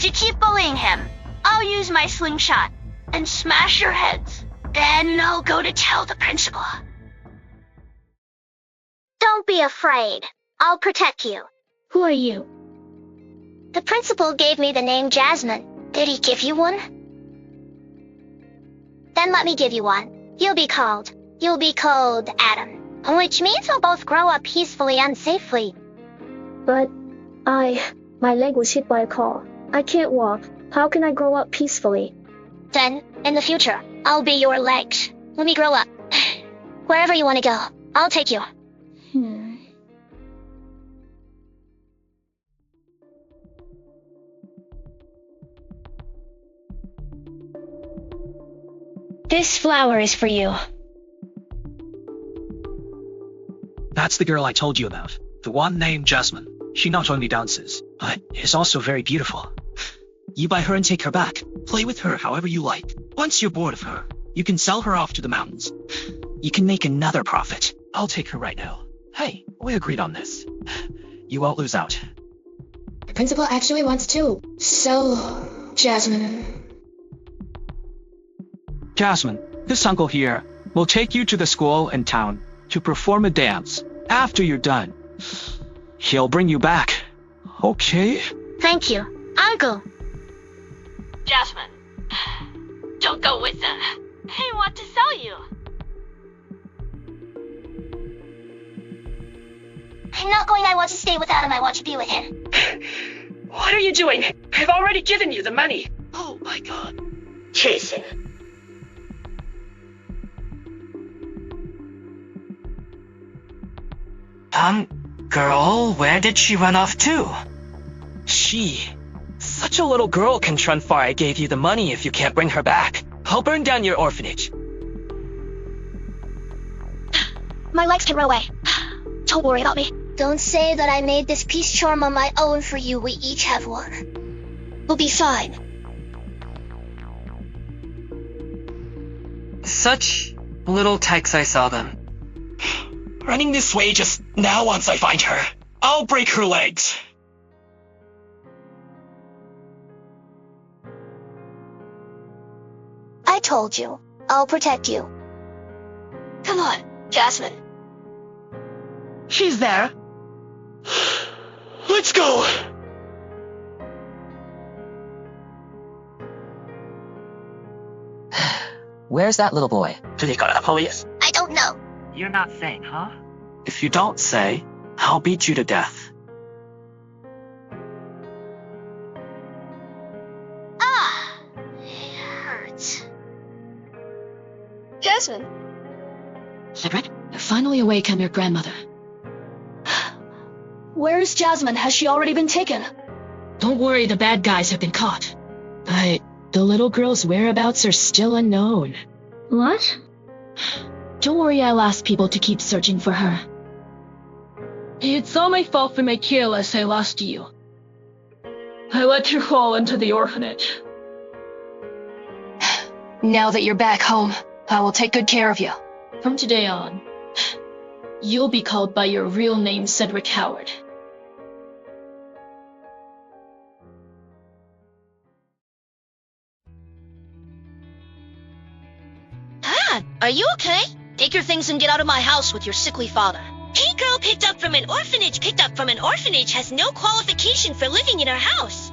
If you keep bullying him, I'll use my slingshot and smash your heads. Then I'll go to tell the principal. Don't be afraid. I'll protect you. Who are you? The principal gave me the name Jasmine. Did he give you one? Then let me give you one. You'll be called Adam. Which means we'll both grow up peacefully and safely. But my leg was hit by a car. I can't walk. How can I grow up peacefully? Then, in the future, I'll be your legs. When we grow up, wherever you want to go, I'll take you. This flower is for you. That's the girl I told you about. The one named Jasmine. She not only dances, but is also very beautiful. You buy her and take her back. Play with her however you like. Once you're bored of her, you can sell her off to the mountains. You can make another profit. I'll take her right now. Hey, we agreed on this. You won't lose out. The principal actually wants to sell Jasmine. Jasmine, this uncle here will take you to the school in town to perform a dance. After you're done, he'll bring you back. Okay? Thank you, Uncle. Jasmine, don't go with them. They want to sell you. I'm not going. I want to stay with Adam. I want to be with him. What are you doing? I've already given you the money. Oh my god. Jason. Girl, where did she run off to? Such a little girl can run far. I gave you the money if you can't bring her back. I'll burn down your orphanage. My legs can run away. Don't worry about me. Don't say that I made this peace charm on my own for you. We each have one. We'll be fine. Such little tykes, I saw them. Running this way just now once I find her. I'll break her legs. I told you. I'll protect you. Come on, Jasmine. She's there. Let's go. Where's that little boy? Did he call the police? I don't know. You're not saying, huh? If you don't say, I'll beat you to death. It hurts. Jasmine. Cedric, you're finally awake. I'm your grandmother. Where is Jasmine? Has she already been taken? Don't worry, the bad guys have been caught. But the little girl's whereabouts are still unknown. What? Don't worry, I'll ask people to keep searching for her. It's all my fault for my careless. I lost you. I let you fall into the orphanage. Now that you're back home, I will take good care of you. From today on, you'll be called by your real name, Cedric Howard. Dad, are you okay? Take your things and get out of my house with your sickly father. Hey girl picked up from an orphanage has no qualification for living in our house.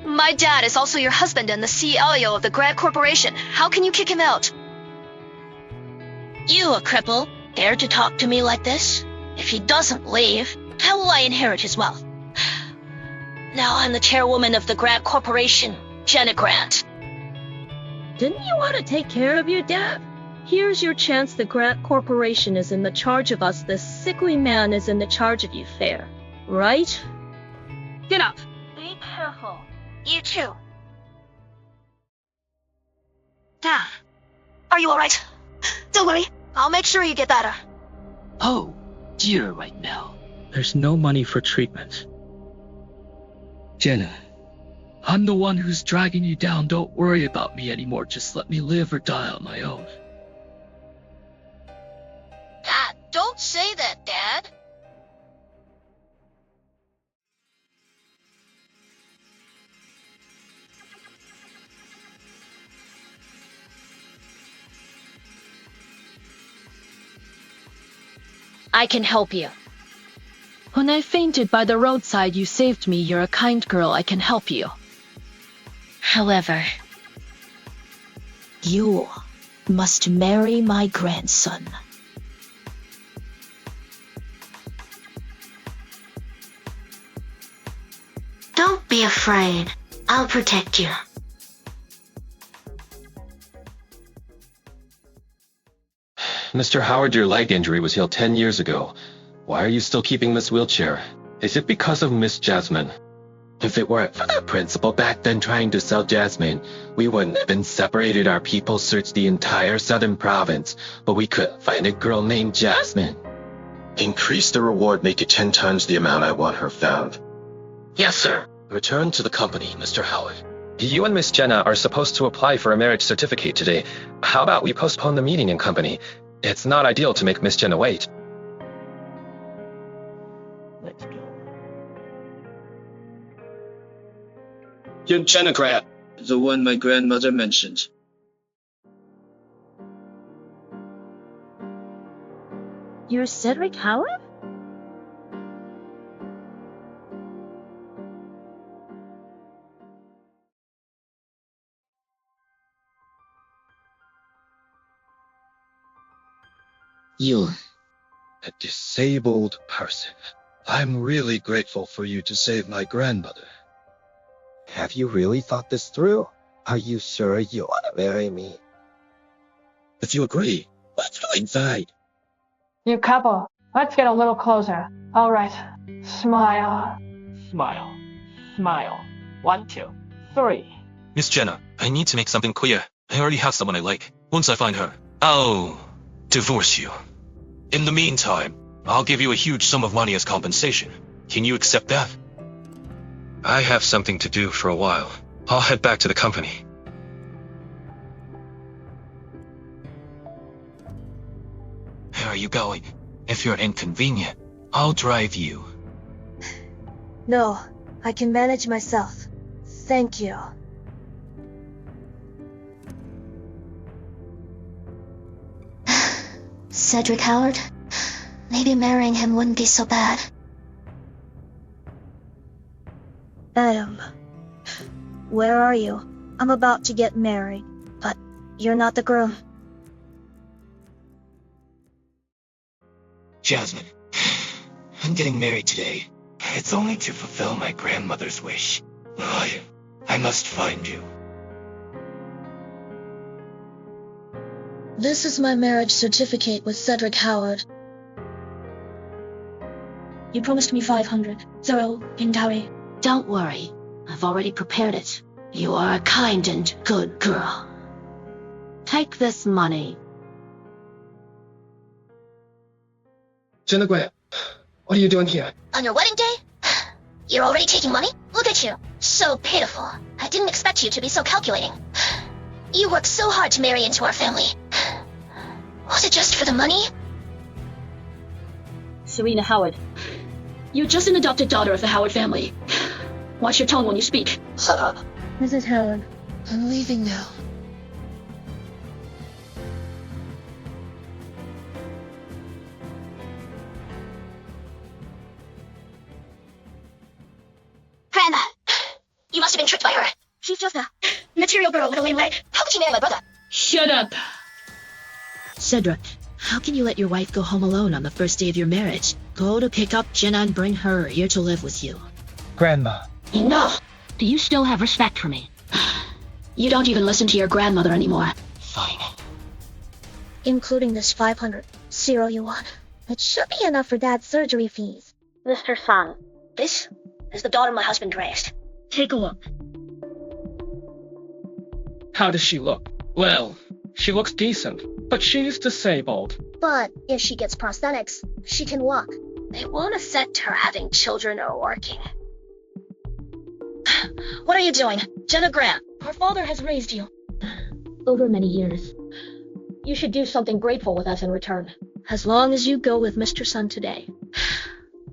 My dad is also your husband and the CEO of the Grad Corporation. How can you kick him out? You, a cripple, dare to talk to me like this? If he doesn't leave, how will I inherit his wealth? Now I'm the chairwoman of the Grad Corporation, Jenna Grant. Didn't you want to take care of your dad? Here's your chance. The Grant Corporation is in the charge of us. This sickly man is in the charge of you, fair. Right? Get up. Be careful. You too. Dad, are you alright? Don't worry. I'll make sure you get better. Oh, dear, right now. There's no money for treatment. Jenna, I'm the one who's dragging you down. Don't worry about me anymore. Just let me live or die on my own. Dad, don't say that, Dad. I can help you. When I fainted by the roadside, you saved me. You're a kind girl. I can help you. However, you must marry my grandson. Don't be afraid. I'll protect you. Mr. Howard, your leg injury was healed 10 years ago. Why are you still keeping this wheelchair? Is it because of Miss Jasmine? If it weren't for the principal back then trying to sell Jasmine, we wouldn't have been separated. Our people searched the entire southern province, but we couldn't find a girl named Jasmine. Increase the reward, make it 10 times the amount I want her found. Yes, sir. Return to the company, Mr. Howard. You and Miss Jenna are supposed to apply for a marriage certificate today. How about we postpone the meeting in company? It's not ideal to make Miss Jenna wait. Let's go. Young Jenna, the one my grandmother mentioned. You're Cedric Howard? You. A disabled person. I'm really grateful for you to save my grandmother. Have you really thought this through? Are you sure you want to marry me? If you agree, let's go inside. You couple, let's get a little closer. All right, smile. Smile. Smile. 1, 2, 3. Miss Jenna, I need to make something clear. I already have someone I like. Once I find her, I'll divorce you. In the meantime, I'll give you a huge sum of money as compensation. Can you accept that? I have something to do for a while. I'll head back to the company. Where are you going? If you're inconvenient, I'll drive you. No, I can manage myself. Thank you. Cedric Howard? Maybe marrying him wouldn't be so bad. Adam, where are you? I'm about to get married, but you're not the groom. Jasmine, I'm getting married today. It's only to fulfill my grandmother's wish. I must find you. This is my marriage certificate with Cedric Howard. You promised me 500, Zero in dowry. Don't worry, I've already prepared it. You are a kind and good girl. Take this money. Jenna, what are you doing here? On your wedding day? You're already taking money? Look at you. So pitiful. I didn't expect you to be so calculating. You worked so hard to marry into our family. Was it just for the money? Serena Howard, you're just an adopted daughter of the Howard family. Watch your tone when you speak. Shut up. Mrs. Howard, I'm leaving now. Grandma! You must have been tricked by her. She's just a material girl with a lame leg. How could she marry my brother? Shut up! Cedric, how can you let your wife go home alone on the first day of your marriage? Go to pick up Jenna and bring her here to live with you. Grandma. Enough! Do you still have respect for me? You don't even listen to your grandmother anymore. Fine. Including this 500 Zero you want. It should be enough for Dad's surgery fees. Mr. Sun, this is the daughter my husband raised. Take a look. How does she look? Well, she looks decent, but she's disabled. But if she gets prosthetics, she can walk. They won't affect her having children or working. What are you doing? Jenna Grant, Our father has raised you over many years. You should do something grateful with us in return. As long as you go with Mr. Sun today,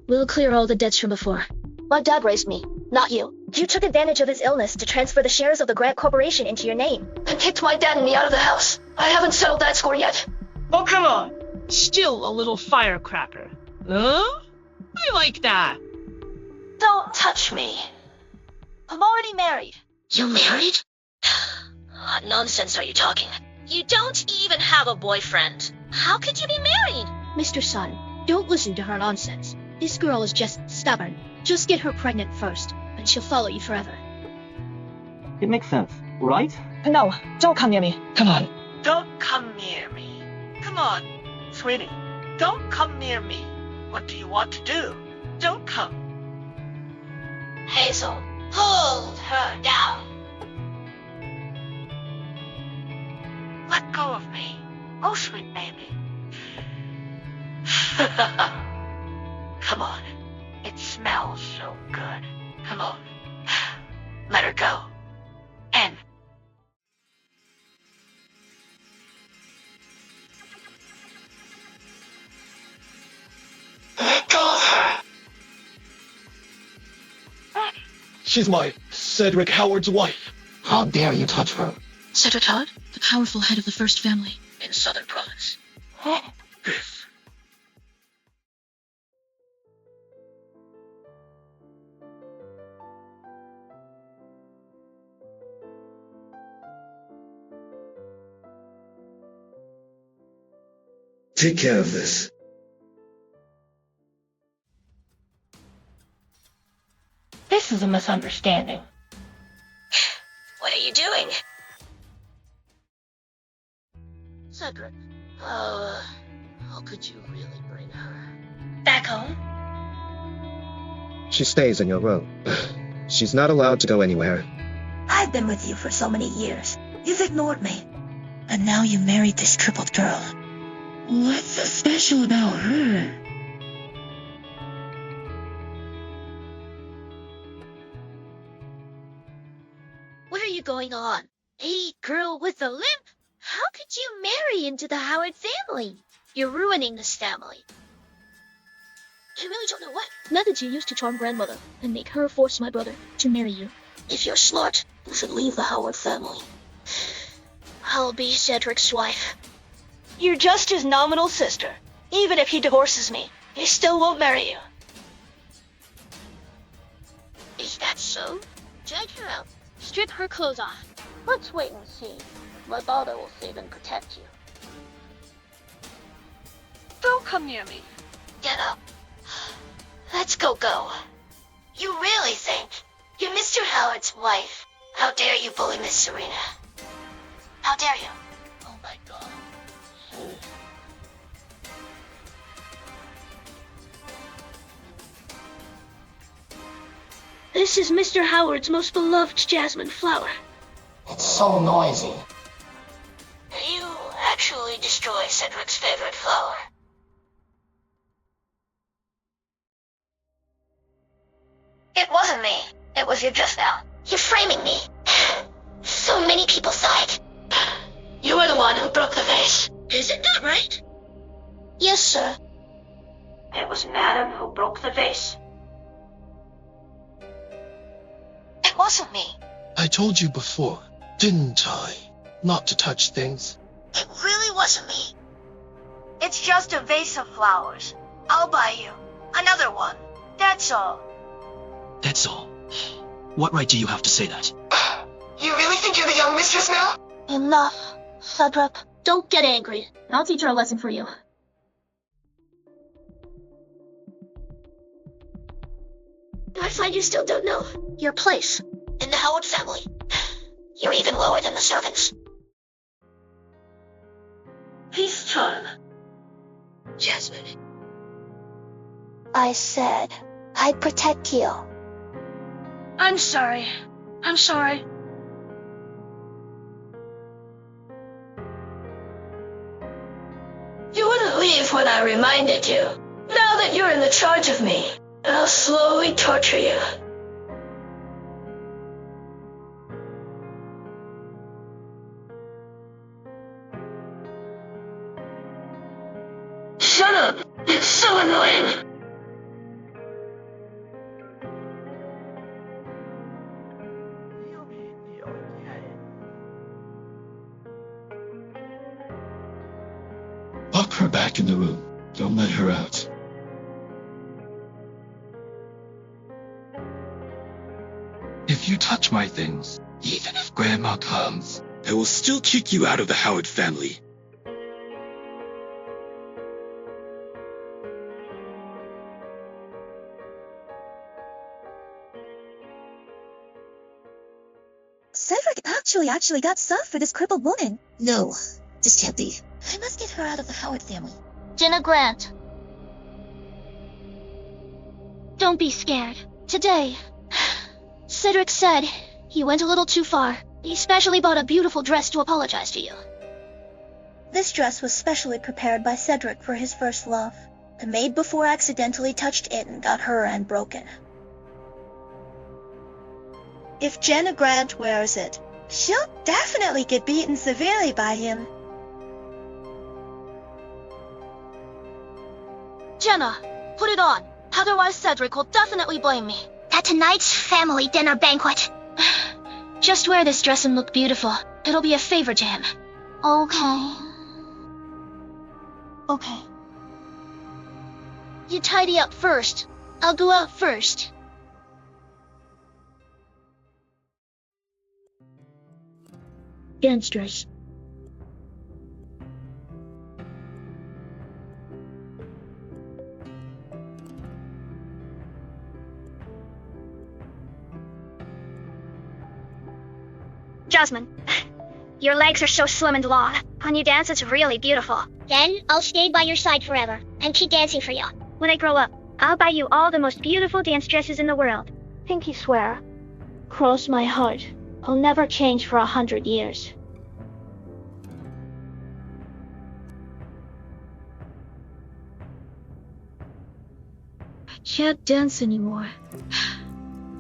we'll clear all the debts from before. My dad raised me, not you. You took advantage of his illness to transfer the shares of the Grant Corporation into your name. And kicked my dad and me out of the house. I haven't settled that score yet. Oh, come on. Still a little firecracker. Huh? I like that. Don't touch me. I'm already married. You married? What nonsense are you talking? You don't even have a boyfriend. How could you be married? Mr. Sun, don't listen to her nonsense. This girl is just stubborn. Just get her pregnant first, and she'll follow you forever. It makes sense, right? No, don't come near me. Come on. Don't come near me. Come on, sweetie. Don't come near me. What do you want to do? Don't come. Hazel, hold her down. Let go of me. Oh, sweet baby. Come on. It smells so good. Come on. Let her go. And let go of her. She's my Cedric Howard's wife. How dare you touch her? Cedric Howard, the powerful head of the First Family. In Southern Province. This. Take care of this. This is a misunderstanding. What are you doing? Cedric, how could you really bring her back home? She stays in your room. She's not allowed to go anywhere. I've been with you for so many years. You've ignored me. And now you married this crippled girl. What's so special about her? What are you going on? Hey, girl with a limp? How could you marry into the Howard family? You're ruining this family. I really don't know what. Not that you used to charm grandmother and make her force my brother to marry you. If you're smart, you should leave the Howard family. I'll be Cedric's wife. You're just his nominal sister. Even if he divorces me, he still won't marry you. Is that so? Drag her out. Strip her clothes off. Let's wait and see. My father will save and protect you. Don't come near me. Get up. Let's go. You really think you're Mr. Howard's wife? How dare you bully Miss Serena? How dare you? Oh my God. This is Mr. Howard's most beloved jasmine flower. It's so noisy. You actually destroy Cedric's favorite flower. It wasn't me. It was you just now. You're framing me. So many people saw it. You were the one who broke the vase. Isn't that right? Yes, sir. It was Madam who broke the vase. It wasn't me. I told you before, didn't I? Not to touch things. It really wasn't me. It's just a vase of flowers. I'll buy you another one. That's all. That's all. What right do you have to say that? You really think you're the young mistress now? Enough, Cedric. Don't get angry. I'll teach her a lesson for you. I find you still don't know your place in the Howard family. You're even lower than the servants. Peace charm. Jasmine. I said I'd protect you. I'm sorry. You wouldn't leave when I reminded you. Now that you're in the charge of me, I'll slowly torture you. Shut up! It's so annoying! Lock her back. back in the room. Don't let her out. If you touch my things, even if Grandma comes, I will still kick you out of the Howard family. Cedric actually got stuff for this crippled woman. No, this can't be. I must get her out of the Howard family. Jenna Grant. Don't be scared. Today, Cedric said he went a little too far. He specially bought a beautiful dress to apologize to you. This dress was specially prepared by Cedric for his first love. The maid before accidentally touched it and got her end broken. If Jenna Grant wears it, she'll definitely get beaten severely by him. Jenna, put it on. Otherwise Cedric will definitely blame me. At tonight's family dinner banquet. Just wear this dress and look beautiful. It'll be a favor to him. Okay. Okay. You tidy up first. I'll go out first. Dance dress. Jasmine, your legs are so slim and long. When you dance, it's really beautiful. Then I'll stay by your side forever and keep dancing for you. When I grow up, I'll buy you all the most beautiful dance dresses in the world. Pinky swear. Cross my heart. I'll never change for 100 years. I can't dance anymore.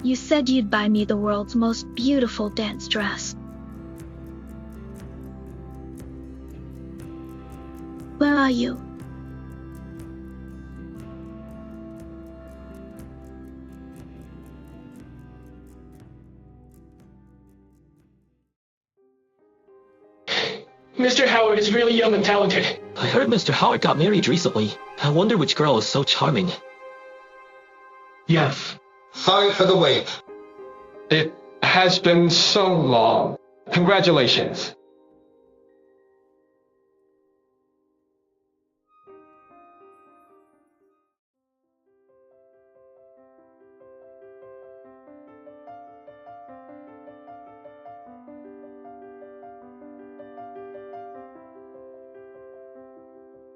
You said you'd buy me the world's most beautiful dance dress. Where are you? Mr. Howard is really young and talented. I heard Mr. Howard got married recently. I wonder which girl is so charming. Yes. Sorry for the wait. It has been so long. Congratulations.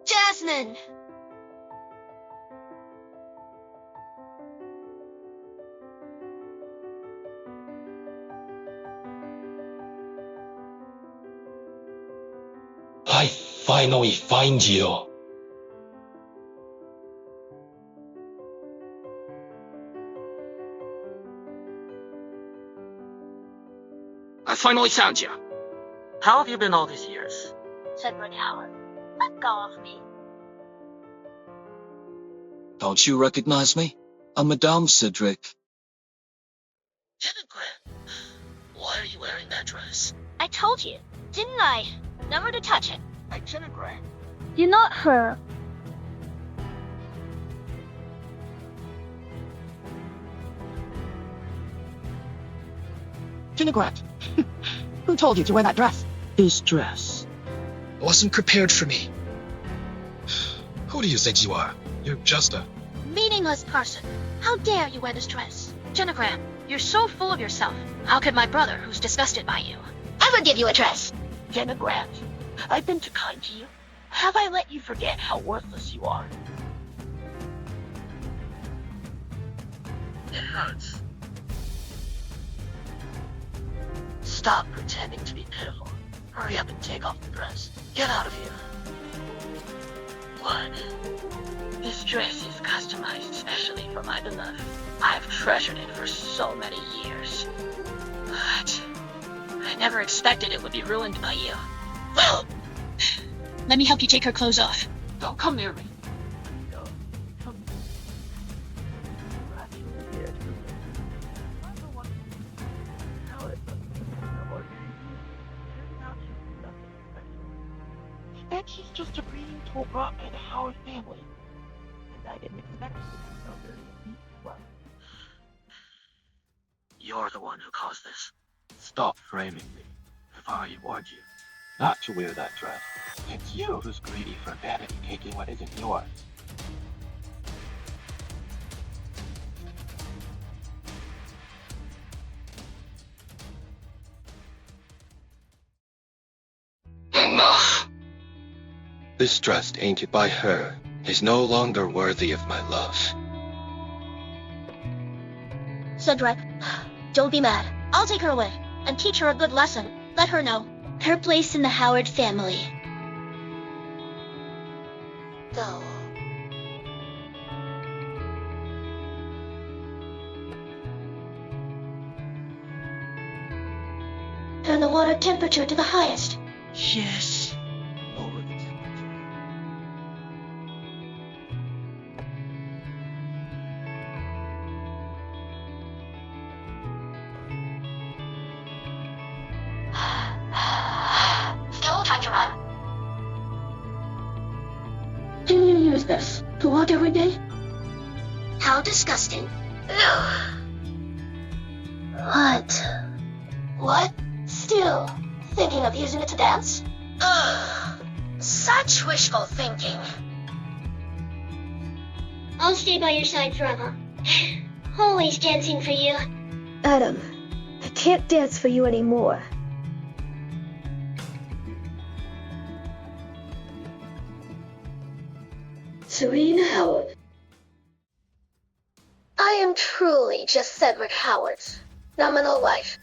Jasmine! I finally find you. I finally found you. How have you been all these years? Cedric Howard, let go of me. Don't you recognize me? I'm Madame Cedric. Jenna Grant, why are you wearing that dress? I told you, didn't I? Never to touch it. Like Jenna Grant. You're not her. Jenna Grant, who told you to wear that dress? This dress wasn't prepared for me. Who do you think you are? You're just a... Meaningless person. How dare you wear this dress? Jenna Grant, you're so full of yourself. How could my brother, who's disgusted by you, ever give you a dress? Jenna Grant, I've been too kind to you. Have I let you forget how worthless you are? It hurts. Stop pretending to be pitiful. Hurry up and take off the dress. Get out of here. What? This dress is customized especially for my beloved. I've treasured it for so many years. But I never expected it would be ruined by you. Well, let me help you take her clothes off. Don't come near me. And she's just a breeding too brought in the Howard family, and I didn't expect you to know very well. You're the one who caused this. Stop framing me. If I warned you not to wear that dress, it's you who's greedy for vanity, taking what isn't yours. Enough! This dress tainted by her is no longer worthy of my love. Cedric, don't be mad. I'll take her away and teach her a good lesson. Let her know her place in the Howard family. Go. Turn the water temperature to the highest. Yes. Lower the temperature. Still trying to run. Do you use this to walk every day? How disgusting. What? What? Still thinking of using it to dance? Ugh. Such wishful thinking. I'll stay by your side forever. Always dancing for you. Adam, I can't dance for you anymore. Serena Howard. I am truly just Cedric Howard's nominal wife.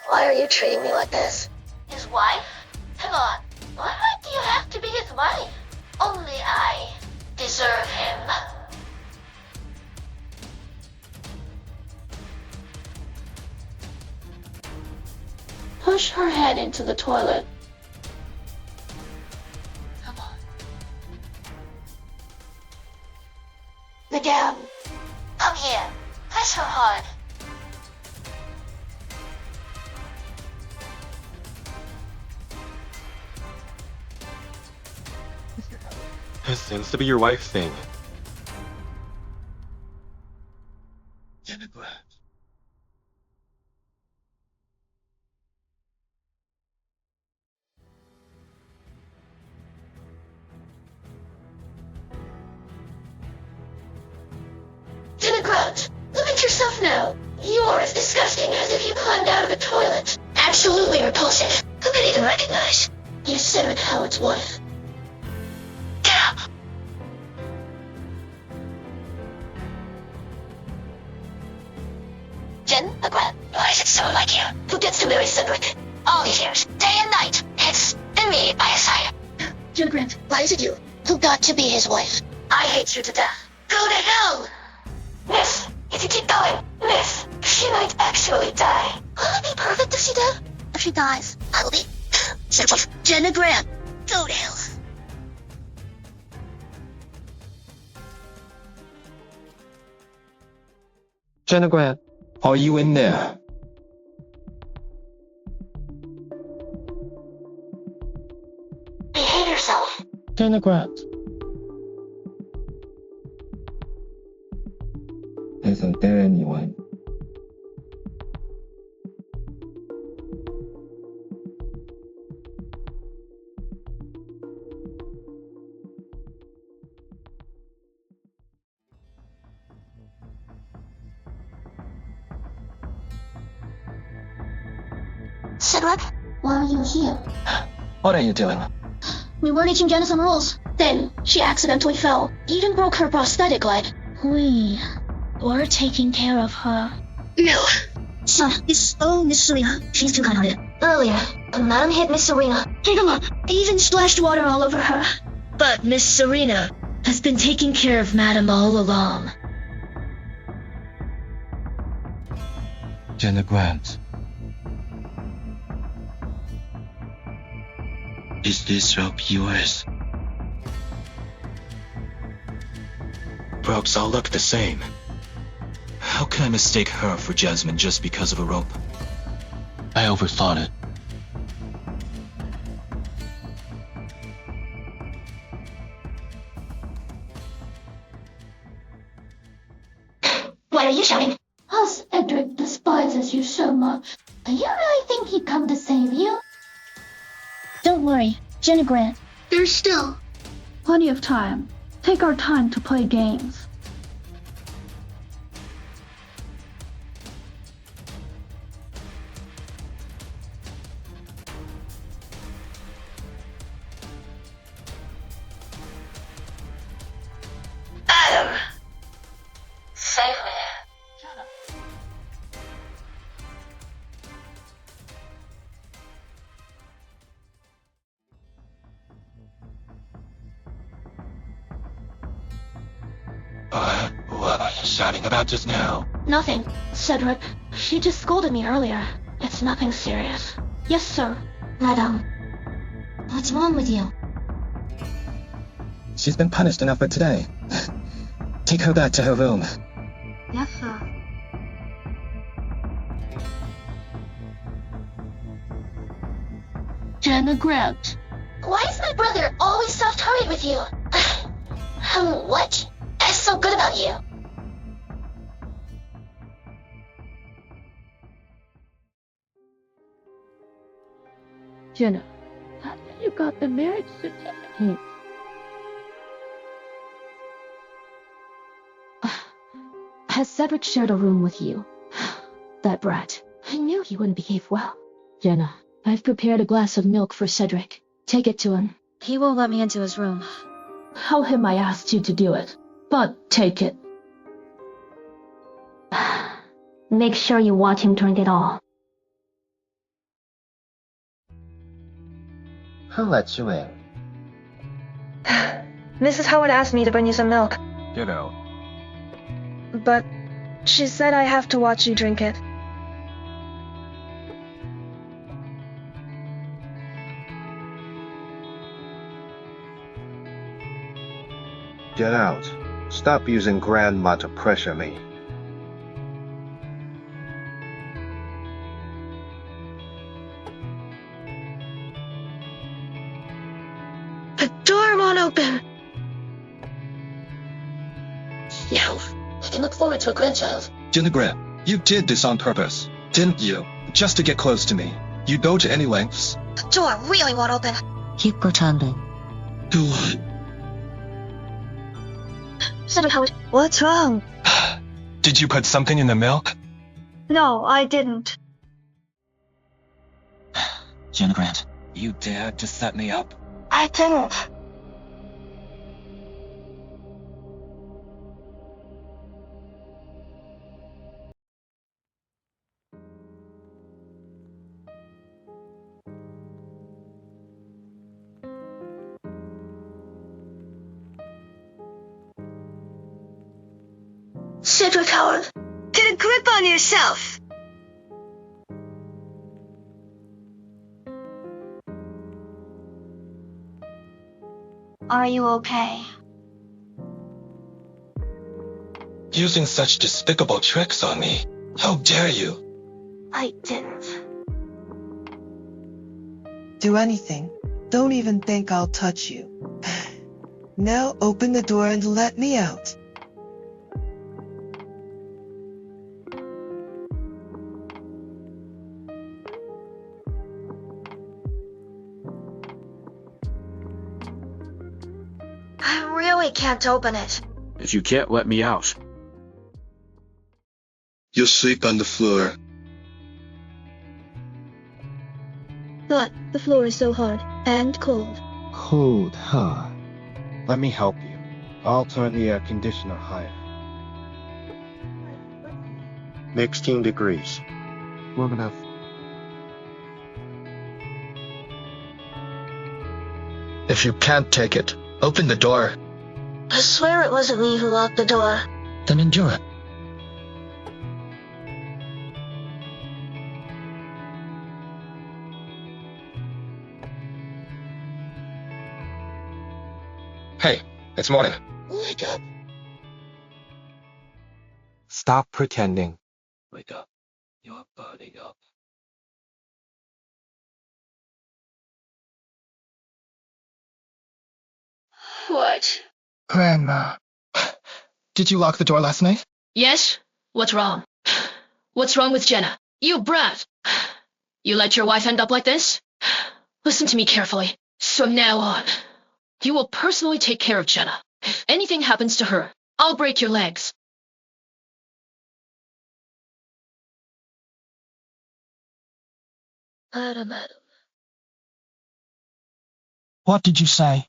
Why are you treating me like this? His wife? Come on. Why do you have to be his wife? Only I deserve him. Push her head into the toilet. Come on. Madame, come here. Press her hard. This seems to be your wife thing. Democrat, look at yourself now. You're as disgusting as if you climbed out of a toilet. Absolutely repulsive. Who can even recognize? You're Cedric Howard's wife. Get up! Democrat, why is it so like you? Who gets to marry Cedric? All these years, day and night, it's and me by his side. Jenna Grant. Why is it you who got to be his wife? I hate you to death. Go to hell! Miss, if you keep going, Miss, she might actually die. Will it be perfect if she did? If she dies, I will be Cedric wife, Jenna Grant. Go to hell. Jenna Grant, are you in there? Behave yourself. Jenna Grant. Isn't there anyone? Cedric, why are you here? What are you doing? We were teaching Jenna some rules. Then, she accidentally fell. Even broke her prosthetic leg. We were taking care of her. No. Miss Serena. She's too kind-hearted. Earlier, Madam hit Miss Serena. Take a look. Even splashed water all over her. But Miss Serena has been taking care of Madam all along. Jenna Grant. Is this robe yours? Robes all look the same. How can I mistake her for Jasmine just because of a rope? I overthought it. are you shouting? Us Edric despises you so much. Do you really think he'd come to save you? Don't worry, Jenna Grant. There's still Plenty of time. Take our time to play games. Adam! Save me. What are you shouting about just now? nothing. Cedric, she just scolded me earlier. It's nothing serious. Yes, sir. Madam, what's wrong with you? She's been punished enough for today. Take her back to her room. Yes, sir. Jenna Grant. Why is my brother always soft-hearted with you? What? That's so good about you. Jenna, how did you got the marriage certificate? Has Cedric shared a room with you? That brat. I knew he wouldn't behave well. Jenna, I've prepared a glass of milk for Cedric. Take it to him. He won't let me into his room. Tell him I asked you to do it. But take it. Make sure you watch him drink it all. Who let you in? Mrs. Howard asked me to bring you some milk, You know. but she said I have to watch you drink it. Get out. Stop using Grandma to pressure me. The door won't open. Yeah, I can look forward to a grandchild. Jenna Grant, you did this on purpose, didn't you? Just to get close to me. You'd go to any lengths. The door really won't open. Keep pretending. Do what? Cedric Howard, what's wrong? Did you put something in the milk? No, I didn't. Jenna Grant, you dared to set me up? I didn't. Cedric Howard, get a grip on yourself. Are you okay? Using such despicable tricks on me. How dare you? I didn't. Do anything. Don't even think I'll touch you. Now open the door and let me out. I really can't open it. If you can't let me out. You'll sleep on the floor. But the floor is so hard and cold. Cold, huh? Let me help you. I'll turn the air conditioner higher. 16 degrees. Warm enough. If you can't take it, open the door. I swear it wasn't me who locked the door. Then endure it. Hey, it's morning. Wake up. Stop pretending. Wake up. You're burning up. What? Grandma. Did you lock the door last night? Yes, What's wrong? What's wrong with Jenna? You brat! You let your wife end up like this? Listen to me carefully. From now on, you will personally take care of Jenna. If anything happens to her, I'll break your legs. Madam. What did you say?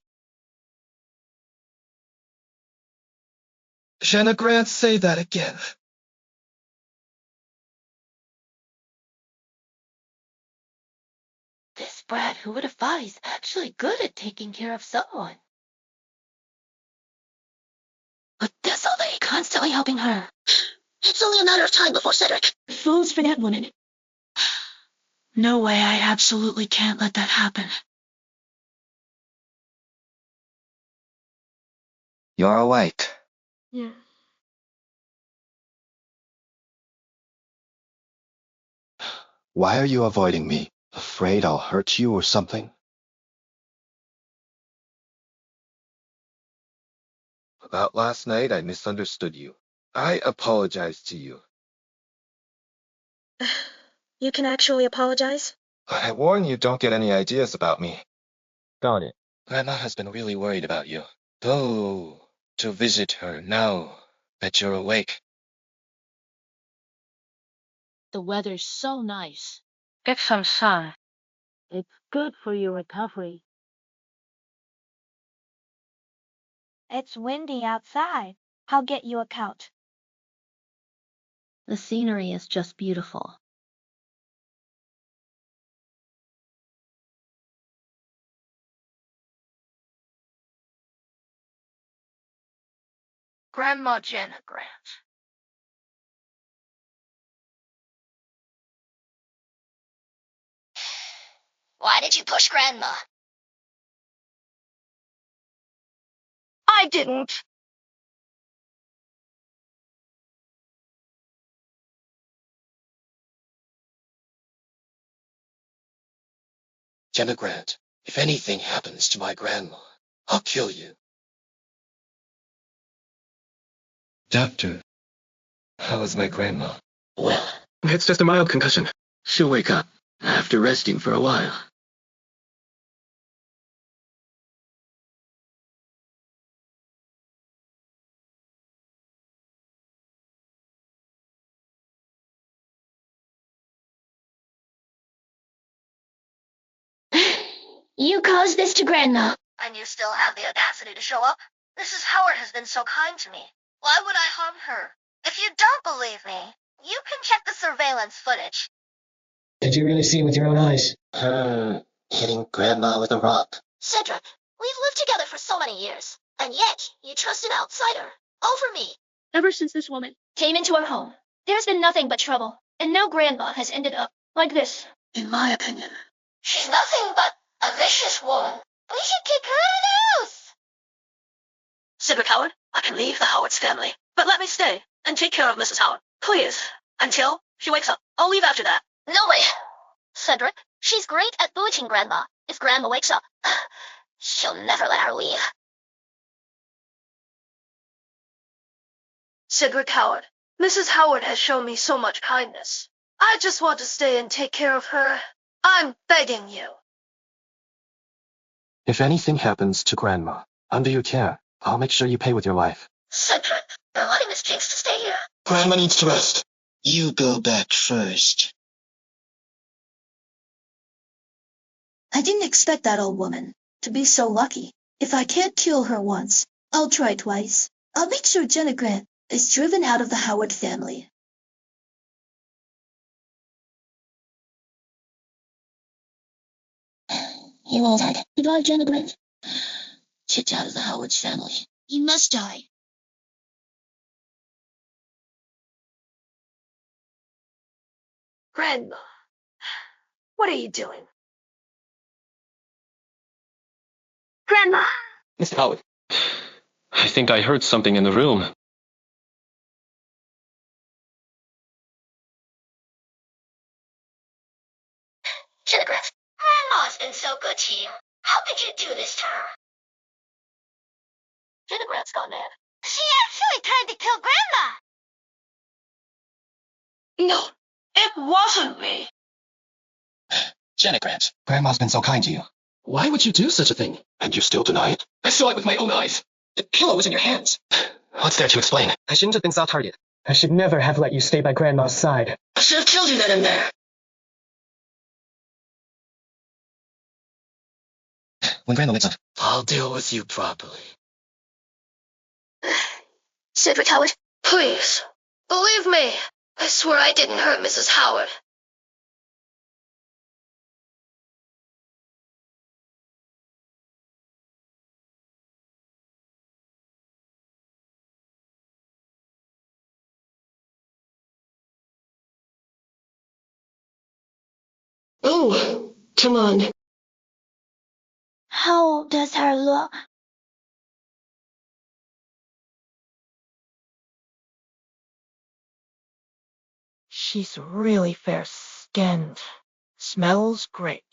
Jenna Grant, say that again. This brat, who would have thought he's actually good at taking care of someone? But this old lady constantly helping her. It's only a matter of time before Cedric. Fools for that woman. No way, I absolutely can't let that happen. You're awake. Yeah. Why are you avoiding me? Afraid I'll hurt you or something? About last night, I misunderstood you. I apologize to you. You can actually apologize? I warn you, don't get any ideas about me. Got it. Grandma has been really worried about you. Go to visit her now that you're awake. The weather's so nice. Get some sun. It's good for your recovery. It's windy outside. I'll get you a couch. The scenery is just beautiful. Grandma Jenna Grant. Why did you push Grandma? I didn't. Jenna Grant, if anything happens to my grandma, I'll kill you. Doctor, how is my grandma? Well, it's just a mild concussion. She'll wake up after resting for a while. You caused this to Grandma. And you still have the audacity to show up? Mrs. Howard has been so kind to me. Why would I harm her? If you don't believe me, you can check the surveillance footage. Did you really see with your own eyes? Hitting Grandma with a rock. Cedric, we've lived together for so many years, and yet you trust an outsider over me. Ever since this woman came into our home, there's been nothing but trouble, and now Grandma has ended up like this. In my opinion. She's nothing but a vicious woman. We should kick her out of the house. Cedric Howard, I can leave the Howard's family, but let me stay and take care of Mrs. Howard, please, until she wakes up. I'll leave after that. No way. Cedric, she's great at bewitching Grandma. If Grandma wakes up, she'll never let her leave. Cedric Howard, Mrs. Howard has shown me so much kindness. I just want to stay and take care of her. I'm begging you. If anything happens to Grandma, under your care, I'll make sure you pay with your life. Cedric, you're letting Miss Jinx to stay here. Grandma needs to rest. You go back first. I didn't expect that old woman to be so lucky. If I can't kill her once, I'll try twice. I'll make sure Jenna Grant is driven out of the Howard family. You won't hide. Goodbye, Jenna Grant. Kicked out of the Howard family. You must die. Grandma, what are you doing? Grandma! Mr. Howard, I think I heard something in the room. Jenna Grant, Grandma's been so good to you. How could you do this to her? Jenna Grant's gone mad. She actually tried to kill Grandma. No, it wasn't me. Jenna Grant, Grandma's been so kind to you. Why would you do such a thing? And you still deny it? I saw it with my own eyes. The pillow was in your hands. What's there to explain? I shouldn't have been soft-hearted. I should never have let you stay by Grandma's side. I should have killed you then and there. When Grandma wakes up, I'll deal with you properly. Cedric Howard? Please, believe me. I swear I didn't hurt Mrs. Howard. Oh, come on. How does her look? She's really fair-skinned. Smells great.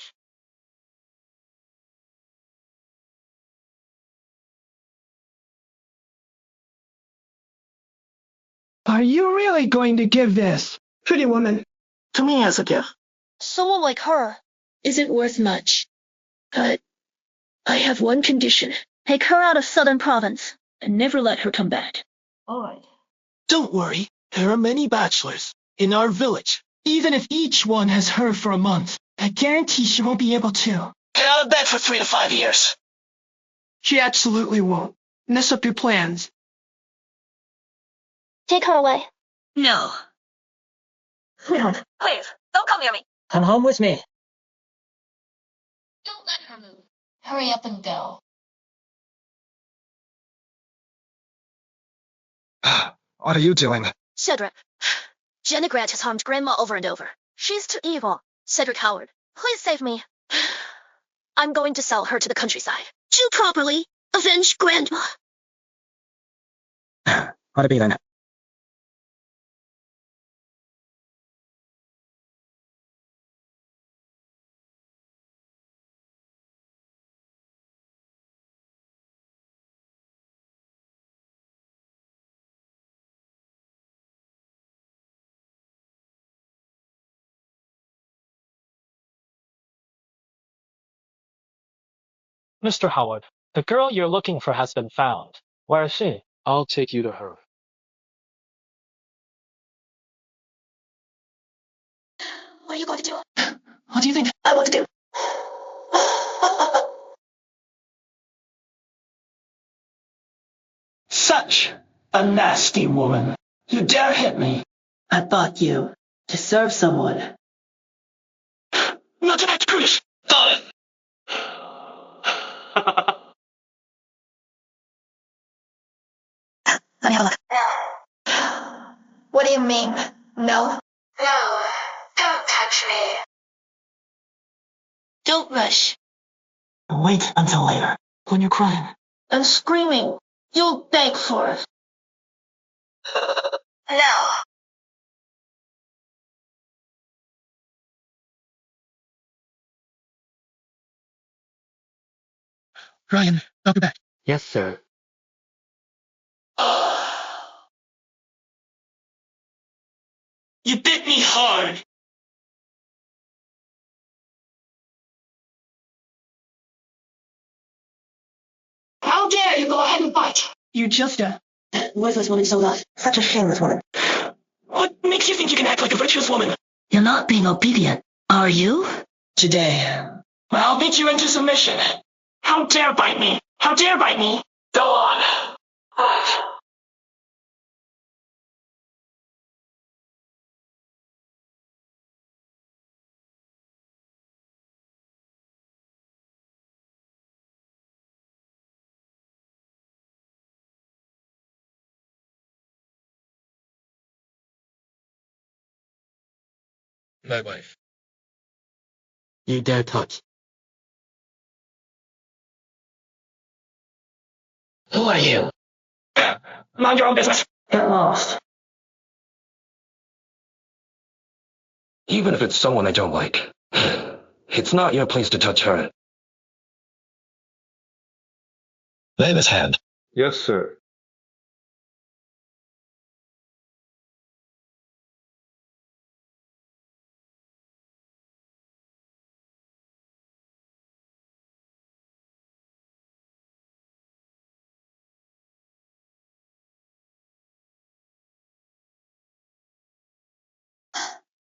Are you really going to give this, pretty woman, To me as a gift. Someone like her. Isn't worth much. But I have one condition. Take her out of Southern Province. And never let her come back. Alright. Don't worry, there are many bachelors in our village. Even if each one has her for a month, I guarantee she won't be able to get out of bed for 3 to 5 years. she absolutely won't. Mess up your plans. Take her away. No. Please, don't come near me. Come home with me. Don't let her move. Hurry up and go. What are you doing? Cedric. Jenna Grant has harmed Grandma over and over. She's too evil. Cedric Howard, please save me. I'm going to sell her to the countryside. Do properly. Avenge Grandma. Ought to be then. Mr. Howard, the girl you're looking for has been found. Where is she? I'll take you to her. What are you going to do? What do you think? I want to do. Such a nasty woman. You dare hit me. I bought you to serve someone. Not tonight, Chris. Got it. Let me have a look. What do you mean? No? No, don't touch me. Don't rush. Wait until later, when you're crying. And screaming. You'll beg for it. No. Ryan, I'll be back. Yes, sir. You bit me hard. How dare you go ahead and bite? You just a worthless woman sold off. Such a shameless woman. What makes you think you can act like a virtuous woman? You're not being obedient, are you? Today. I'll beat you into submission. How dare bite me? How dare bite me? Go on. My wife. You dare touch. Who are you? Mind your own business. Get lost. Even if it's someone I don't like, it's not your place to touch her. Lay this hand. Yes, sir.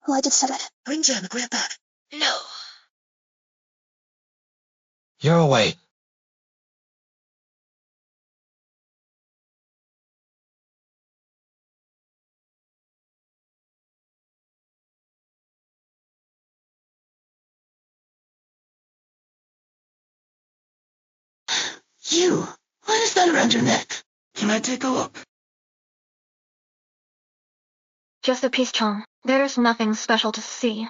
Why did Cedric? Bring Jenna Grant back. No. You're away. You! What is that around your neck? Can I take a look? Just a peace charm. There's nothing special to see.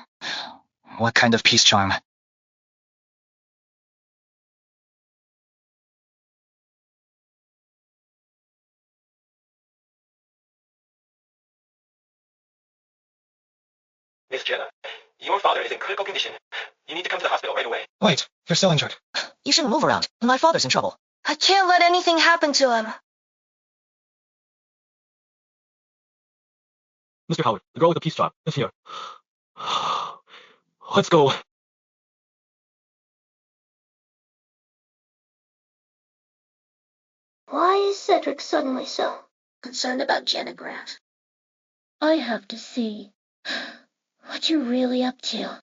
What kind of peace charm? Miss Jenna, your father is in critical condition. You need to come to the hospital right away. Wait, you're still injured. You shouldn't move around. My father's in trouble. I can't let anything happen to him. Mr. Howard, the girl with the peace job is here. Let's go. Why is Cedric suddenly so concerned about Jenna Grant? I have to see what you're really up to.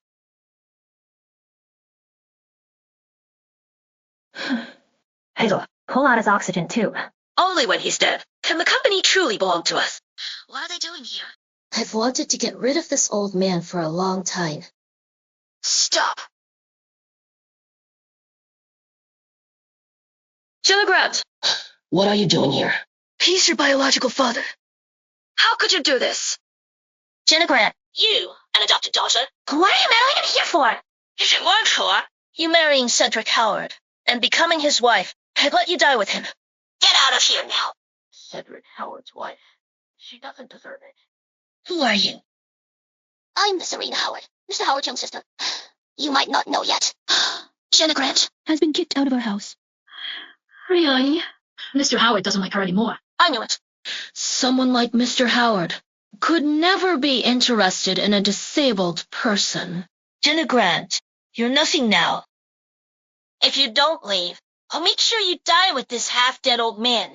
Hazel, pull out his oxygen too. Only when he's dead can the company truly belong to us. What are they doing here? I've wanted to get rid of this old man for a long time. Stop! Jenna Grant! What are you doing here? He's your biological father. How could you do this? Jenna Grant, You, an adopted daughter. what are you marrying him here for? If you weren't for, You marrying Cedric Howard and becoming his wife. I'd let you die with him. Get out of here now. Cedric Howard's wife. She doesn't deserve it. Who are you? I'm Serena Howard, Mr. Howard's young sister. You might not know yet. Jenna Grant has been kicked out of our house. Really? Mr. Howard doesn't like her anymore. I knew it. Someone like Mr. Howard could never be interested in a disabled person. Jenna Grant, you're nothing now. If you don't leave, I'll make sure you die with this half-dead old man.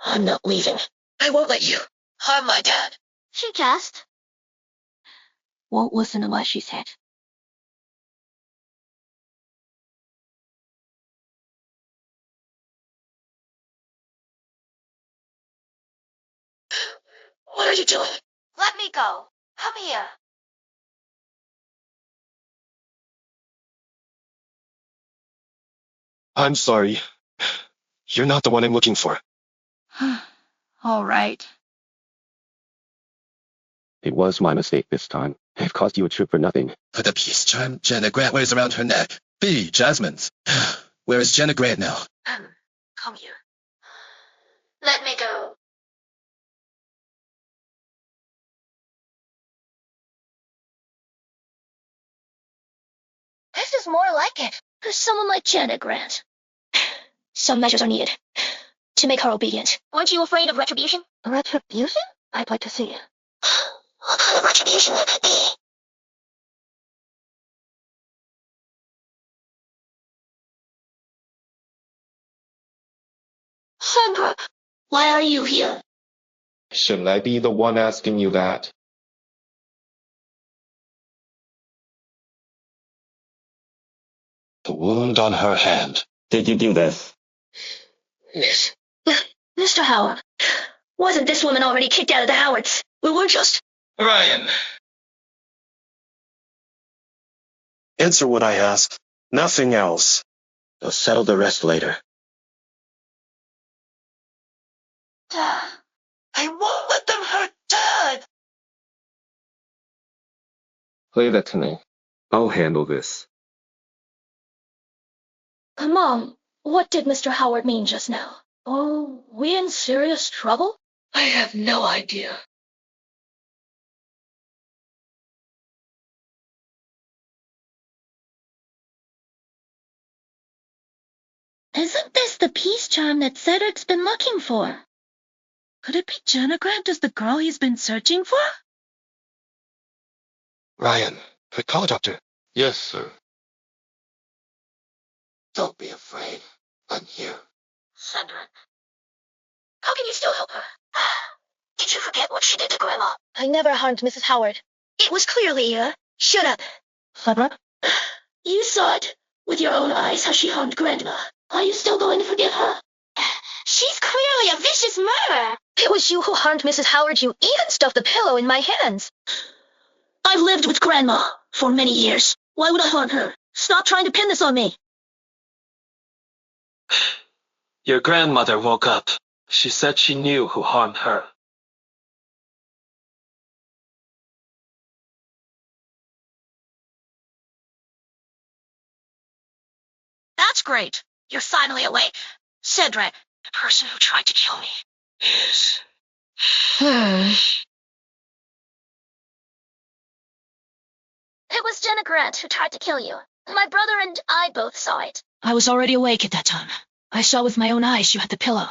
I'm not leaving. I won't let you harm my dad. She just won't listen to what she said. What are you doing? Let me go. Come here. I'm sorry. You're not the one I'm looking for. All right. It was my mistake this time. I've caused you a trip for nothing. For the peace charm Jenna Grant wears around her neck. Be Jasmine's. Where is Jenna Grant now? Come here. Let me go. This is more like it. Someone like Jenna Grant. Some measures are needed to make her obedient. Aren't you afraid of retribution? Retribution? I'd like to see. What kind of retribution would that be? Sandra, why are you here? Shouldn't I be the one asking you that? The wound on her hand. Did you do this? Miss. Mr. Howard, wasn't this woman already kicked out of the Howards? We were just... Ryan. Answer what I ask. Nothing else. They'll settle the rest later. I won't let them hurt Dad. Play that to me. I'll handle this. Mom, what did Mr. Howard mean just now? Oh, we in serious trouble? I have no idea. Isn't this the peace charm that Cedric's been looking for? Could it be Jenna Grant as the girl he's been searching for? Ryan, quick, call a doctor. Yes, sir. Don't be afraid. I'm here. Cedric. How can you still help her? Did Don't you forget what she did to Grandma. I never harmed Mrs. Howard. It was clearly, shut up. Cedric? You saw it with your own eyes how she harmed Grandma. Are you still going to forgive her? She's clearly a vicious murderer. It was you who harmed Mrs. Howard. You even stuffed a pillow in my hands. I've lived with Grandma for many years. Why would I harm her? Stop trying to pin this on me. Your grandmother woke up. She said she knew who harmed her. That's great. You're finally awake. Cedric, the person who tried to kill me, is... It was Jenna Grant who tried to kill you. My brother and I both saw it. I was already awake at that time. I saw with my own eyes you had the pillow.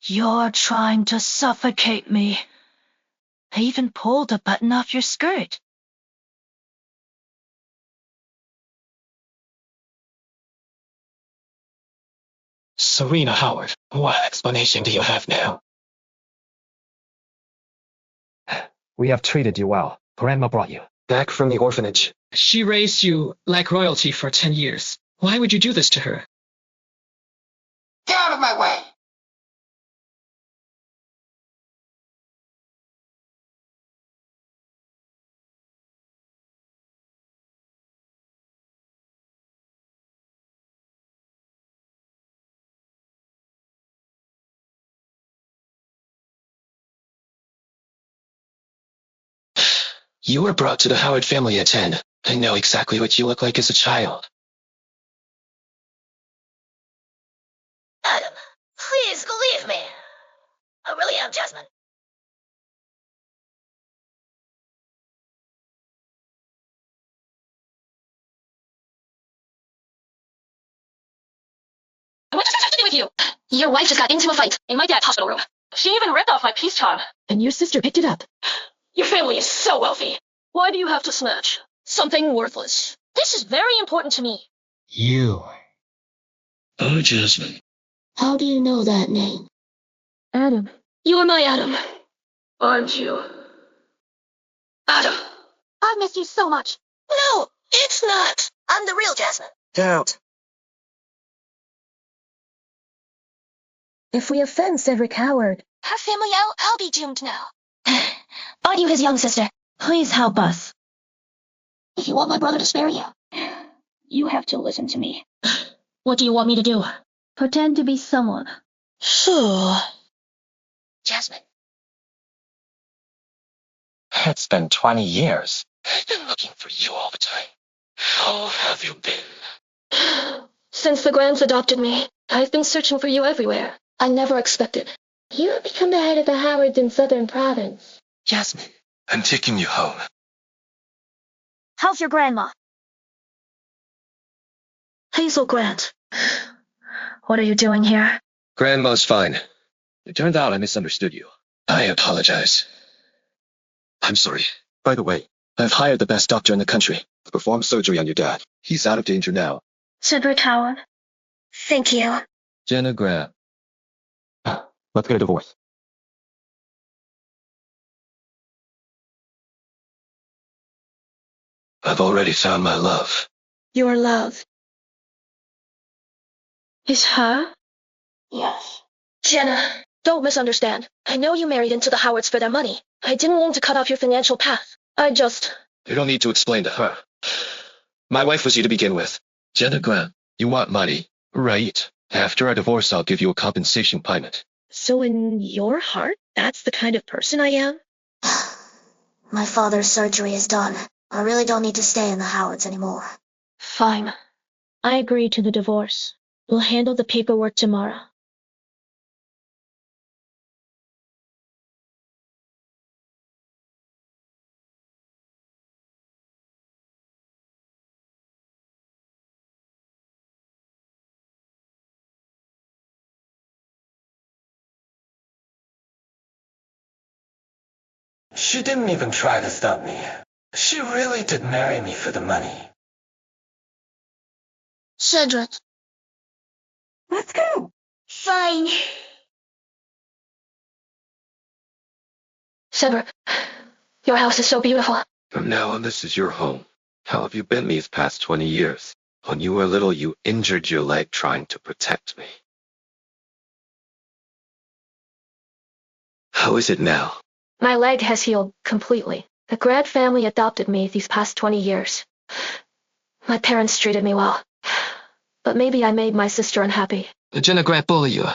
You're trying to suffocate me. I even pulled a button off your skirt. Serena Howard, what explanation do you have now? We have treated you well. Grandma brought you back from the orphanage. She raised you like royalty for 10 years. Why would you do this to her? Get out of my way! You were brought to the Howard family at 10. I know exactly what you look like as a child. Adam, please believe me. I really am, Jasmine. What does this have to do with you? Your wife just got into a fight in my dad's hospital room. She even ripped off my peace charm. And your sister picked it up. Your family is so wealthy. Why do you have to snatch something worthless? This is very important to me. You. Oh, Jasmine. How do you know that name? Adam. You are my Adam. Aren't you? Adam. I've missed you so much. No, it's not. I'm the real Jasmine. Get out. If we offend Cedric Howard, Her family, I'll be doomed now. Aren't you his young sister? please help us. If you want my brother to spare you, You have to listen to me. what do you want me to do? Pretend to be someone. Sure. Jasmine. It's been 20 years. I've been looking for you all the time. How have you been? Since the Grants adopted me, I've been searching for you everywhere. I never expected. You have become the head of the Howards in Southern Province. Jasmine, I'm taking you home. How's your grandma? Hazel Grant. What are you doing here? Grandma's fine. It turned out I misunderstood you. I apologize. I'm sorry. By the way, I've hired the best doctor in the country to perform surgery on your dad. He's out of danger now. Cedric Howard. Thank you. Jenna Grant. Let's get a divorce. I've already found my love. Your love is her? Yes. Jenna, don't misunderstand. I know you married into the Howards for their money. I didn't want to cut off your financial path. You don't need to explain to her. My wife was you to begin with. Jenna Grant, you want money, right? After our divorce, I'll give you a compensation payment. So in your heart, that's the kind of person I am? My father's surgery is done. I really don't need to stay in the Howards anymore. Fine. I agree to the divorce. We'll handle the paperwork tomorrow. She didn't even try to stop me. She really did marry me for the money. Cedric. Let's go. Fine. Cedric, your house is so beautiful. From now on, this is your home. How have you been these past 20 years? When you were little, you injured your leg trying to protect me. How is it now? My leg has healed completely. The Grant family adopted me these past 20 years. My parents treated me well. But maybe I made my sister unhappy. Did Jenna Grant bully you?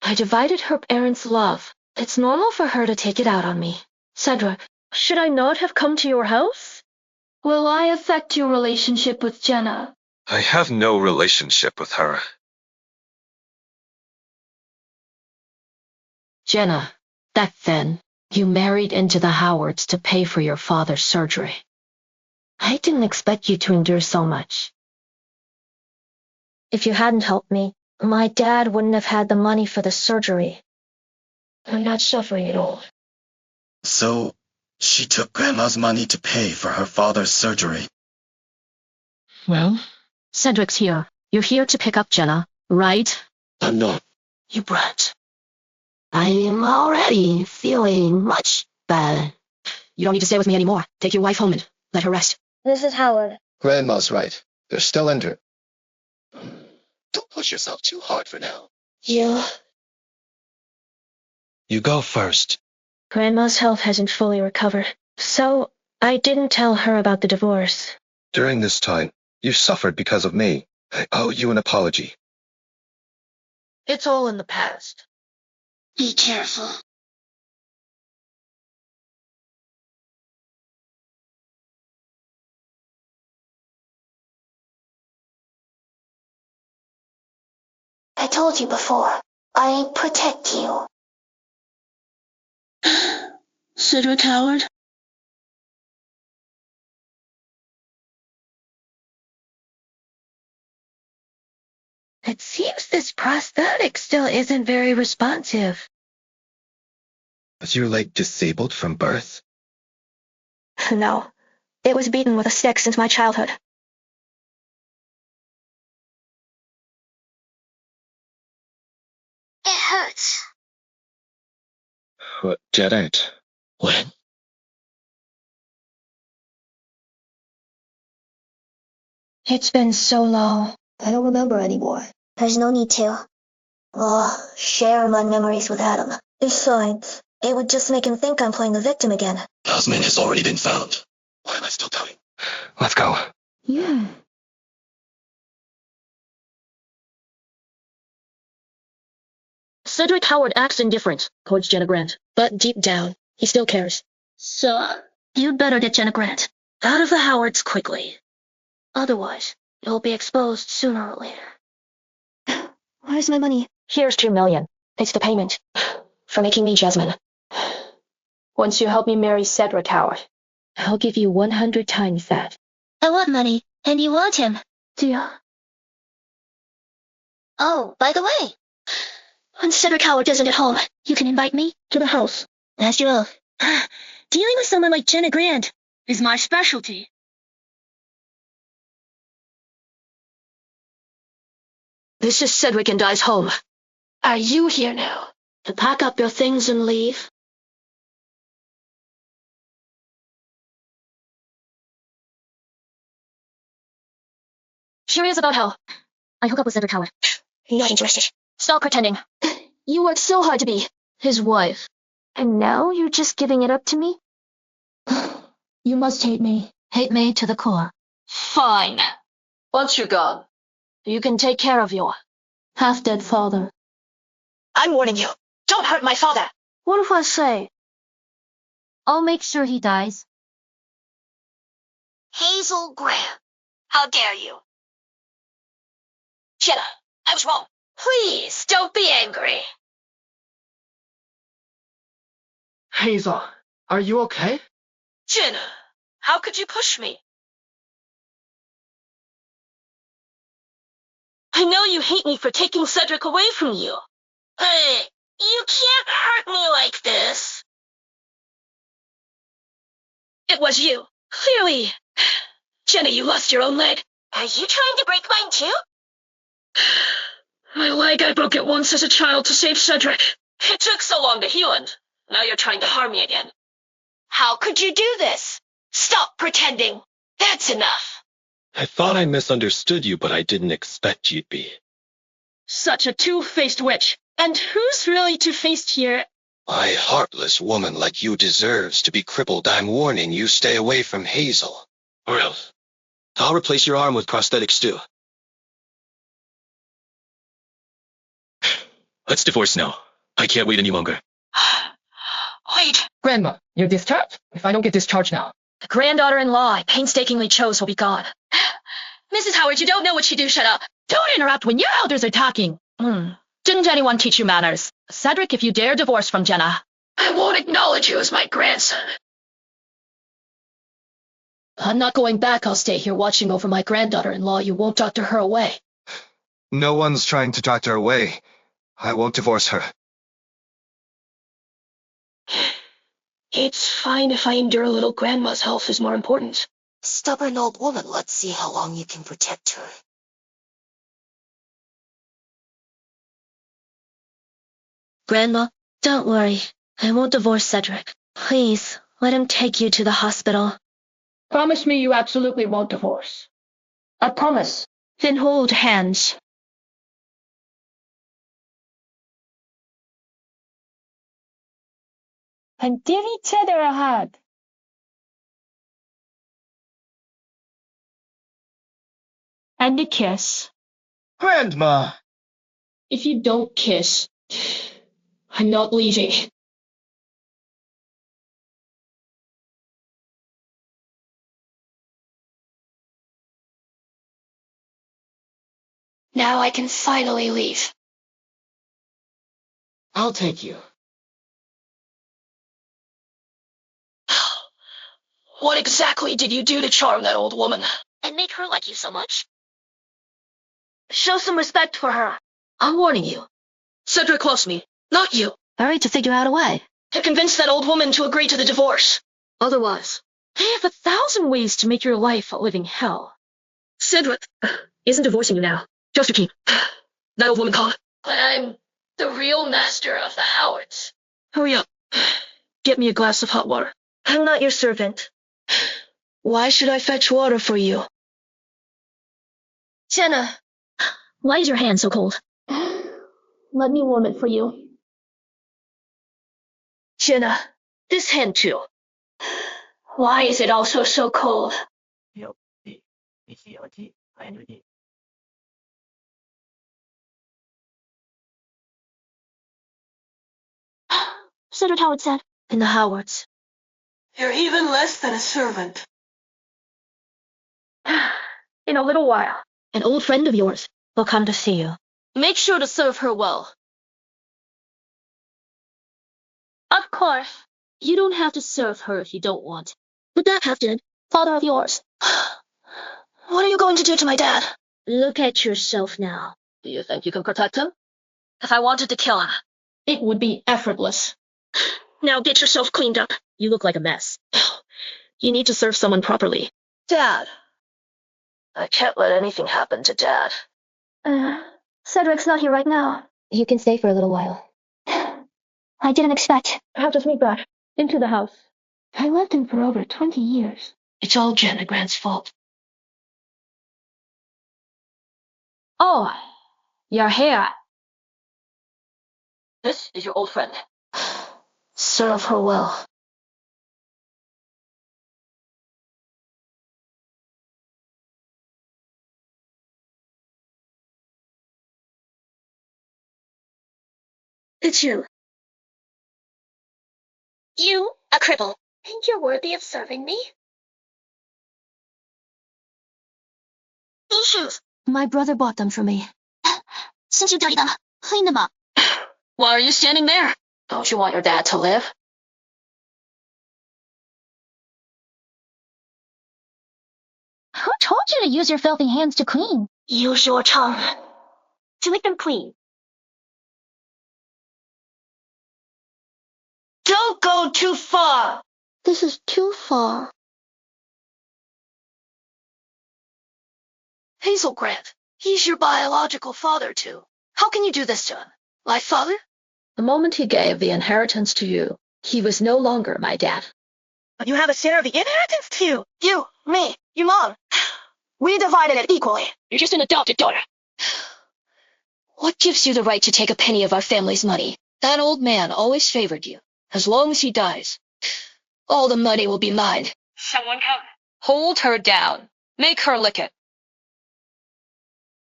I divided her parents' love. It's normal for her to take it out on me. Cedric, Should I not have come to your house? will I affect your relationship with Jenna? I have no relationship with her. Jenna, back then, you married into the Howards to pay for your father's surgery. I didn't expect you to endure so much. If you hadn't helped me, my dad wouldn't have had the money for the surgery. I'm not suffering at all. So, she took Grandma's money to pay for her father's surgery. Well, Cedric's here. You're here to pick up Jenna, right? I'm not. You brat. I am already feeling much better. You don't need to stay with me anymore. Take your wife home and let her rest. This is Howard. Grandma's right. They're still injured. Don't push yourself too hard for now. You go first. Grandma's health hasn't fully recovered, so I didn't tell her about the divorce. During this time, you suffered because of me. I owe you an apology. It's all in the past. Be careful. I told you before, I protect you. Cedric Howard? It seems this prosthetic still isn't very responsive. Was your leg disabled from birth? No, it was beaten with a stick since my childhood. It hurts. What did it? When? It's been so long. I don't remember anymore. There's no need to. Oh, share my memories with Adam. Besides, it would just make him think I'm playing the victim again. Jasmine has already been found. Why am I still telling? Let's go. Yeah. Cedric Howard acts indifferent towards Jenna Grant, but deep down, he still cares. So, you'd better get Jenna Grant out of the Howards quickly. Otherwise, you'll be exposed sooner or later. Where's my money? Here's $2 million. It's the payment for making me Jasmine. Once you help me marry Cedric Howard, I'll give you 100 times that. I want money, and you want him. deal. Oh, by the way, when Cedric Howard isn't at home, you can invite me to the house. As you will. Dealing with someone like Jenna Grant is my specialty. This is Cedric and I's home. Are you here now to pack up your things and leave? Curious about how I hook up with Cedric Howard. Not interested. Stop pretending. You worked so hard to be his wife. And now you're just giving it up to me? You must hate me. Hate me to the core. Fine. Once you're gone, you can take care of your half-dead father. I'm warning you. Don't hurt my father. What if I say? I'll make sure he dies. Hazel Graham. How dare you? Jenna, I was wrong. Please, don't be angry. Hazel, are you okay? Jenna, how could you push me? I know you hate me for taking Cedric away from you. Hey, you can't hurt me like this. It was you. Clearly. Jenna, you lost your own leg. Are you trying to break mine too? My leg I broke it once as a child to save Cedric. It took so long to heal, and now you're trying to harm me again. How could you do this? Stop pretending. That's enough. I thought I misunderstood you, but I didn't expect you'd be. Such a two-faced witch. And who's really two-faced here? A heartless woman like you deserves to be crippled. I'm warning you, stay away from Hazel. Or else I'll replace your arm with prosthetics too. Let's divorce now. I can't wait any longer. Wait. Grandma, you're discharged? If I don't get discharged now. The granddaughter-in-law I painstakingly chose will be gone. Mrs. Howard, you don't know what she do. Shut up. Don't interrupt when your elders are talking. Didn't anyone teach you manners? Cedric, if you dare divorce from Jenna, I won't acknowledge you as my grandson. I'm not going back. I'll stay here watching over my granddaughter-in-law. You won't doctor her away. No one's trying to doctor her away. I won't divorce her. It's fine if I endure. Little grandma's health is more important. Stubborn old woman, let's see how long you can protect her. Grandma, don't worry. I won't divorce Cedric. Please, let him take you to the hospital. Promise me you absolutely won't divorce. I promise. Then hold hands. Until each other a hug. And a kiss. Grandma! If you don't kiss, I'm not leaving. Now I can finally leave. I'll take you. What exactly did you do to charm that old woman? And make her like you so much? Show some respect for her. I'm warning you. Cedric loves me, not you. Hurry to figure out a way. To convince that old woman to agree to the divorce. Otherwise, I have 1,000 ways to make your life a living hell. Cedric isn't divorcing you now. Just to keep that old woman called. But I'm the real master of the Howards. Hurry up. Get me a glass of hot water. I'm not your servant. Why should I fetch water for you? Jenna. Why is your hand so cold? Let me warm it for you. Jenna, this hand too. Why is it also so cold? Cedric Howard said. In the Howards. You're even less than a servant. In a little while. An old friend of yours will come to see you. Make sure to serve her well. Of course. You don't have to serve her if you don't want. But that Hefton, father of yours. What are you going to do to my dad? Look at yourself now. Do you think you can protect him? If I wanted to kill him, it would be effortless. Now get yourself cleaned up. You look like a mess. You need to serve someone properly. Dad. I can't let anything happen to Dad. Cedric's not here right now. You can stay for a little while. I didn't expect. I have to sneak back into the house. I lived him for over 20 years. It's all Jenna Grant's fault. Oh, you're here. This is your old friend. Serve her well. It's you. You, a cripple. Think you're worthy of serving me? These shoes. My brother bought them for me. Since you dirty them, clean them up. Why are you standing there? Don't you want your dad to live? Who told you to use your filthy hands to clean? Use your tongue. To make them clean. Don't go too far. This is too far. Hazel Grant, he's your biological father too. How can you do this to him? My father? The moment he gave the inheritance to you, he was no longer my dad. But you have a share of the inheritance too. You, me, your mom. We divided it equally. You're just an adopted daughter. What gives you the right to take a penny of our family's money? That old man always favored you. As long as he dies, all the money will be mine. Someone come. Hold her down. Make her lick it.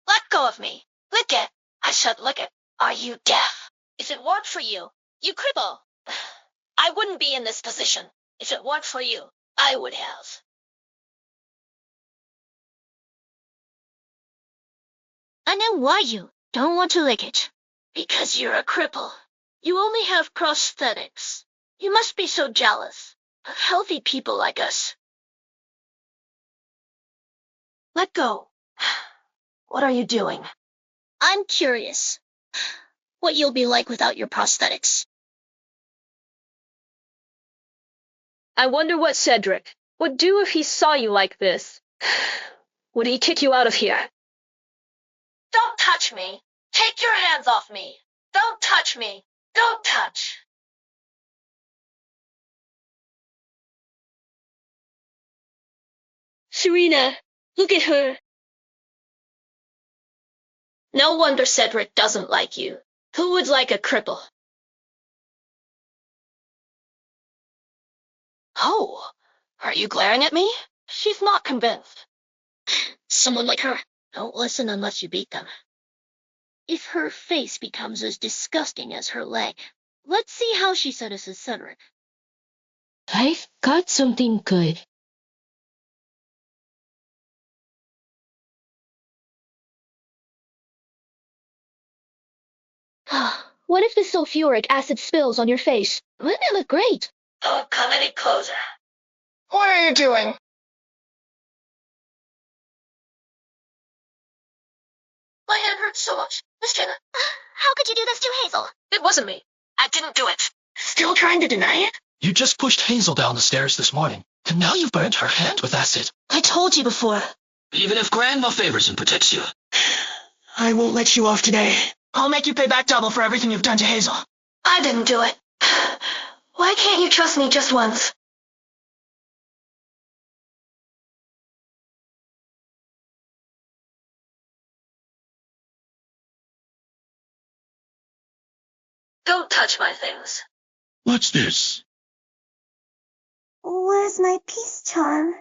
Let go of me. Lick it. I said lick it. Are you deaf? If it weren't for you, you cripple. I wouldn't be in this position. If it weren't for you, I would have. I know why you don't want to lick it. Because you're a cripple. You only have prosthetics. You must be so jealous of healthy people like us. Let go. What are you doing? I'm curious what you'll be like without your prosthetics. I wonder what Cedric would do if he saw you like this. Would he kick you out of here? Don't touch me. Take your hands off me. Don't touch me. Don't touch. Serena, look at her. No wonder Cedric doesn't like you. Who would like a cripple? Oh, are you glaring at me? She's not convinced. Someone like her, don't listen unless you beat them. If her face becomes as disgusting as her leg, let's see how she seduces Cedric. I've got something good. What if the sulfuric acid spills on your face? Wouldn't it look great? Don't come any closer. What are you doing? My hand hurts so much. Miss Jenna. How could you do this to Hazel? It wasn't me. I didn't do it. Still trying to deny it? You just pushed Hazel down the stairs this morning, and now you've burned her hand with acid. I told you before. Even if Grandma favors and protects you. I won't let you off today. I'll make you pay back double for everything you've done to Hazel. I didn't do it. Why can't you trust me just once? Don't touch my things. What's this? Where's my peace charm?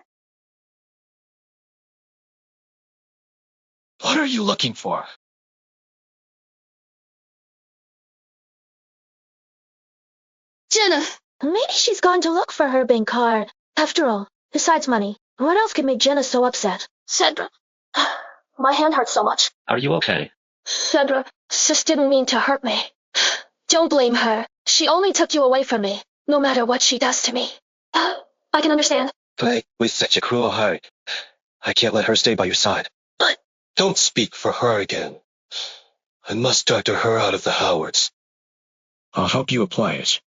What are you looking for? Jenna, maybe she's gone to look for her bank card. After all, besides money, what else could make Jenna so upset? Cedric. My hand hurts so much. Are you okay? Cedric, sis didn't mean to hurt me. Don't blame her. She only took you away from me, no matter what she does to me. I can understand. But with such a cruel heart, I can't let her stay by your side. But... Don't speak for her again. I must doctor her out of the Howards. I'll help you apply it.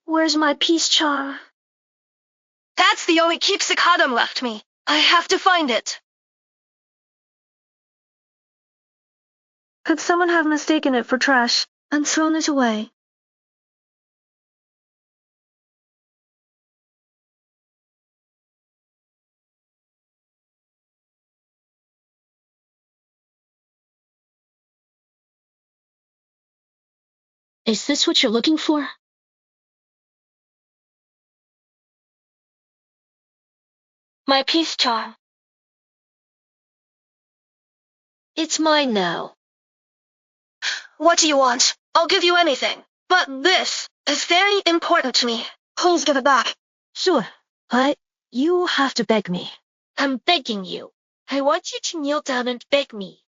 Where's my peace charm? That's the only keepsake Adam left me. I have to find it. Could someone have mistaken it for trash and thrown it away? Is this what you're looking for? My peace charm. It's mine now. What do you want? I'll give you anything. But this is very important to me. Please give it back. Sure, but you have to beg me. I'm begging you. I want you to kneel down and beg me.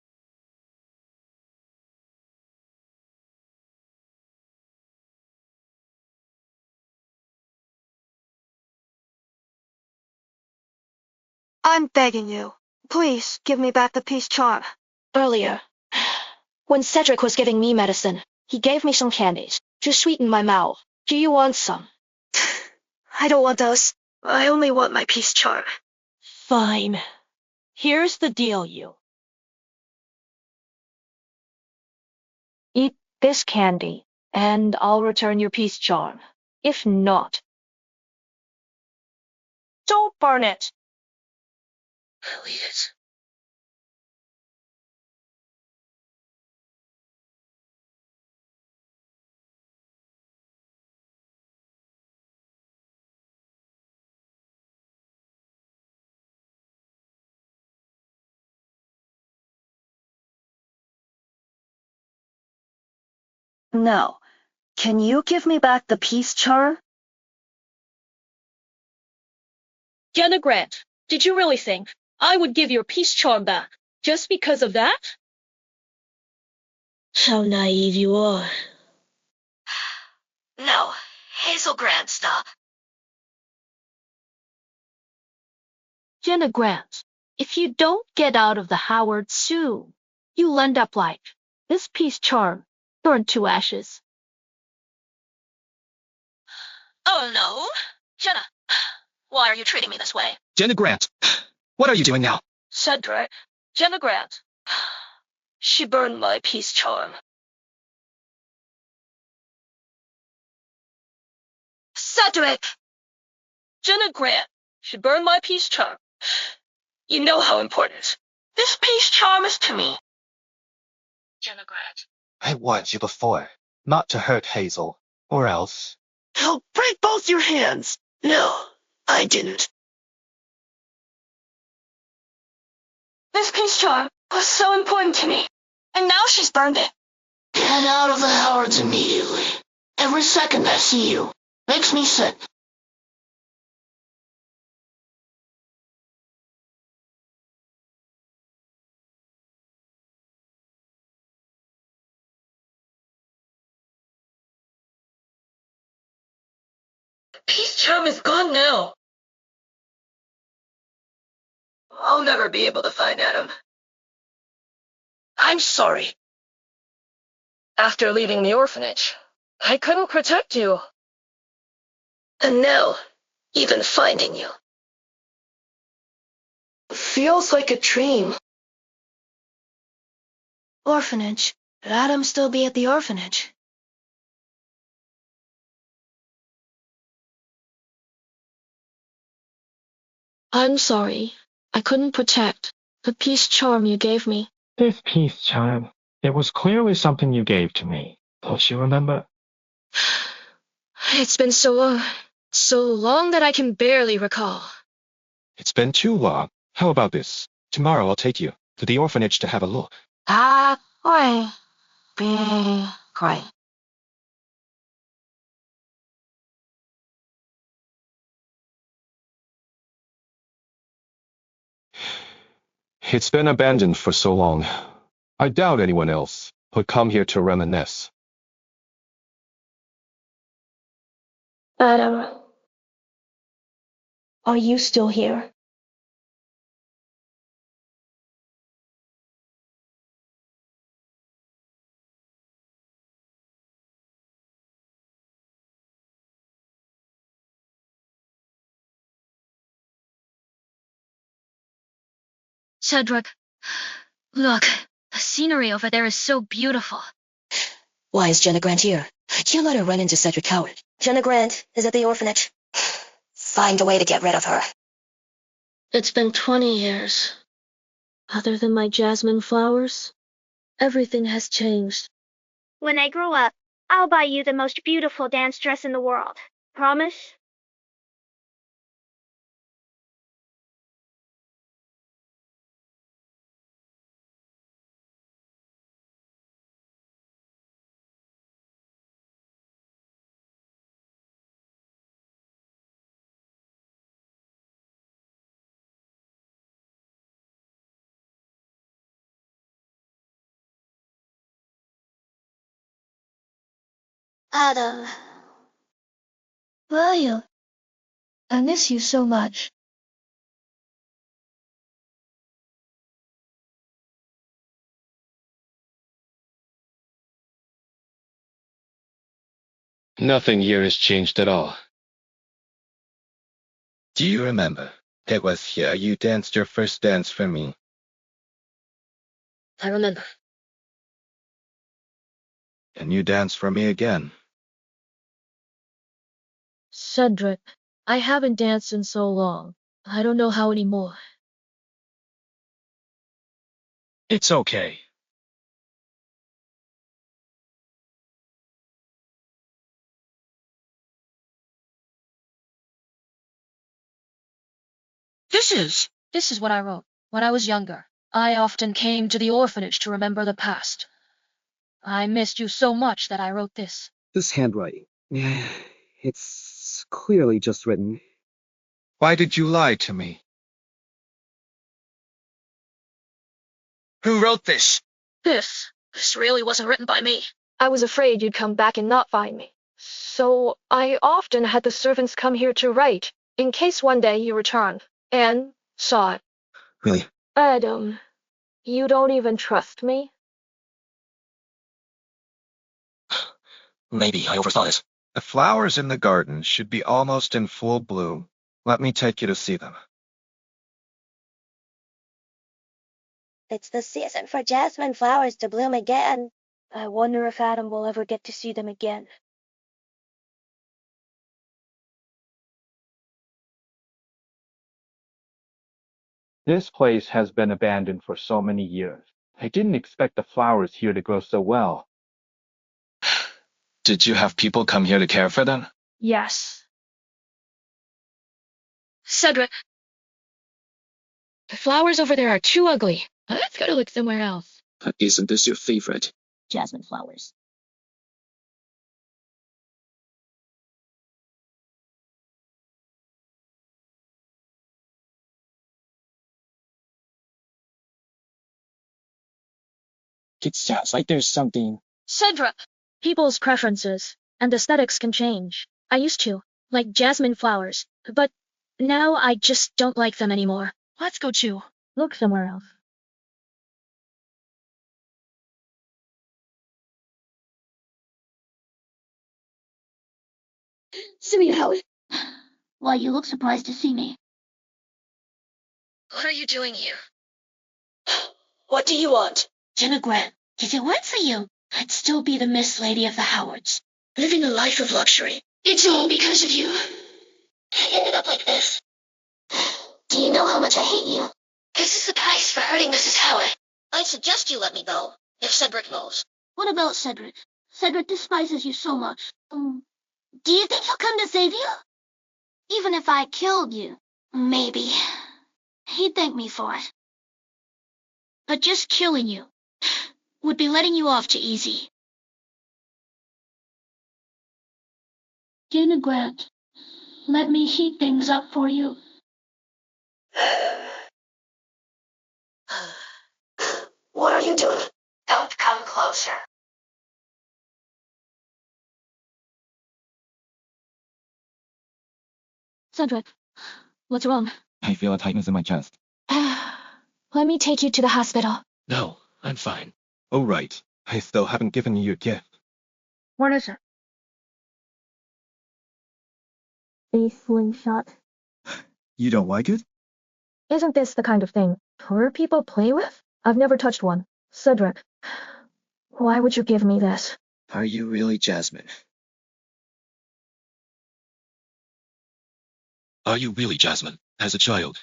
I'm begging you. Please give me back the peace charm. Earlier, when Cedric was giving me medicine, he gave me some candies to sweeten my mouth. Do you want some? I don't want those. I only want my peace charm. Fine. Here's the deal, you. Eat this candy, and I'll return your peace charm. If not, don't burn it. Please. Now, can you give me back the peace charm? Jenna Grant, did you really think I would give your peace charm back just because of that? How naive you are. No, Hazel Grant, stop. Jenna Grant, if you don't get out of the Howard soon, you'll end up like this peace charm burned to ashes. Oh no. Jenna, why are you treating me this way? Jenna Grant, what are you doing now? Cedric, Jenna Grant. She burned my peace charm. Cedric! Jenna Grant, she burned my peace charm. You know how important this peace charm is to me. Jenna Grant. I warned you before, not to hurt Hazel, or else. I'll break both your hands. No, I didn't. This peace charm was so important to me, and now she's burned it. Get out of the Howards immediately. Every second I see you makes me sick. The peace charm is gone now. I'll never be able to find Adam. I'm sorry. After leaving the orphanage, I couldn't protect you. And now, even finding you feels like a dream. Orphanage. Would Adam still be at the orphanage? I'm sorry. I couldn't protect the peace charm you gave me. This peace charm, it was clearly something you gave to me. Don't you remember? It's been so long that I can barely recall. It's been too long. How about this? Tomorrow I'll take you to the orphanage to have a look. That would be great. It's been abandoned for so long. I doubt anyone else would come here to reminisce. Adam, are you still here? Cedric, look, the scenery over there is so beautiful. Why is Jenna Grant here? You let her run into Cedric Howard. Jenna Grant is at the orphanage. Find a way to get rid of her. It's been 20 years. Other than my jasmine flowers, everything has changed. When I grow up, I'll buy you the most beautiful dance dress in the world. Promise? Adam. Where are you? I miss you so much. Nothing here has changed at all. Do you remember? It was here you danced your first dance for me. I remember. Can you dance for me again? Cedric, I haven't danced in so long. I don't know how anymore. It's okay. This is what I wrote. When I was younger, I often came to the orphanage to remember the past. I missed you so much that I wrote this. This handwriting. It's clearly just written. Why did you lie to me? Who wrote this? This really wasn't written by me. I was afraid you'd come back and not find me. So I often had the servants come here to write, in case one day you returned and saw it. Really? Adam, you don't even trust me? Maybe I oversaw this. The flowers in the garden should be almost in full bloom. Let me take you to see them. It's the season for jasmine flowers to bloom again. I wonder if Adam will ever get to see them again. This place has been abandoned for so many years. I didn't expect the flowers here to grow so well. Did you have people come here to care for them? Yes. Cedric, the flowers over there are too ugly. Let's go to look somewhere else. Isn't this your favorite? Jasmine flowers. It sounds like there's something. Cedric! People's preferences and aesthetics can change. I used to like jasmine flowers, but now I just don't like them anymore. Let's go to look somewhere else. Sweetheart, why you look surprised to see me? What are you doing here? What do you want? Jenna Grant, if it weren't for you, I'd still be the Miss Lady of the Howards, living a life of luxury. It's all because of you. I ended up like this. Do you know how much I hate you? This is the price for hurting Mrs. Howard. I suggest you let me go, if Cedric knows. What about Cedric? Cedric despises you so much. Do you think he'll come to save you? Even if I killed you, maybe. He'd thank me for it. But just killing you would be letting you off too easy. Jenna Grant, let me heat things up for you. What are you doing? Don't come closer. Cedric, what's wrong? I feel a tightness in my chest. Let me take you to the hospital. No, I'm fine. Oh, right. I still haven't given you your gift. What is it? A slingshot. You don't like it? Isn't this the kind of thing poor people play with? I've never touched one. Cedric, why would you give me this? Are you really Jasmine? Are you really Jasmine? As a child?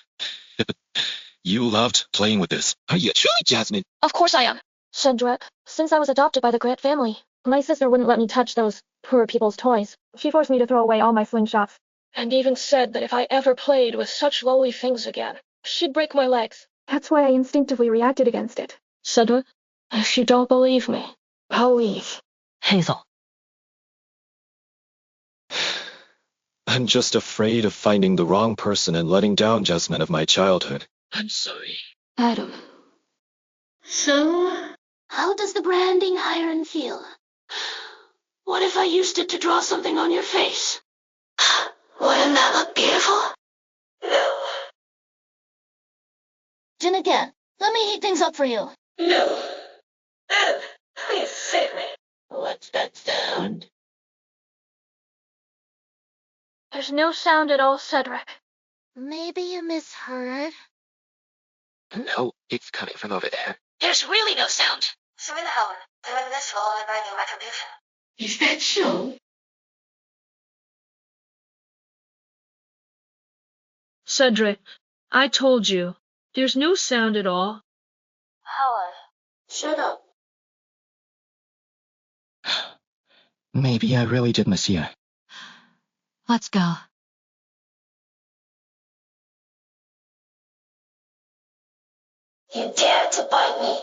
You loved playing with this. Are you truly Jasmine? Of course I am. Cedric, since I was adopted by the Grant family, my sister wouldn't let me touch those poor people's toys. She forced me to throw away all my slingshots. And even said that if I ever played with such lowly things again, she'd break my legs. That's why I instinctively reacted against it. Cedric, if you don't believe me, I'll leave. Hazel. I'm just afraid of finding the wrong person and letting down Jasmine of my childhood. I'm sorry. Adam. So, how does the branding iron feel? What if I used it to draw something on your face? Wouldn't that look beautiful? No. Jen again, let me heat things up for you. No. Adam, please save me. What's that sound? There's no sound at all, Cedric. Maybe you misheard. No, it's coming from over there. There's really no sound. Sweetheart, Doing this will only buy me retribution. Is that so? Cedric, I told you. There's no sound at all. Howard. Shut up. Maybe I really did miss you. Let's go. You dare to bite me?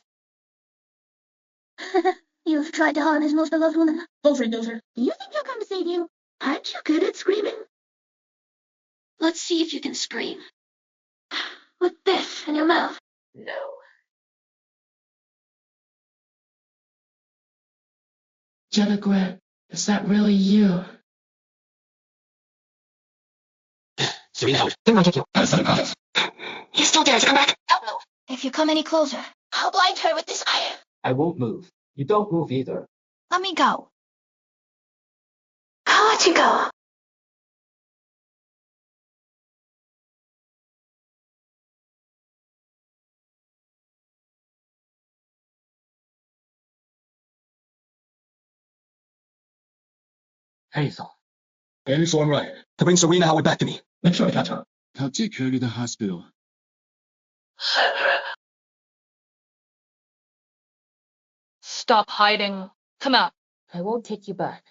You've tried to harm his most beloved woman. Over and over. You think he'll come to save you? Aren't you good at screaming? Let's see if you can scream. With this in your mouth. No. Jenna Grant, is that really you? Serena Howard, they're not you. You still dare to come back? Don't move. If you come any closer, I'll blind her with this iron. I won't move. You don't move either. Let me go. I'll let you go. Hazel. Hazel, I'm right. To bring Serena Howard back to me. Make sure I catch her. I'll take her to the hospital. Stop hiding. Come out. I won't take you back.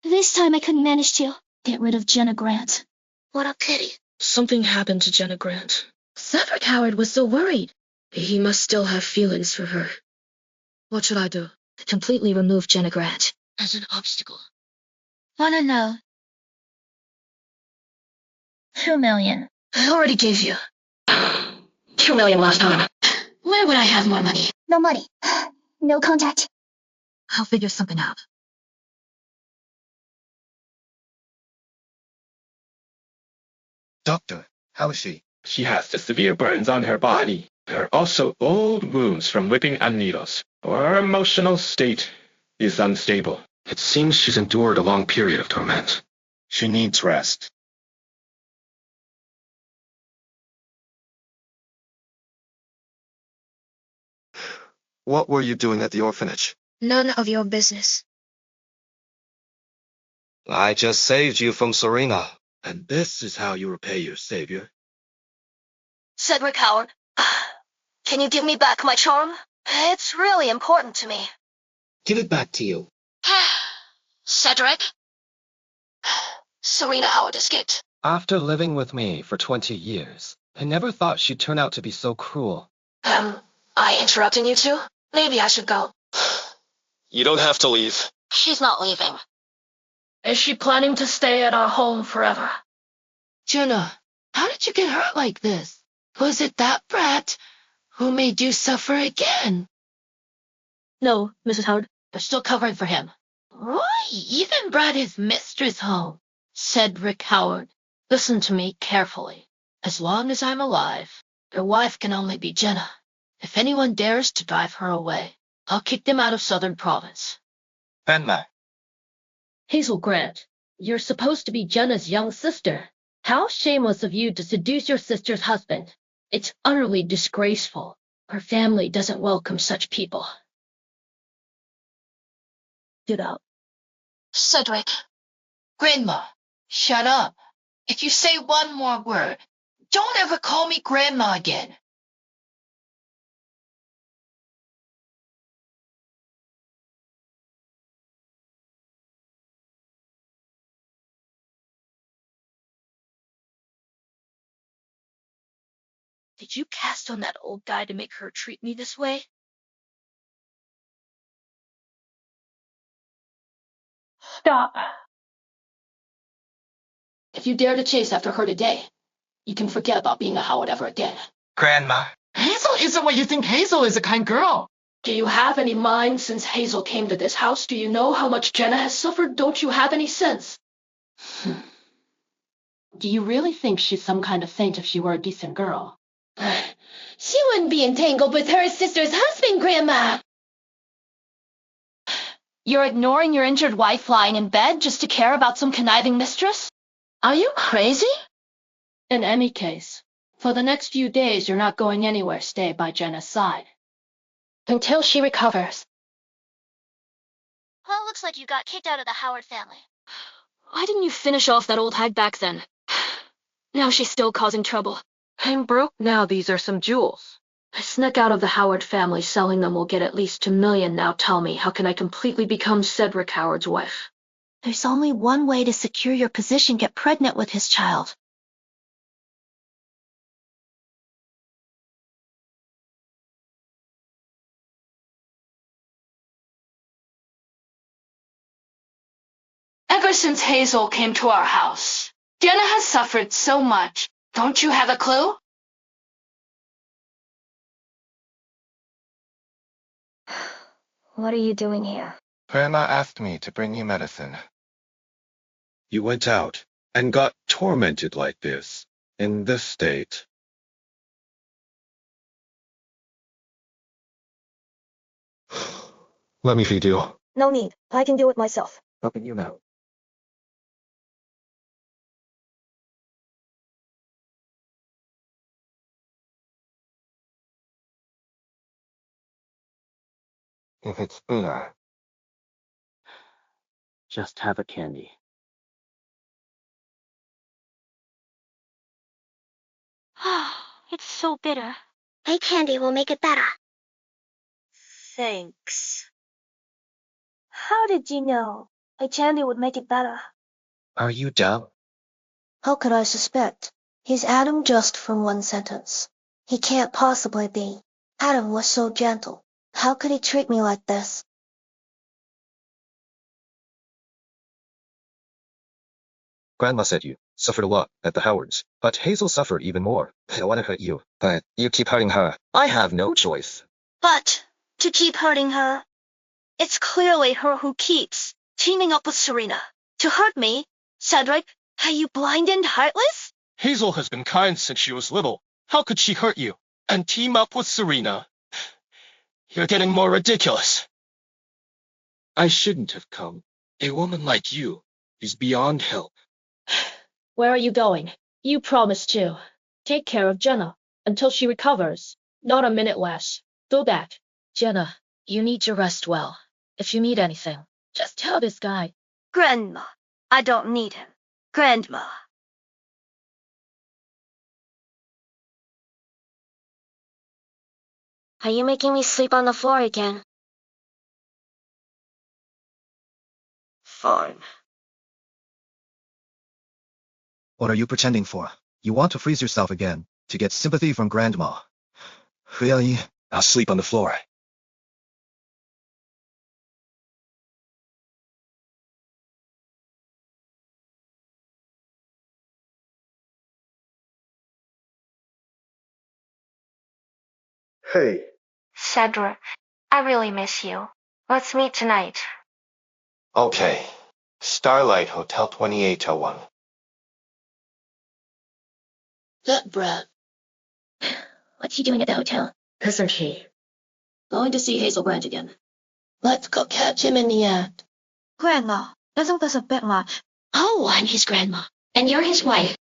This time I couldn't manage to get rid of Jenna Grant. What a pity. Something happened to Jenna Grant. Cedric Howard was so worried. He must still have feelings for her. What should I do? Completely remove Jenna Grant. As an obstacle. Wanna know? 2 million. I already gave you 2 million last time. Where would I have more money? No money. No contact. I'll figure something out. Doctor, how is she? She has the severe burns on her body. There are also old wounds from whipping and needles. Her emotional state is unstable. It seems she's endured a long period of torment. She needs rest. What were you doing at the orphanage? None of your business. I just saved you from Serena. And this is how you repay your savior. Cedric Howard, can you give me back my charm? It's really important to me. Give it back to you. Cedric? Serena Howard escaped. After living with me for 20 years, I never thought she'd turn out to be so cruel. Am I interrupting you two? Maybe I should go. You don't have to leave. She's not leaving. Is she planning to stay at our home forever? Jenna, how did you get hurt like this? Was it that brat who made you suffer again? No, Mrs. Howard. They're still covering for him. Roy even brought his mistress home. Cedric Howard, listen to me carefully. As long as I'm alive, their wife can only be Jenna. If anyone dares to drive her away, I'll kick them out of Southern Province. Penma. Hazel Grant, you're supposed to be Jenna's young sister. How shameless of you to seduce your sister's husband. It's utterly disgraceful. Her family doesn't welcome such people. Get out. Cedric. Grandma, shut up. If you say one more word, don't ever call me Grandma again. Did you cast on that old guy to make her treat me this way? Stop. If you dare to chase after her today, you can forget about being a Howard ever again. Grandma. Hazel isn't what you think. Hazel is a kind girl. Do you have any mind since Hazel came to this house? Do you know how much Jenna has suffered? Don't you have any sense? Do you really think she's some kind of saint if she were a decent girl? She wouldn't be entangled with her sister's husband, Grandma. You're ignoring your injured wife lying in bed just to care about some conniving mistress? Are you crazy? In any case, For the next few days, you're not going anywhere. Stay by Jenna's side. Until she recovers. Well, looks like you got kicked out of the Howard family. Why didn't you finish off that old hag back then? Now she's still causing trouble. I'm broke now. These are some jewels. I snuck out of the Howard family. Selling them will get at least $2 million. Now tell me, how can I completely become Cedric Howard's wife? There's only one way to secure your position: get pregnant with his child. Ever since Hazel came to our house, Jenna has suffered so much. Don't you have a clue? What are you doing here? Grandma asked me to bring you medicine. You went out and got tormented like this, in this state. Let me feed you. No need. I can do it myself. Helping you now. If it's bitter, Just have a candy. It's so bitter. A candy will make it better. Thanks. How did you know a candy would make it better? are you dumb? How could I suspect? He's Adam just from one sentence. He can't possibly be. Adam was so gentle. How could he treat me like this? Grandma said you suffered a lot at the Howards, but Hazel suffered even more. I want to hurt you, but you keep hurting her. I have no choice. But to keep hurting her, it's clearly her who keeps teaming up with Serena. To hurt me, Cedric, are you blind and heartless? Hazel has been kind since she was little. How could she hurt you? And team up with Serena? You're getting more ridiculous. I shouldn't have come. A woman like you is beyond help. Where are you going? You promised to. Take care of Jenna until she recovers. Not a minute less. Go back. Jenna, you need to rest well. If you need anything, Just tell this guy. Grandma, I don't need him. Grandma. Are you making me sleep on the floor again? Fine. What are you pretending for? You want to freeze yourself again, to get sympathy from Grandma. Really? I'll sleep on the floor. Hey. Cedric, I really miss you. Let's meet tonight. Okay. Starlight Hotel 2801. That brat. What's he doing at the hotel? isn't he? Going to see Hazel Grant again. Let's go catch him in the act. Grandma, isn't this a bit much? Oh, I'm his grandma. And you're his wife.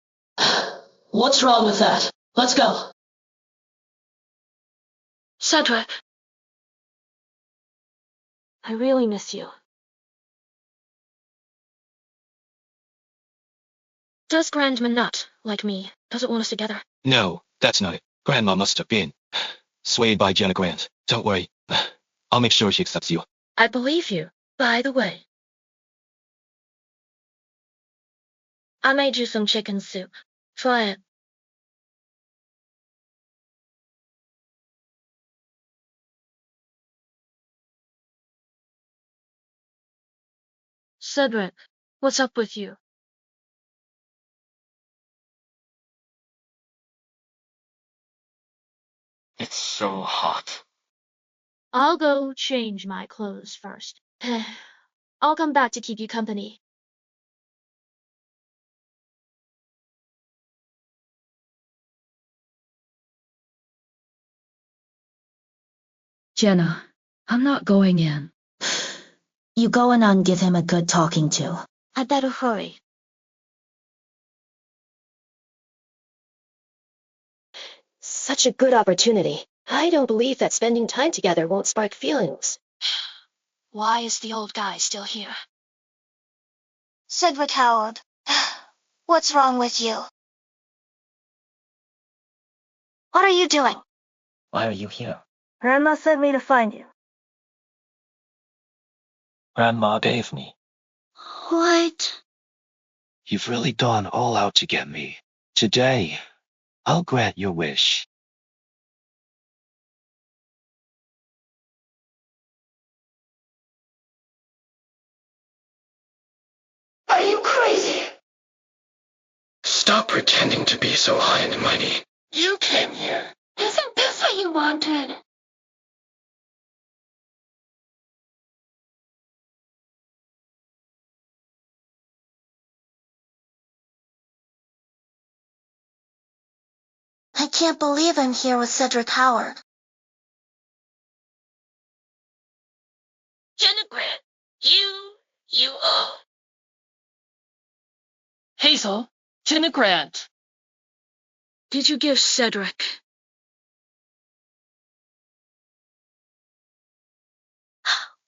What's wrong with that? Let's go. Cedric. I really miss you. Does Grandma not like me? Doesn't want us together? No, that's not it. Grandma must have been swayed by Jenna Grant. Don't worry. I'll make sure she accepts you. I believe you. By the way, I made you some chicken soup. Try it. Cedric, what's up with you? It's so hot. I'll go change my clothes first. I'll come back to keep you company. Jenna, I'm not going in. You go in and give him a good talking to. I better hurry. Such a good opportunity. I don't believe that spending time together won't spark feelings. Why is the old guy still here? Cedric Howard, what's wrong with you? What are you doing? Why are you here? Grandma sent me to find you. Grandma gave me. What? You've really gone all out to get me. Today, I'll grant your wish. Are you crazy? Stop pretending to be so high and mighty. You came here. Isn't this what you wanted? I can't believe I'm here with Cedric Howard. Jenna Grant, you owe. Hazel, Jenna Grant. Did you give Cedric?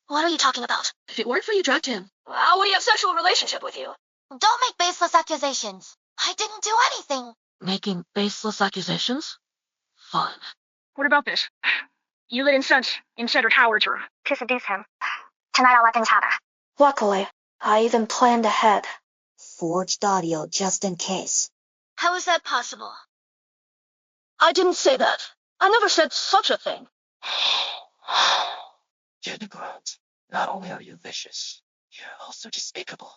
What are you talking about? If it weren't for you drugged him, how would he have sexual relationship with you? Don't make baseless accusations. I didn't do anything. Making baseless accusations? Fun. What about this? You let incense in Cedric Howard's room to seduce him. Tonight I'll let things happen. Luckily, I even planned ahead. Forged audio just in case. How is that possible? I didn't say that. I never said such a thing. Jenna Grant, not only are you vicious, you're also despicable.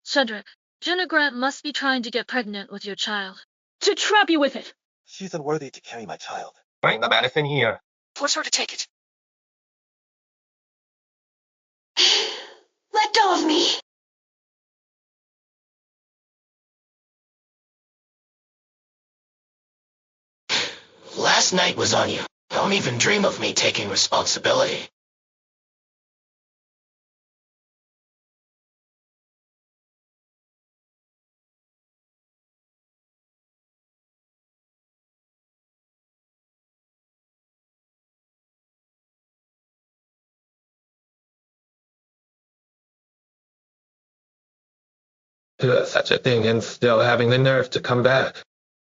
Cedric, Jenna Grant must be trying to get pregnant with your child. To trap you with it! She's unworthy to carry my child. Bring the medicine here. Force her to take it. Let go of me. Last night was on you. Don't even dream of me taking responsibility. Such a thing and still having the nerve to come back.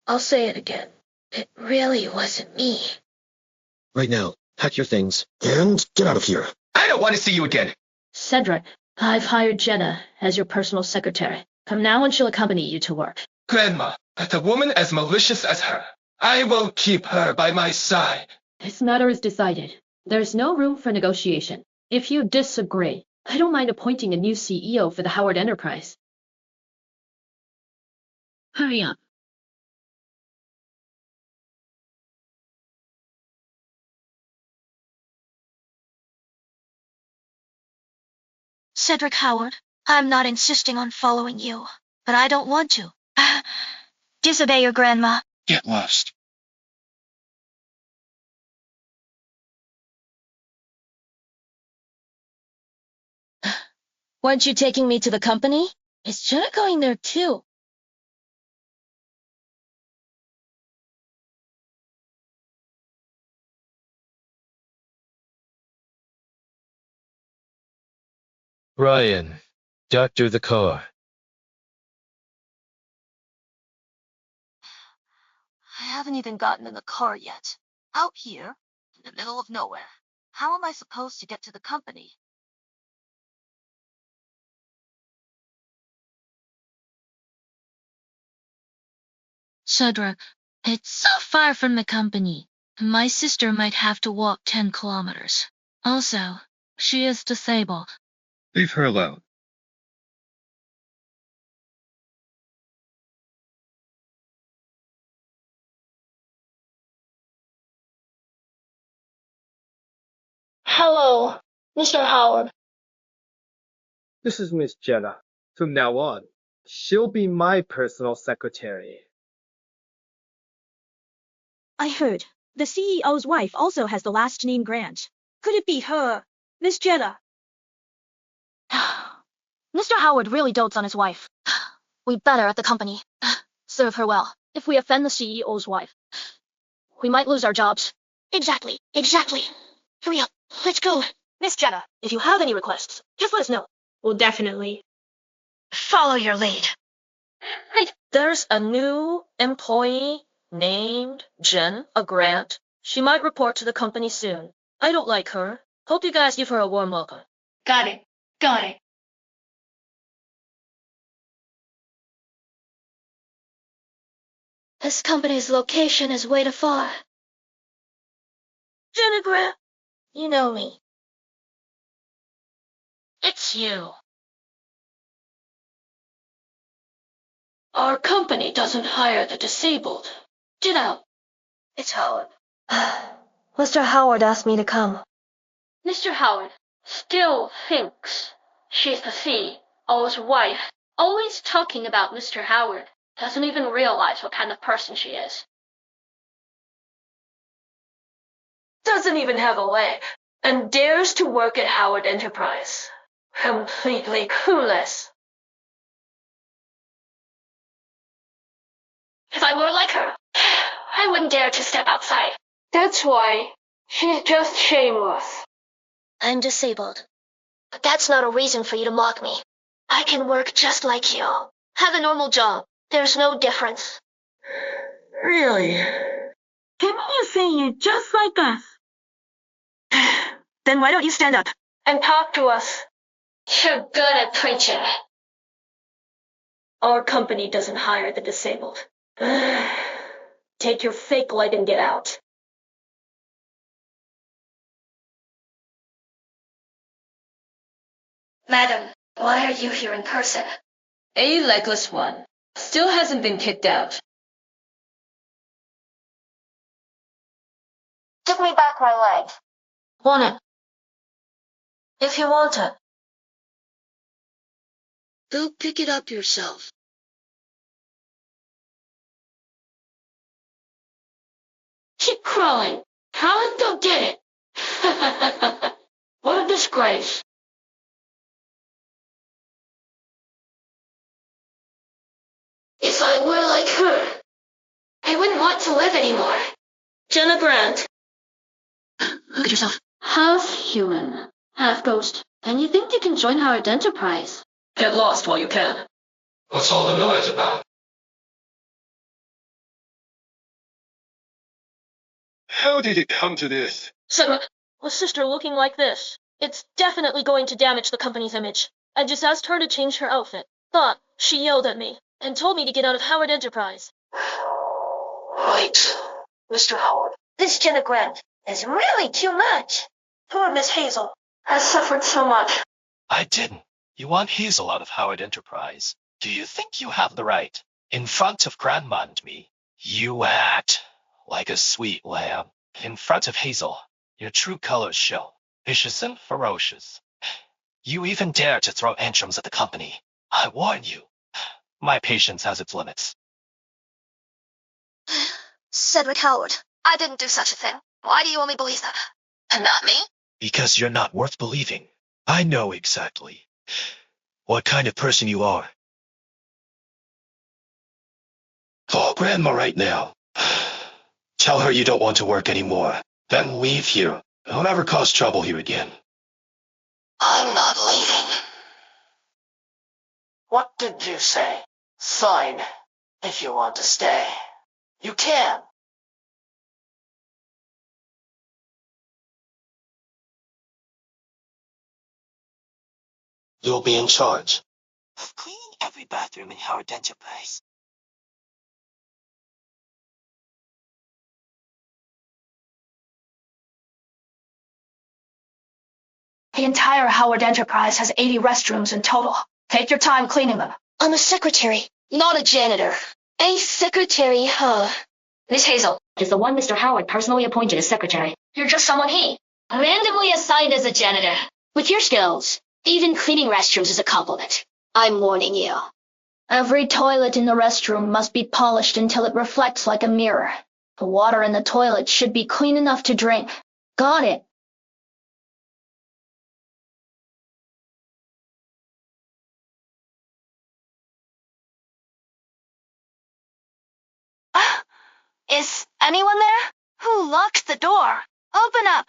I'll say it again. It really wasn't me. Right now, pack your things and get out of here. I don't want to see you again. Cedric, I've hired Jenna as your personal secretary. From now on, she'll accompany you to work. Grandma, let a woman as malicious as her. I will keep her by my side. This matter is decided. There's no room for negotiation. If you disagree, I don't mind appointing a new CEO for the Howard Enterprise. Hurry up. Cedric Howard, I'm not insisting on following you, but I don't want to. Disobey your grandma. Get lost. Weren't you taking me to the company? Is Jenna going there too? Ryan, doctor the car. I haven't even gotten in the car yet. Out here, in the middle of nowhere. How am I supposed to get to the company? Cedric, it's so far from the company. My sister might have to walk 10 kilometers. Also, she is disabled. Leave her alone. Hello, Mr. Howard. This is Miss Jenna. From now on, she'll be my personal secretary. I heard. The CEO's wife also has the last name Grant. Could it be her, Miss Jenna? Mr. Howard really dotes on his wife. We better at the company. Serve her well. If we offend the CEO's wife, We might lose our jobs. Exactly. Hurry up. Let's go. Miss Jenna, if you have any requests, just let us know. We'll definitely Follow your lead. Hey, there's a new employee named Jen, a Grant. She might report to the company soon. I don't like her. Hope you guys give her a warm welcome. Got it. This company's location is way too far. Jenna Grant. You know me. It's you. Our company doesn't hire the disabled. Get out. It's Howard. Mr. Howard asked me to come. Mr. Howard still thinks she's the CEO's wife. Always talking about Mr. Howard. Doesn't even realize what kind of person she is. Doesn't even have a leg. And dares to work at Howard Enterprise. Completely clueless. If I were like her, I wouldn't dare to step outside. That's why she's just shameless. I'm disabled. But that's not a reason for you to mock me. I can work just like you. Have a normal job. There's no difference. Really? Can you say it just like us? Then why don't you stand up? And talk to us. You're good at preaching. Our company doesn't hire the disabled. Take your fake leg and get out. Madam, why are you here in person? A legless one. Still hasn't been kicked out. Give me back my leg. Want it? If you want it. Go pick it up yourself. Keep crawling. Howard, go get it. What a disgrace. If I were like her, I wouldn't want to live anymore. Jenna Grant. Look at yourself. Half human, half ghost. And you think you can join Howard Enterprise? Get lost while you can. What's all the noise about? How did it come to this? So, with sister looking like this, it's definitely going to damage the company's image. I just asked her to change her outfit. But she yelled at me and told me to get out of Howard Enterprise. Right. Mr. Howard. This Jenna Grant is really too much. Poor Miss Hazel has suffered so much. I didn't. You want Hazel out of Howard Enterprise. Do you think you have the right? In front of Grandma and me, you act like a sweet lamb. In front of Hazel, your true colors show. Vicious and ferocious. You even dare to throw tantrums at the company. I warn you. My patience has its limits. Cedric Howard, I didn't do such a thing. Why do you only believe that? And not me? Because you're not worth believing. I know exactly what kind of person you are. Call Grandma right now. Tell her you don't want to work anymore. Then leave here. Don't ever cause trouble here again. I'm not leaving. What did you say? Fine. If you want to stay, you can. You'll be in charge. Of cleaning every bathroom in Howard Enterprise. The entire Howard Enterprise has 80 restrooms in total. Take your time cleaning them. I'm a secretary, not a janitor. A secretary, huh? Miss Hazel is the one Mr. Howard personally appointed as secretary. You're just someone he randomly assigned as a janitor. With your skills, even cleaning restrooms is a compliment. I'm warning you. Every toilet in the restroom must be polished until it reflects like a mirror. The water in the toilet should be clean enough to drink. Got it. Is anyone there? Who locked the door? Open up!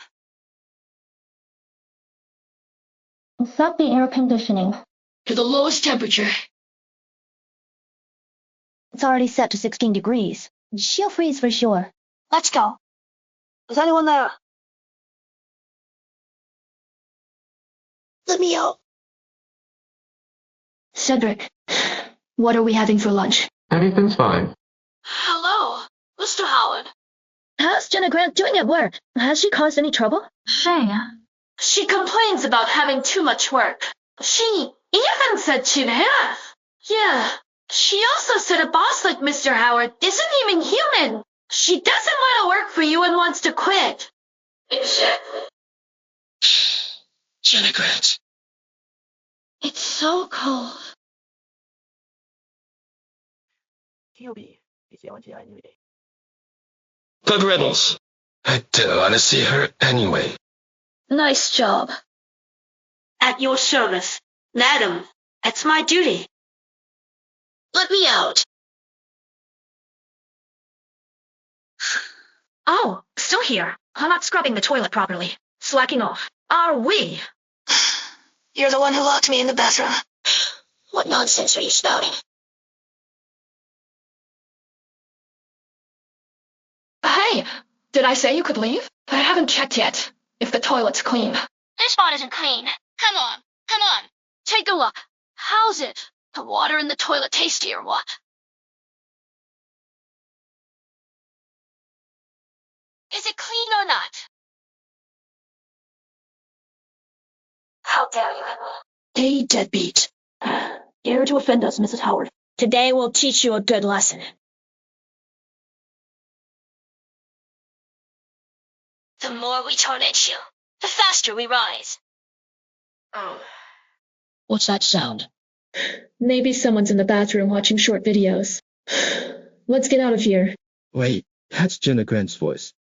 Set the air conditioning. To the lowest temperature. It's already set to 16 degrees. She'll freeze for sure. Let's go. Is anyone there? Let me out. Cedric, what are we having for lunch? Anything's fine. Hello, Mr. Howard. How's Jenna Grant doing at work? Has she caused any trouble? She complains about having too much work. She even said she'd have. Yeah. She also said a boss like Mr. Howard isn't even human. She doesn't want to work for you and wants to quit. Exactly. Jenna Grant. It's so cold. Good riddles. I do want to see her anyway. Nice job. At your service, madam. It's my duty. Let me out. Oh, still here. I'm not scrubbing the toilet properly. Slacking off. Are we? You're the one who locked me in the bathroom. What nonsense are you spouting? Hey, did I say you could leave? I haven't checked yet. If the toilet's clean. This spot isn't clean. Come on. Come on. Take a look. How's it? The water in the toilet tasty or what? Is it clean or not? How dare you, Henry? Hey, deadbeat. Dare to offend us, Mrs. Howard. Today we'll teach you a good lesson. The more we torment you, the faster we rise. Oh. What's that sound? Maybe someone's in the bathroom watching short videos. Let's get out of here. Wait, that's Jenna Grant's voice.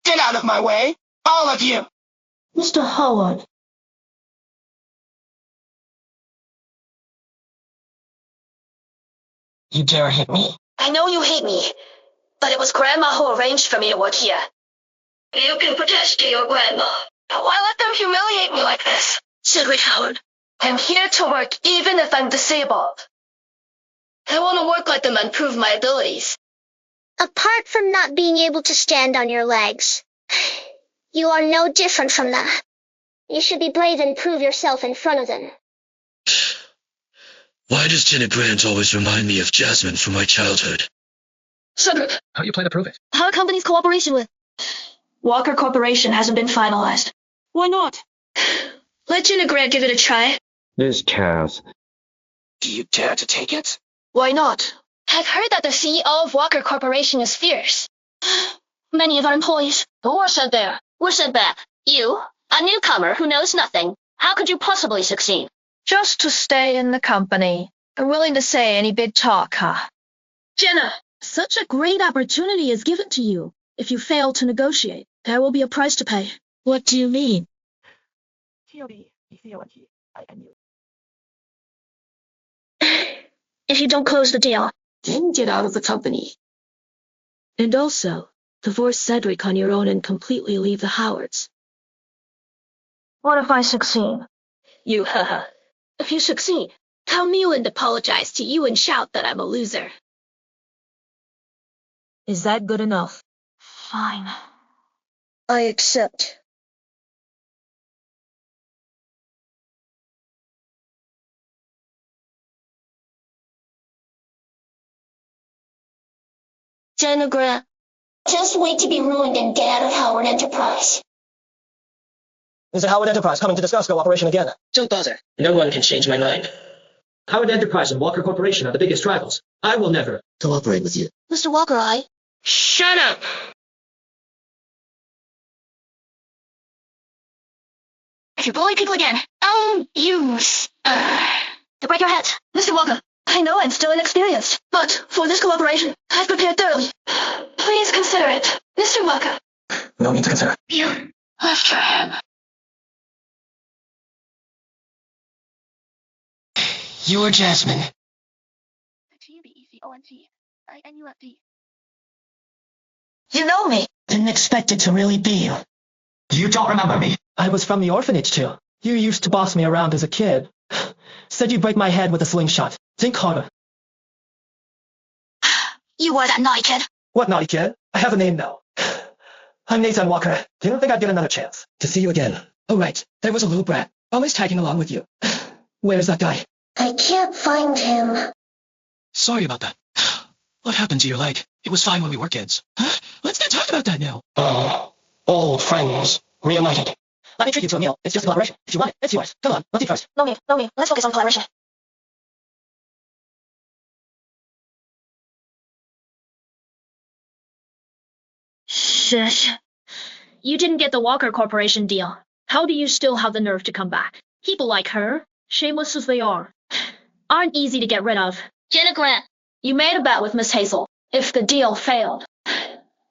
Get out of my way, all of you! Mr. Howard. You dare hit me? I know you hate me, but it was Grandma who arranged for me to work here. You can protest to your grandma, but why let them humiliate me like this? Cedric Howard, I'm here to work even if I'm disabled. I want to work like them and prove my abilities. Apart from not being able to stand on your legs, you are no different from them. You should be brave and prove yourself in front of them. Why does Jenna Grant always remind me of Jasmine from my childhood? Cedric, How do you plan to prove it? Our company's cooperation with Walker Corporation hasn't been finalized. Why not? Let Jenna Grant give it a try. This Chaz. Do you dare to take it? Why not? I've heard that the CEO of Walker Corporation is fierce. many of our employees. Who were sent there? We're sent back. You, a newcomer who knows nothing. How could you possibly succeed? Just to stay in the company. Are willing to say any big talk, huh? Jenna! Such a great opportunity is given to you. If you fail to negotiate, there will be a price to pay. What do you mean? If you don't close the deal, Then get out of the company. And also, divorce Cedric on your own and completely leave the Howards. What if I succeed? you haha. If you succeed, tell Mew and apologize to you and shout that I'm a loser. Is that good enough? Fine. I accept. Jenna Grant, just wait to be ruined and get out of Howard Enterprise. Is it Howard Enterprise coming to discuss cooperation again? Don't bother. No one can change my mind. Howard Enterprise and Walker Corporation are the biggest rivals. I will never cooperate with you. Mr. Walker, Shut up! If you bully people again, I'll use, to break your heads. Mr. Walker, I know I'm still inexperienced, but for this cooperation, I've prepared thoroughly. Please consider it. Mr. Walker. No need to consider. You left your hand. You're Jasmine. You know me. Didn't expect it to really be you. You don't remember me. I was from the orphanage too. You used to boss me around as a kid. Said you'd break my head with a slingshot. Think harder. You were that naughty kid. What naughty kid? I have a name now. I'm Nathan Walker. Didn't think I'd get another chance. To see you again. Oh right, there was a little brat. Always tagging along with you. Where's that guy? I can't find him. Sorry about that. What happened to your leg? It was fine when we were kids. Let's not talk about that now. Old friends. Reunited. Let me treat you to a meal. It's just a collaboration. If you want it, it's yours. Come on, let's eat first. No me. Let's focus on collaboration. Shush. You didn't get the Walker Corporation deal. How do you still have the nerve to come back? People like her, shameless as they are, aren't easy to get rid of. Jenna Grant, You made a bet with Miss Hazel. If the deal failed,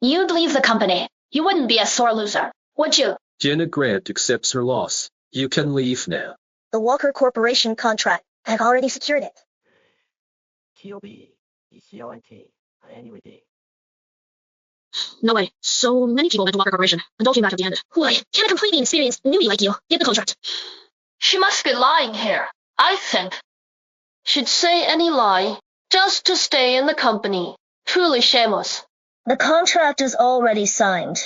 you'd leave the company. You wouldn't be a sore loser, would you? Jenna Grant accepts her loss. You can leave now. The Walker Corporation contract. I've already secured it. No way. So many people went to Walker Corporation and all came back at the end. Why? Can a completely inexperienced newbie like you get the contract? She must be lying here, I think. She'd say any lie just to stay in the company. Truly shameless. The contract is already signed.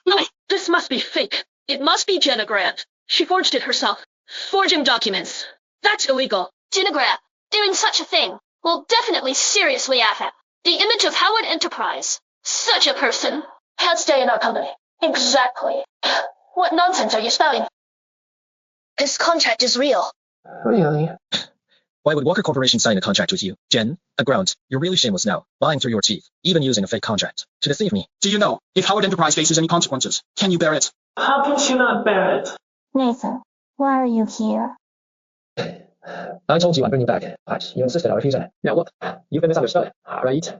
No, this must be fake. It must be Jenna Grant. She forged it herself. Forging documents. That's illegal. Jenna Grant, doing such a thing will definitely seriously affect the image of Howard Enterprise. Such a person can't stay in our company. Exactly. What nonsense are you spouting? This contract is real. Really? Why would Walker Corporation sign a contract with you? Jen, Grant, you're really shameless now, lying through your teeth, even using a fake contract, to deceive me. Do you know, if Howard Enterprise faces any consequences, can you bear it? How can she not bear it? Nathan, why are you here? I told you I'd bring you back, but you insisted on refusing. Now look, you've been misunderstood, right?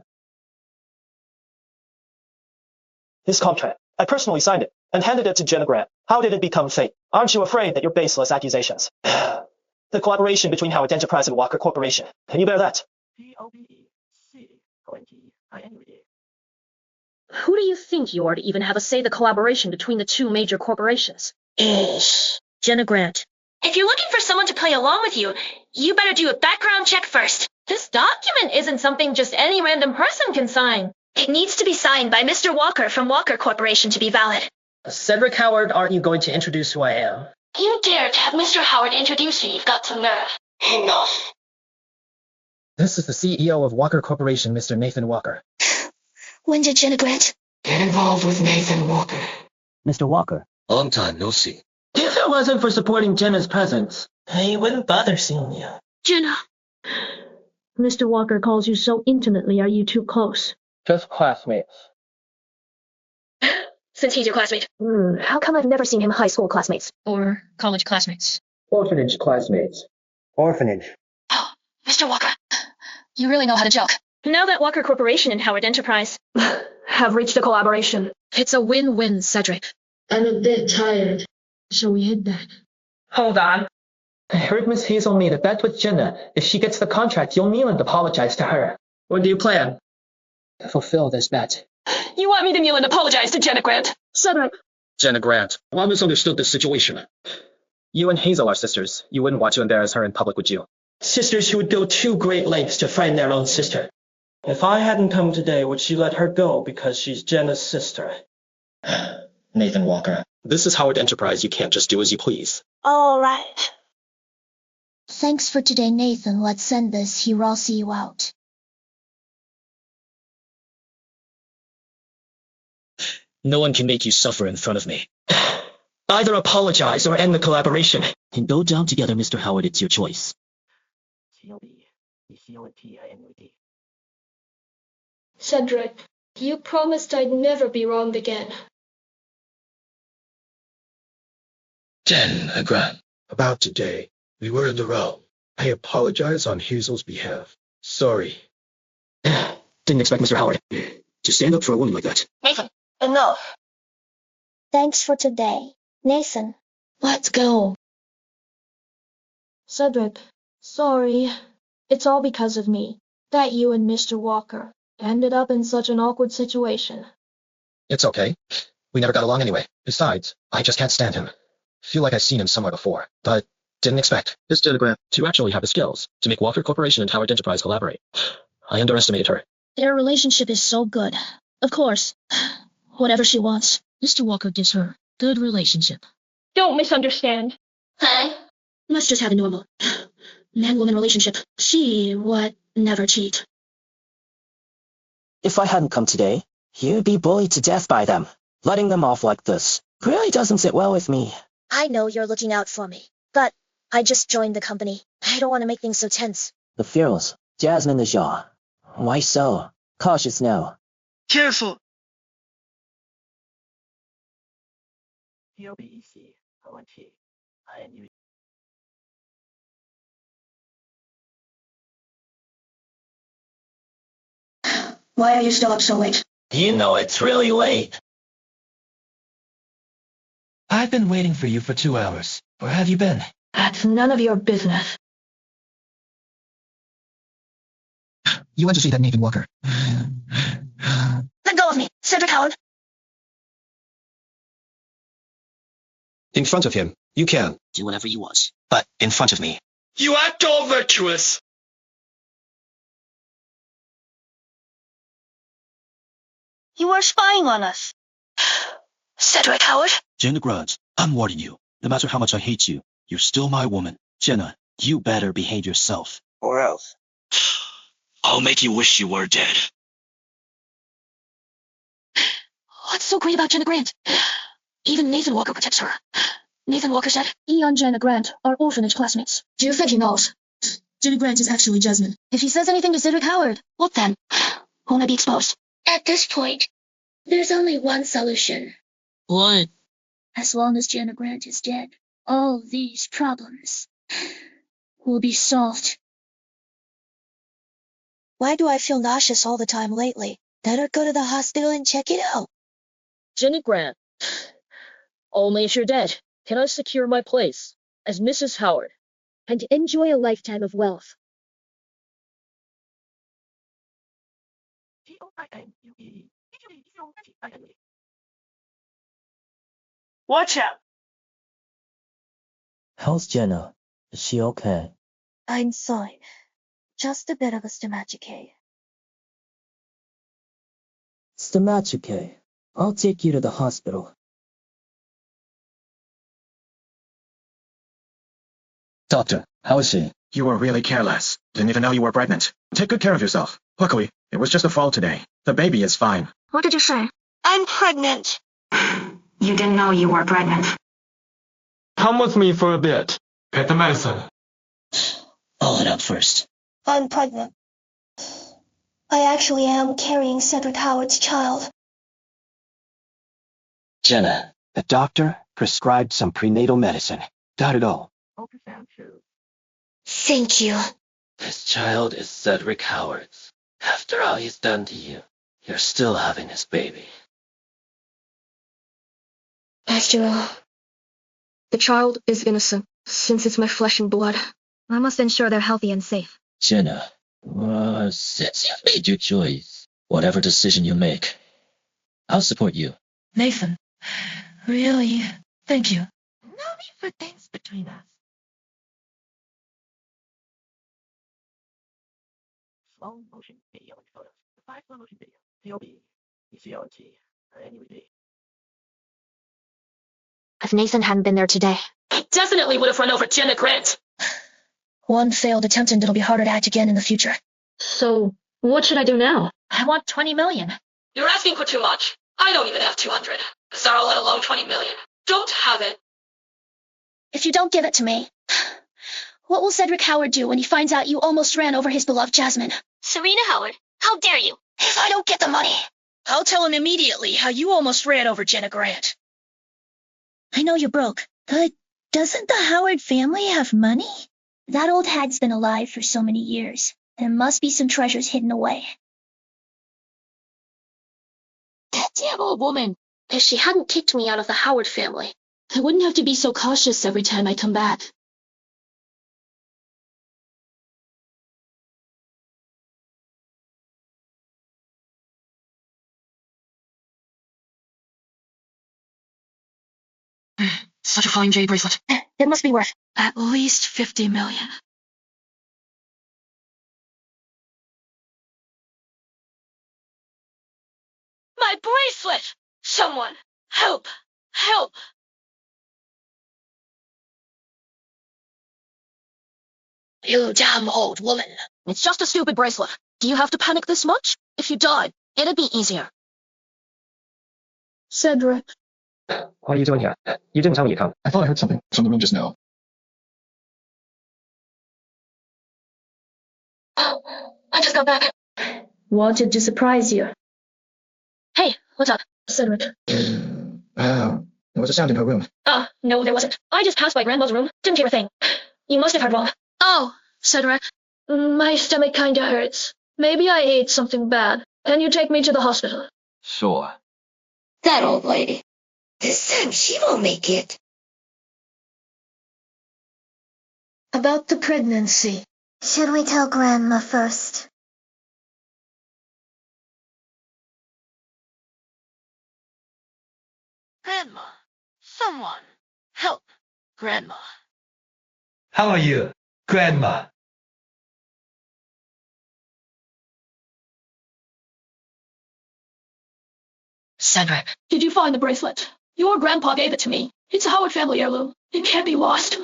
This contract, I personally signed it and handed it to Jenna Grant. How did it become fake? Aren't you afraid that your baseless accusations? The collaboration between Howard Enterprise and Walker Corporation. Can you bear that? Who do you think you are to even have a say the collaboration between the two major corporations? Jenna Grant. If you're looking for someone to play along with you, you better do a background check first. This document isn't something just any random person can sign. It needs to be signed by Mr. Walker from Walker Corporation to be valid. Cedric Howard, aren't you going to introduce who I am? You dare to have Mr. Howard introduce you, you've got some nerve. Enough. This is the CEO of Walker Corporation, Mr. Nathan Walker. When did Jenna Grant? Get involved with Nathan Walker. Mr. Walker. Long time no see. If it wasn't for supporting Jenna's presence, he wouldn't bother seeing you. Jenna. Mr. Walker calls you so intimately. Are you too close? Just classmates. Since he's your classmate. How come I've never seen him high school classmates? Or college classmates. Orphanage classmates. Orphanage. Mr. Walker, you really know how to joke. Now that Walker Corporation and Howard Enterprise have reached a collaboration, it's a win-win, Cedric. I'm a bit tired. Shall we head back? Hold on. I heard Miss Hazel made a bet with Jenna. If she gets the contract, you'll kneel and apologize to her. What do you plan? Fulfill this bet. You want me to kneel and apologize to Jenna Grant? Cedric. Jenna Grant, I misunderstood this situation. You and Hazel are sisters. You wouldn't want to embarrass her in public, would you? Sisters who would go to great lengths to friend their own sister. If I hadn't come today, would she let her go because she's Jenna's sister? Nathan Walker. This is Howard Enterprise. You can't just do as you please. All right. Thanks for today, Nathan. Let's send this here. I'll see you out. No one can make you suffer in front of me. Either apologize or end the collaboration. And go down together, Mr. Howard. It's your choice. Cedric, you promised I'd never be wronged again. Jen, Grant. About today, we were in the wrong. I apologize on Hazel's behalf. Sorry. Didn't expect Mr. Howard to stand up for a woman like that. Nathan, enough. Thanks for today, Nathan. Let's go. Cedric, sorry. It's all because of me that you and Mr. Walker ended up in such an awkward situation. It's okay. We never got along anyway. Besides, I just can't stand him. Feel like I've seen him somewhere before, but didn't expect this telegram to actually have the skills to make Walker Corporation and Howard Enterprise collaborate. I underestimated her. Their relationship is so good. Of course. Whatever she wants. Mr. Walker gives her good relationship. Don't misunderstand. Hey? Let's just have a normal man-woman relationship. She would never cheat. If I hadn't come today, you'd be bullied to death by them. Letting them off like this really doesn't sit well with me. I know you're looking out for me, but I just joined the company. I don't want to make things so tense. The fearless Jasmine the Shaw. Why so? Cautious now. Careful. Why are you still up so late? You know it's really late. I've been waiting for you for 2 hours. Where have you been? That's none of your business. You went to see that Nathan Walker. Let go of me, Cedric Howard. In front of him, you can. Do whatever you want, but in front of me. You act all virtuous. You are spying on us. Cedric Howard? Jenna Grant, I'm warning you. No matter how much I hate you, you're still my woman. Jenna, you better behave yourself. Or else. I'll make you wish you were dead. What's so great about Jenna Grant? Even Nathan Walker protects her. Nathan Walker said, he and Jenna Grant are orphanage classmates. Do you think he knows? Jenna Grant is actually Jasmine. If he says anything to Cedric Howard, what then? Won't I be exposed? At this point, there's only one solution. What? As long as Jenna Grant is dead, all these problems will be solved. Why do I feel nauseous all the time lately? Better go to the hospital and check it out. Jenny Grant, only if you're dead can I secure my place as Mrs. Howard and enjoy a lifetime of wealth. Watch out. How's Jenna? Is she okay? I'm fine. Just a bit of a stomachicae. Stomachicae. I'll take you to the hospital. Doctor, how is she? You were really careless. Didn't even know you were pregnant. Take good care of yourself. Luckily, it was just a fall today. The baby is fine. What did you say? I'm pregnant. You didn't know you were pregnant. Come with me for a bit. Get the medicine. All it out first. I'm pregnant. I actually am carrying Cedric Howard's child. Jenna, the doctor prescribed some prenatal medicine. Got it all. Thank you. This child is Cedric Howard's. After all he's done to you, you're still having his baby. After all, the child is innocent, since it's my flesh and blood. I must ensure they're healthy and safe. Jenna, since you've made your choice, whatever decision you make, I'll support you. Nathan, really, thank you. No need for things between us. Slow motion video and photos. 5 slow motion video. TOB, ECLT, NUD. If Nathan hadn't been there today, He definitely would have run over Jenna Grant. One failed attempt and it'll be harder to act again in the future. So, what should I do now? I want 20 million. You're asking for too much. I don't even have 200. Sorry, let alone 20 million. Don't have it. If you don't give it to me, what will Cedric Howard do when he finds out you almost ran over his beloved Jasmine? Serena Howard, how dare you? If I don't get the money, I'll tell him immediately how you almost ran over Jenna Grant. I know you're broke, but doesn't the Howard family have money? That old hag's been alive for so many years. There must be some treasures hidden away. That damn old woman. If she hadn't kicked me out of the Howard family, I wouldn't have to be so cautious every time I come back. Such a fine jade bracelet. It must be worth At least 50 million. My bracelet! Someone! Help! Help! You damn old woman. It's just a stupid bracelet. Do you have to panic this much? If you died, it'd be easier. Cedric. What are you doing here? You didn't tell me you'd come. I thought I heard something from the room just now. I just got back. Wanted to surprise you. Hey, what's up? Cedric. There was a sound in her room. No, there wasn't. I just passed by Grandma's room. Didn't hear a thing. You must have heard wrong. Oh, Cedric. My stomach kinda hurts. Maybe I ate something bad. Can you take me to the hospital? Sure. That old lady. This time she won't make it. About the pregnancy. Should we tell Grandma first? Grandma. Someone. Help. Grandma. How are you, Grandma? Cedric, did you find the bracelet? Your grandpa gave it to me. It's a Howard family heirloom. It can't be lost.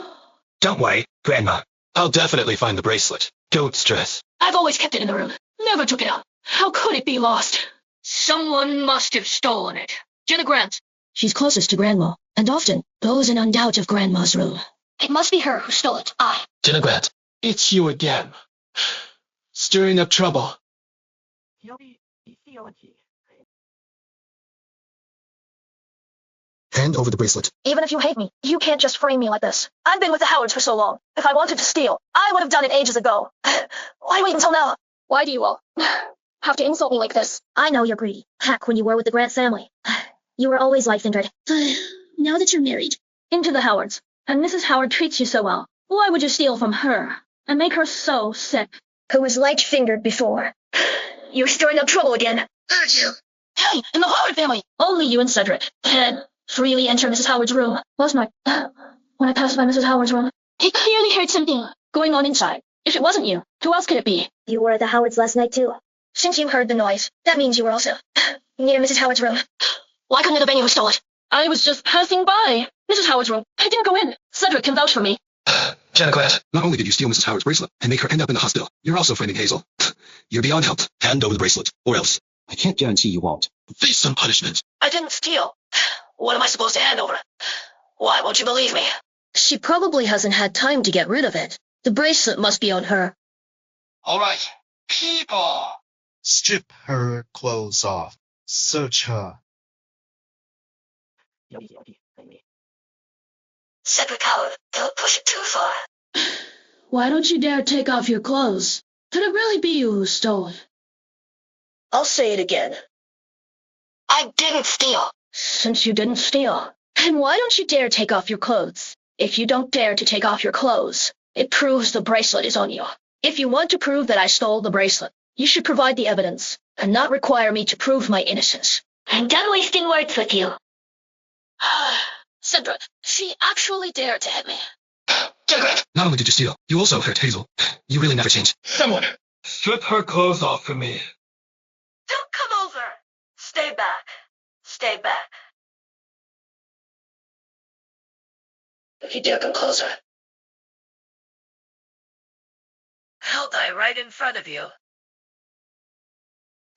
Don't worry, Grandma. I'll definitely find the bracelet. Don't stress. I've always kept it in the room. Never took it out. How could it be lost? Someone must have stolen it. Jenna Grant. She's closest to Grandma, and often goes in and out of Grandma's room. It must be her who stole it. Jenna Grant, it's you again. Stirring up trouble. Hand over the bracelet. Even if you hate me, you can't just frame me like this. I've been with the Howards for so long. If I wanted to steal, I would have done it ages ago. Why wait until now? Why do you all have to insult me like this? I know you're greedy. Heck, when you were with the Grant family. You were always light-fingered. Now that you're married. Into the Howards. And Mrs. Howard treats you so well. Why would you steal from her and make her so sick? Who was light-fingered before. You're stirring up trouble again. Heard you. Hey, in the Howard family. Only you and Cedric can freely enter Mrs. Howard's room. Last night, when I passed by Mrs. Howard's room, I clearly heard something going on inside. If it wasn't you, who else could it be? You were at the Howards last night, too. Since you heard the noise, that means you were also near Mrs. Howard's room. Why couldn't it have been you who stole it? I was just passing by Mrs. Howard's room. I didn't go in. Cedric can vouch for me. Jenna Grant, not only did you steal Mrs. Howard's bracelet and make her end up in the hospital, you're also framing Hazel. You're beyond help. Hand over the bracelet, or else. I can't guarantee you won't. Face some punishment. I didn't steal. What am I supposed to hand over? Why won't you believe me? She probably hasn't had time to get rid of it. The bracelet must be on her. All right, people. Strip her clothes off. Search her. Cedric Howard, don't push it too far. Why don't you dare take off your clothes? Could it really be you who stole it? I'll say it again. I didn't steal. Since you didn't steal, then why don't you dare take off your clothes? If you don't dare to take off your clothes, it proves the bracelet is on you. If you want to prove that I stole the bracelet, you should provide the evidence, and not require me to prove my innocence. I'm done wasting words with you. Cedric, she actually dared to hit me. Not only did you steal, you also hurt Hazel. You really never changed. Someone, strip her clothes off for me. Don't come over. Stay back. Stay back. If you dare come closer. Held I right in front of you.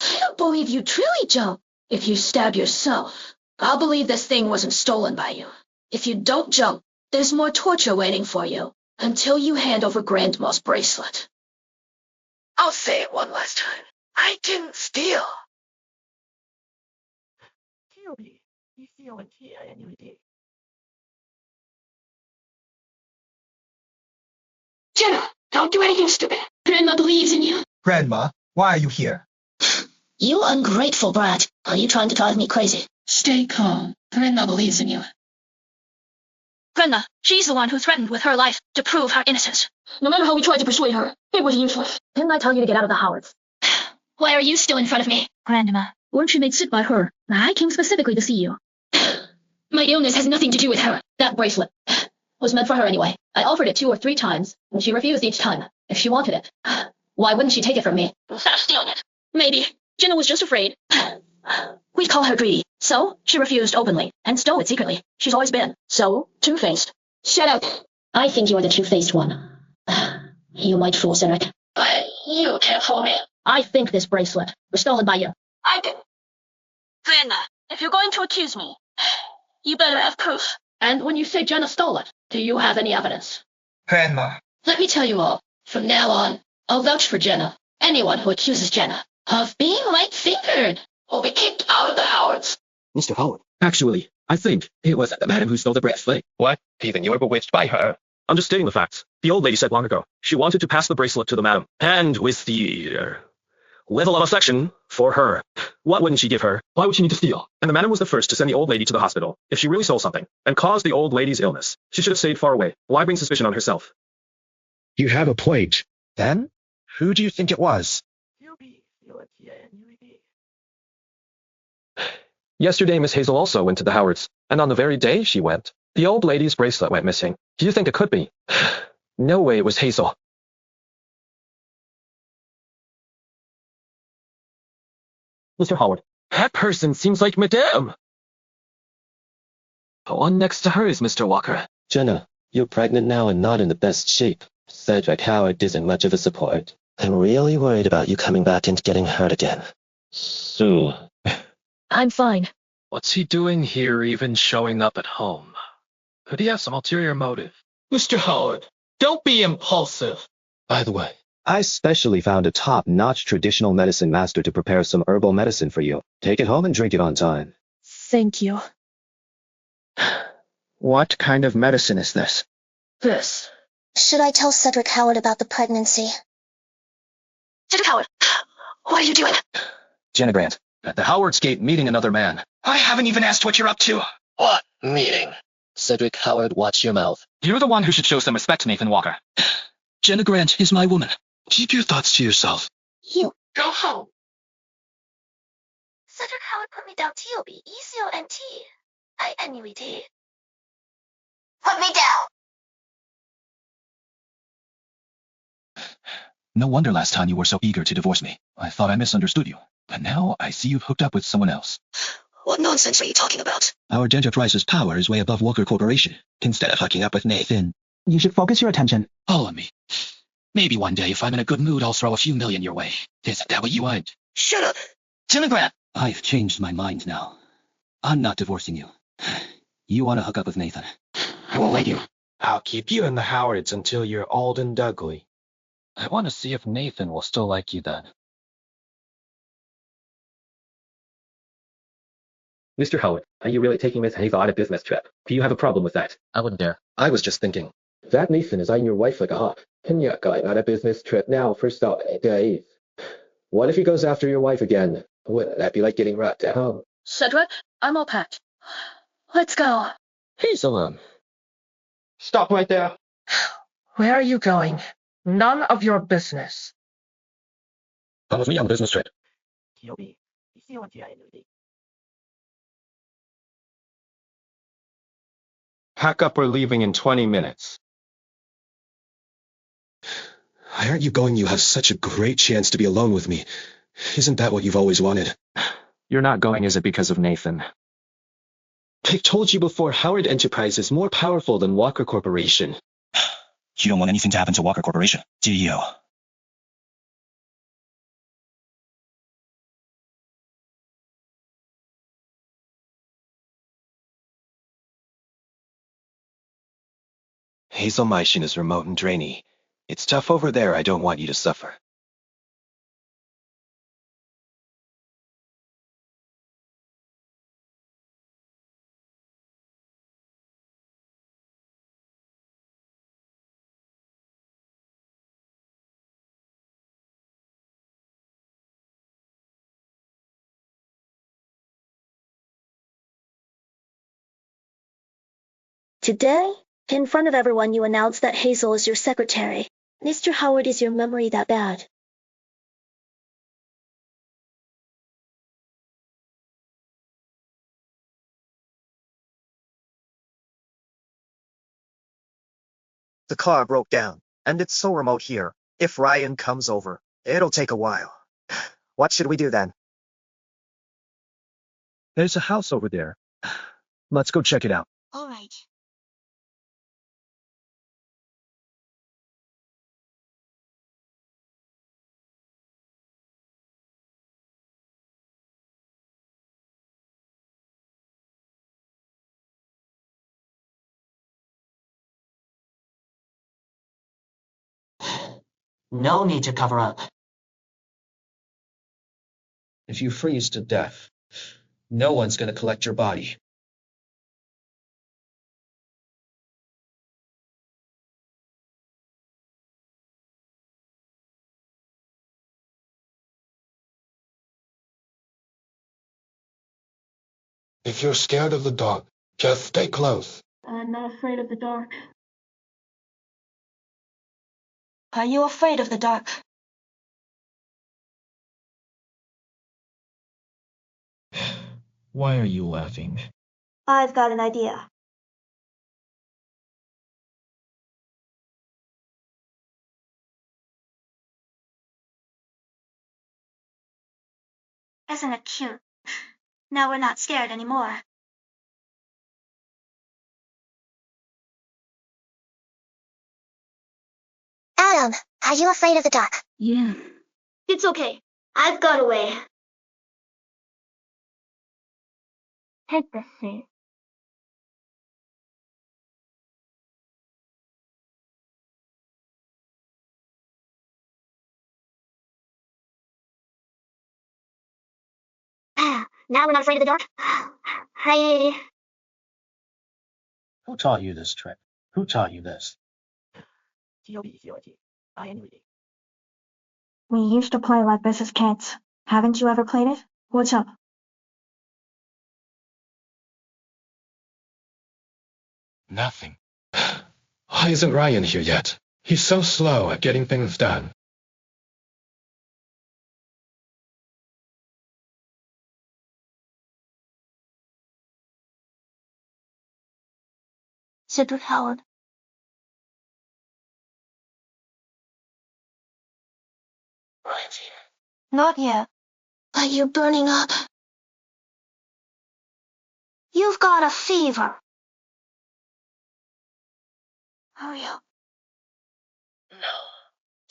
I don't believe you'd truly jump. If you stab yourself, I'll believe this thing wasn't stolen by you. If you don't jump, there's more torture waiting for you, until you hand over Grandma's bracelet. I'll say it one last time. I didn't steal. Jenna, don't do anything stupid. Grandma believes in you. Grandma, why are you here? You ungrateful brat. Are you trying to drive me crazy? Stay calm. Grandma believes in you. Grandma, she's the one who threatened with her life to prove her innocence. No matter how we tried to persuade her, it was useless. Didn't I tell you to get out of the Howards? Why are you still in front of me? Grandma, weren't you made sick by her? I came specifically to see you. My illness has nothing to do with her. That bracelet was meant for her anyway. I offered it 2 or 3 times, and she refused each time. If she wanted it, why wouldn't she take it from me instead of stealing it? Maybe Jenna was just afraid. We call her greedy. So she refused openly and stole it secretly. She's always been so two-faced. Shut up. I think you're the two-faced one. You might fool Cedric, but you can't fool me. I think this bracelet was stolen by you. I didn't. Grandma, if you're going to accuse me, you better have proof. And when you say Jenna stole it, do you have any evidence? Grandma. Let me tell you all, from now on, I'll vouch for Jenna. Anyone who accuses Jenna of being light-fingered will be kicked out of the Howards. Mr. Howard. Actually, I think it was the madam who stole the bracelet. What? Even you were bewitched by her? I'm just stating the facts. The old lady said long ago she wanted to pass the bracelet to the madam, and with the level of affection for her, what wouldn't she give her? Why would she need to steal? And the madam was the first to send the old lady to the hospital. If she really stole something and caused the old lady's illness, she should have stayed far away. Why bring suspicion on herself? You have a point. Then, who do you think it was? Yesterday, Miss Hazel also went to the Howards, and on the very day she went, the old lady's bracelet went missing. Do you think it could be? No way it was Hazel. Mr. Howard. That person seems like Madame. The one next to her is Mr. Walker. Jenna, you're pregnant now and not in the best shape. Cedric Howard isn't much of a support. I'm really worried about you coming back and getting hurt again. Sue. I'm fine. What's he doing here, even showing up at home? Could he have some ulterior motive? Mr. Howard, don't be impulsive. By the way, I specially found a top-notch traditional medicine master to prepare some herbal medicine for you. Take it home and drink it on time. Thank you. What kind of medicine is this? This. Should I tell Cedric Howard about the pregnancy? Cedric Howard, what are you doing? Jenna Grant, at the Howard's gate meeting another man. I haven't even asked what you're up to. What meeting? Cedric Howard, watch your mouth. You're the one who should show some respect, Nathan Walker. Jenna Grant is my woman. Keep your thoughts to yourself. You go home. Cedric Howard put me down T-O-B, E-C-O-N-T. I-N-U-E-T. Put me down. No wonder last time you were so eager to divorce me. I thought I misunderstood you. But now I see you've hooked up with someone else. What nonsense are you talking about? Our enterprise's power is way above Walker Corporation. Instead of hooking up with Nathan, You should focus your attention all on me. Maybe one day, if I'm in a good mood, I'll throw a few million your way. Isn't that what you want? Shut up. Jenna Grant! I've changed my mind now. I'm not divorcing you. You want to hook up with Nathan. I won't let you. I'll keep you in the Howards until you're old and ugly. I want to see if Nathan will still like you then. Mr. Howard, are you really taking Miss Hazel on a business trip? Do you have a problem with that? I wouldn't dare. I was just thinking. That Nathan is eyeing your wife like a hawk, and you're going on a business trip now for so many days. What if he goes after your wife again? Wouldn't that be like getting wrapped at home? Cedric, I'm all packed. Let's go. Hazel, Stop right there. Where are you going? None of your business. come with me on a business trip. T-O-B, E-C-O-N-T-I-N-U-D. Pack up, we're leaving in 20 minutes. Why aren't you going? You have such a great chance to be alone with me. Isn't that what you've always wanted? You're not going, is it because of Nathan? I've told you before, Howard Enterprise is more powerful than Walker Corporation. You don't want anything to happen to Walker Corporation, do you? Hazel Maishin is remote and drainy. It's tough over there. I don't want you to suffer. Today, in front of everyone, you announce that Hazel is your secretary. Mr. Howard, is your memory that bad? The car broke down, and it's so remote here. If Ryan comes over, it'll take a while. What should we do then? There's a house over there. Let's go check it out. All right. No need to cover up. If you freeze to death, no one's gonna collect your body. If you're scared of the dark, just stay close. I'm not afraid of the dark. Are you afraid of the dark? Why are you laughing? I've got an idea. Isn't it cute? Now we're not scared anymore. Adam, are you afraid of the dark? Yeah. It's okay. I've got a way. Take this seat. Now we're not afraid of the dark? Who taught you this trick? Who taught you this? We used to play like this as kids. Haven't you ever played it? What's up? Nothing. Why isn't Ryan here yet? He's so slow at getting things done. Cedric Howard. Ryan's here. Not yet. Are you burning up? You've got a fever. Hurry up. No.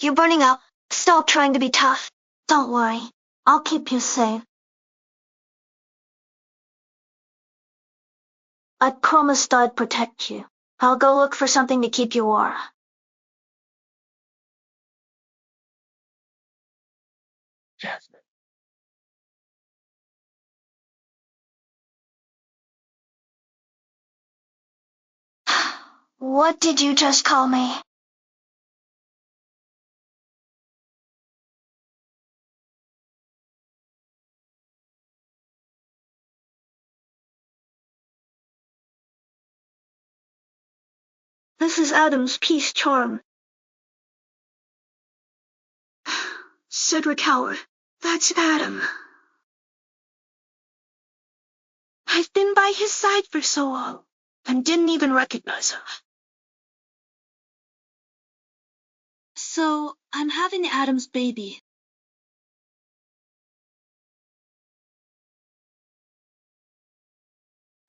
You're burning out. Stop trying to be tough. Don't worry. I'll keep you safe. I promised I'd protect you. I'll go look for something to keep you warm. Jasmine. What did you just call me? This is Adam's peace charm. Cedric Howard. That's Adam. I've been by his side for so long, and didn't even recognize him. So, I'm having Adam's baby.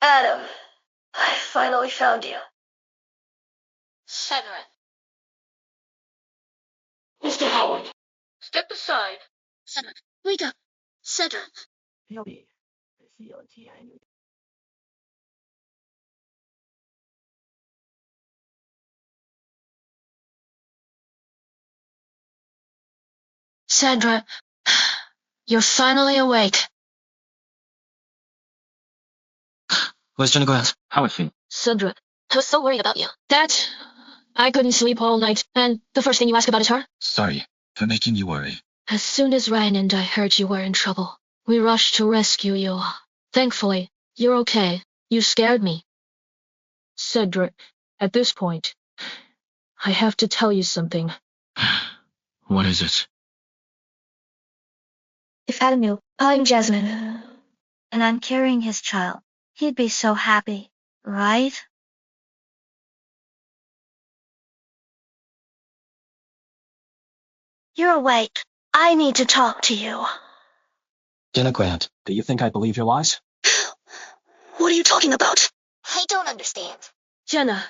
Adam, I finally found you. Cedric. Mr. Howard, step aside. Cedric, wake up. Cedric. Sandra, you're finally awake. Where's Jenny Grant? How is she? Sandra, I was so worried about you. Dad, I couldn't sleep all night, and the first thing you ask about is her? Sorry for making you worry. As soon as Ryan and I heard you were in trouble, we rushed to rescue you. Thankfully, you're okay. You scared me. Cedric, at this point, I have to tell you something. What is it? If Adam knew, I'm Jasmine. And I'm carrying his child. He'd be so happy, right? You're awake. I need to talk to you. Jenna Grant, do you think I believe your lies? What are you talking about? I don't understand. Jenna,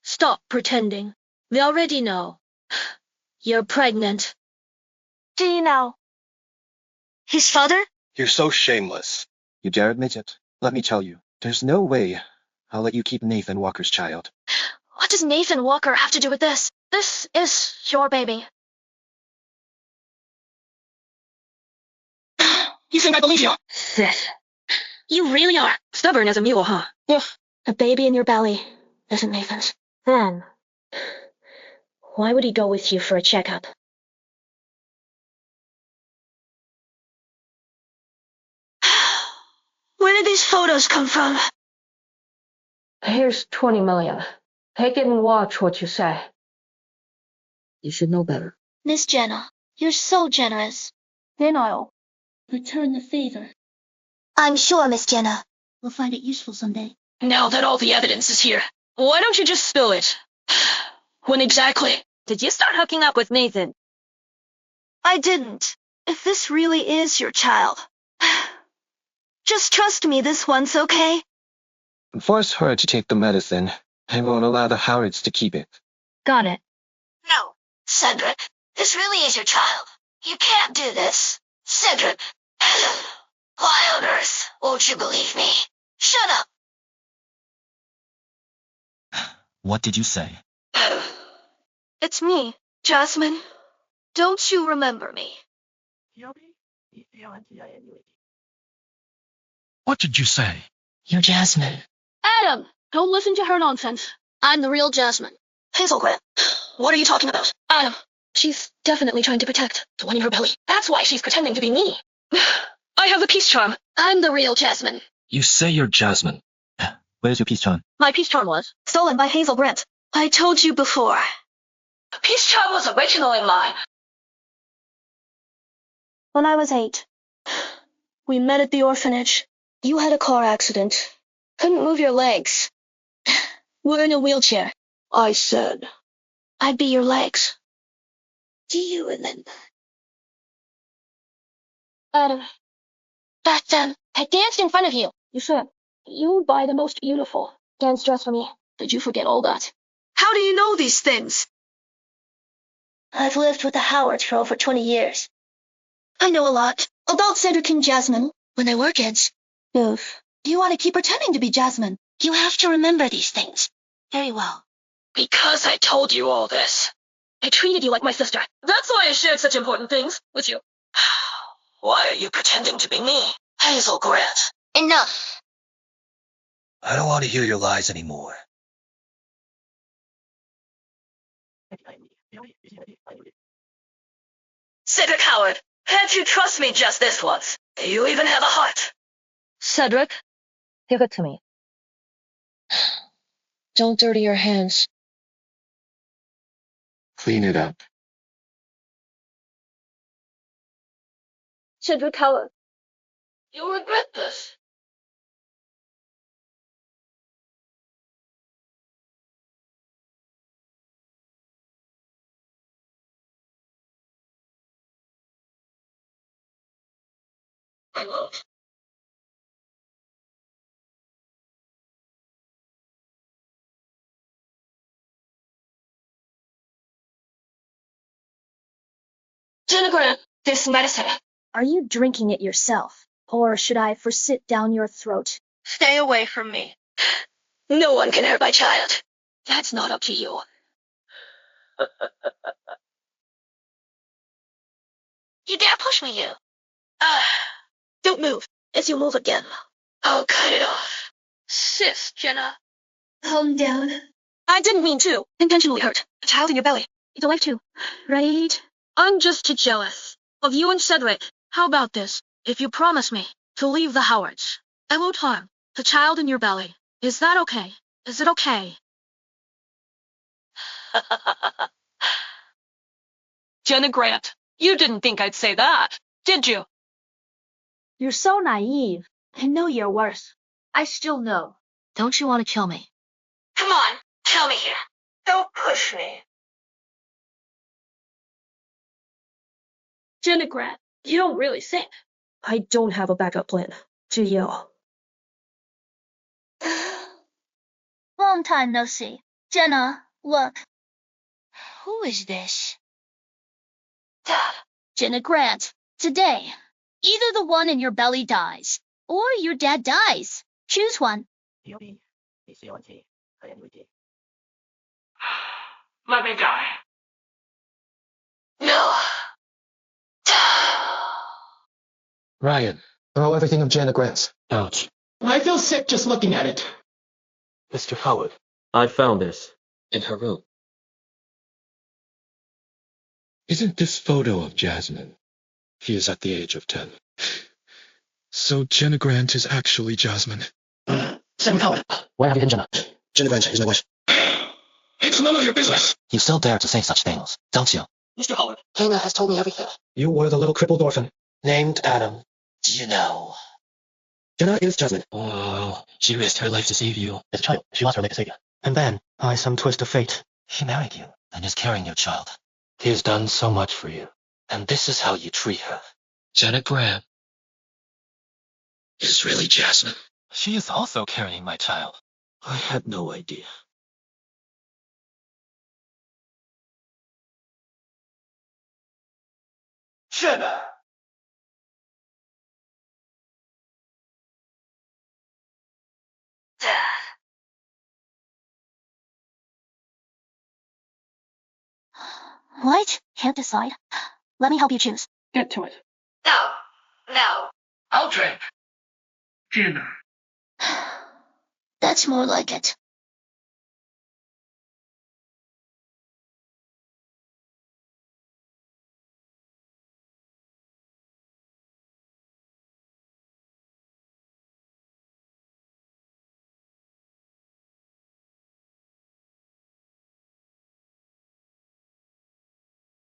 stop pretending. We already know. You're pregnant. Do you know his father? You're so shameless. You dare admit it? Let me tell you, there's no way I'll let you keep Nathan Walker's child. What does Nathan Walker have to do with this? This is your baby. You think I believe you? Sis, you really are stubborn as a mule, huh? Yeah, a baby in your belly isn't Nathan's. Then, why would he go with you for a checkup? Where did these photos come from? Here's 20 million. Take it and watch what you say. You should know better. Miss Jenna, you're so generous. Then I'll return the favor. I'm sure, Miss Jenna. We'll find it useful someday. Now that all the evidence is here, why don't you just spill it? When exactly did you start hooking up with Nathan? I didn't. If this really is your child, just trust me this once, okay? Force her to take the medicine. I won't allow the Howards to keep it. Got it. No, Cedric, this really is your child. You can't do this. Cedric, why on earth won't you believe me? Shut up. What did you say? It's me, Jasmine. Don't you remember me? What did you say? You're Jasmine. Adam, don't listen to her nonsense. I'm the real Jasmine. Hazel Grant, what are you talking about? Adam, she's definitely trying to protect the one in her belly. That's why she's pretending to be me. I have a peace charm. I'm the real Jasmine. You say you're Jasmine. Where's your peace charm? My peace charm was Stolen by Hazel Grant. I told you before. The peace charm was originally mine. When I was 8, we met at the orphanage. You had a car accident. Couldn't move your legs. Were in a wheelchair. I said I'd be your legs. Do you remember? Adam, back then, I danced in front of you. You said you would buy the most beautiful dance dress for me. Did you forget all that? How do you know these things? I've lived with the Howards for over 20 years. I know a lot about Cedric and Jasmine when they were kids. If you want to keep pretending to be Jasmine, you have to remember these things very well. Because I told you all this. I treated you like my sister. That's why I shared such important things with you. Why are you pretending to be me, Hazel Grant? Enough. I don't want to hear your lies anymore. Cedric Howard, can't you trust me just this once? Do you even have a heart? Cedric, give it to me. Don't dirty your hands. Clean it up. Cedric Howard. You'll regret this. My love. Jenna Grant, this medicine. Are you drinking it yourself? Or should I force it down your throat? Stay away from me. No one can hurt my child. That's not up to you. You dare push me, you. Don't move. As you move again, I'll cut it off. Sis, Jenna. Calm down. I didn't mean to intentionally hurt a child in your belly. It's alive too, right? I'm just too jealous of you and Cedric. How about this? If you promise me to leave the Howards, I won't harm the child in your belly. Is that okay? Is it okay? Jenna Grant, you didn't think I'd say that, did you? You're so naive. I know you're worse. I still know. Don't you want to kill me? Come on, tell me here. Don't push me. Jenna Grant, you don't really think. I don't have a backup plan. Do you? Long time no see. Jenna, look. Who is this? Jenna Grant. Today, either the one in your belly dies, or your dad dies. Choose one. Let me die. No. Ryan, throw everything of Jana Grant's. Ouch. I feel sick just looking at it. Mr. Howard. I found this. In her room. Isn't this photo of Jasmine? He is at the age of 10. So Jenna Grant is actually Jasmine. Same color. Where have you hidden Jenna? Jana Grant is my wife. It's none of your business. You still dare to say such things, don't you? Mr. Howard. Hannah has told me everything. You were the little crippled orphan. Named Adam. Do you know? Jenna is Jasmine. Oh, she risked her life to save you. As a child, she lost her leg to save you. And then, by some twist of fate, she married you and is carrying your child. He has done so much for you. And this is how you treat her. Jenna Grant is really Jasmine. She is also carrying my child. I had no idea. Jenna. What? Can't decide. Let me help you choose. Get to it. No. No. I'll drink. Jenna. That's more like it.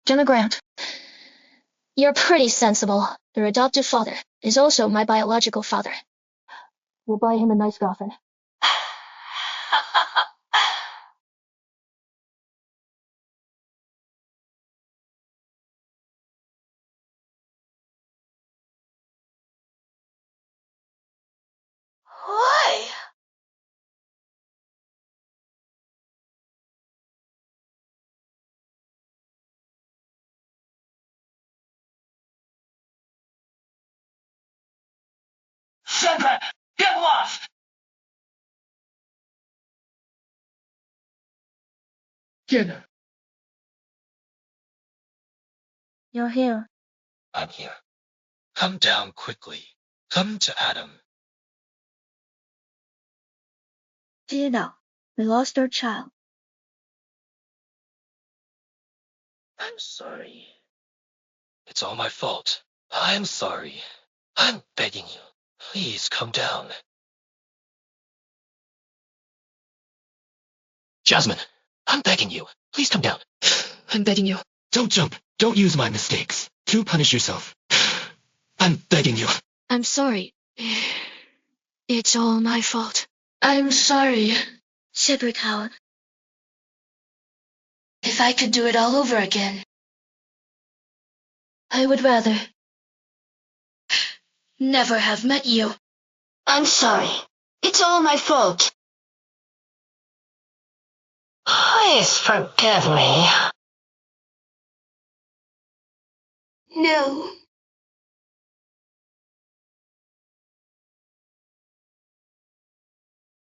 Jenna Grant. You're pretty sensible. Your adoptive father is also my biological father. We'll buy him a nice girlfriend. Why? Sandra, get lost! Jenna. You're here. I'm here. Come down quickly. Come to Adam. Do you know, we lost our child. I'm sorry. It's all my fault. I'm sorry. I'm begging you. Please come down. Jasmine, I'm begging you. Please come down. I'm begging you. Don't jump. Don't use my mistakes to punish yourself. I'm begging you. I'm sorry. It's all my fault. I'm sorry. Cedric Howard. If I could do it all over again, I would rather never have met you. I'm sorry. It's all my fault. Please forgive me. No.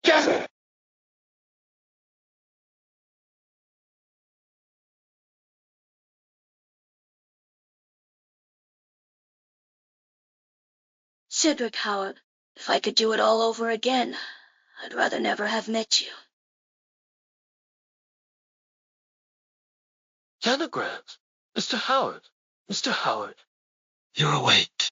Jasmine! Cedric Howard, if I could do it all over again, I'd rather never have met you. Jenna Grant. Mr. Howard. Mr. Howard. You're awake.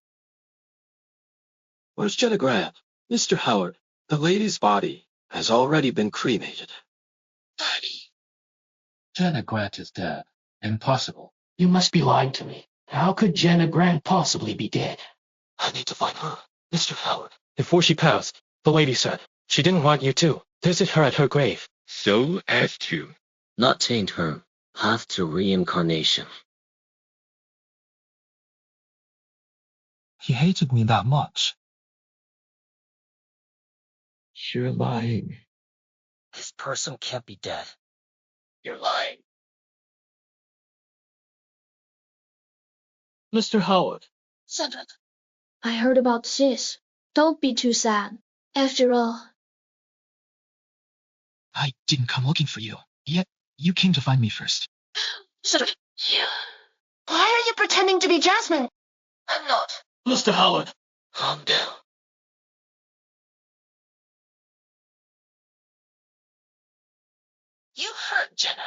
Where's Jenna Grant? Mr. Howard, the lady's body has already been cremated. Daddy. Jenna Grant is dead. Impossible. You must be lying to me. How could Jenna Grant possibly be dead? I need to find her. Mr. Howard. Before she passed, the lady said she didn't want you to visit her at her grave. So as to. Not taint her. Path to reincarnation. he hated me that much. You're lying. This person can't be dead. You're lying. Mr. Howard. Cedric, I heard about Sis. Don't be too sad. After all, I didn't come looking for you. Yet, you came to find me first. Cedric, Why are you pretending to be Jasmine? I'm not. Mr. Howard. Calm down. You hurt Jenna.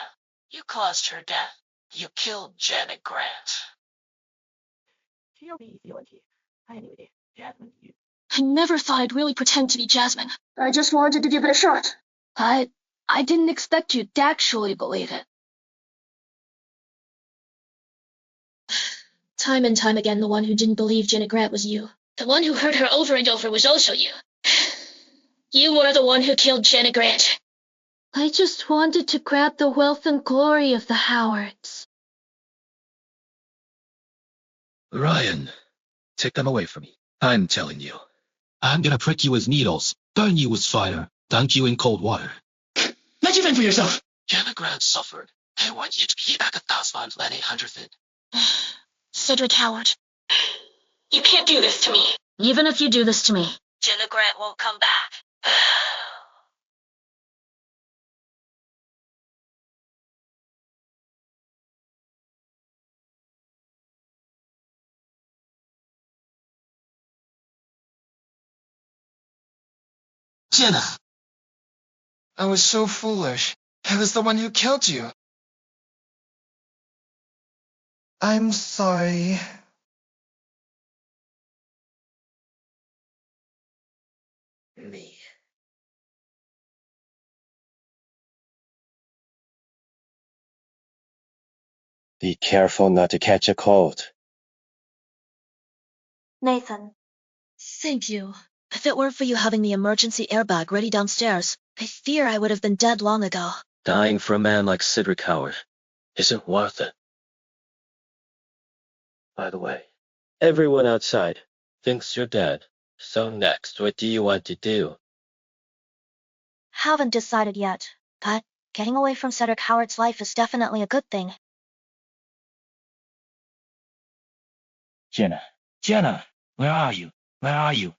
You caused her death. You killed Janet Grant. T-O-B-C-O-N-T. Anyway, Jasmine, you. I never thought I'd really pretend to be Jasmine. I just wanted to give it a shot. I didn't expect you to actually believe it. Time and time again, the one who didn't believe Janet Grant was you. The one who hurt her over and over was also you. You were the one who killed Janet Grant. I just wanted to grab the wealth and glory of the Howards. Ryan, take them away from me. I'm telling you. I'm gonna prick you with needles, burn you with fire, dunk you in cold water. Let you fend for yourself. Janet Grant suffered. I want you to pay back 1,800. Cedric Howard, you can't do this to me. Even if you do this to me, Jenna Grant won't come back. Jenna! I was so foolish. I was the one who killed you. I'm sorry. Me. Be careful not to catch a cold. Nathan. Thank you. If it weren't for you having the emergency airbag ready downstairs, I fear I would have been dead long ago. Dying for a man like Cedric Howard isn't worth it. By the way, everyone outside thinks you're dead. So next, what do you want to do? Haven't decided yet, but getting away from Cedric Howard's life is definitely a good thing. Jenna, where are you? Where are you?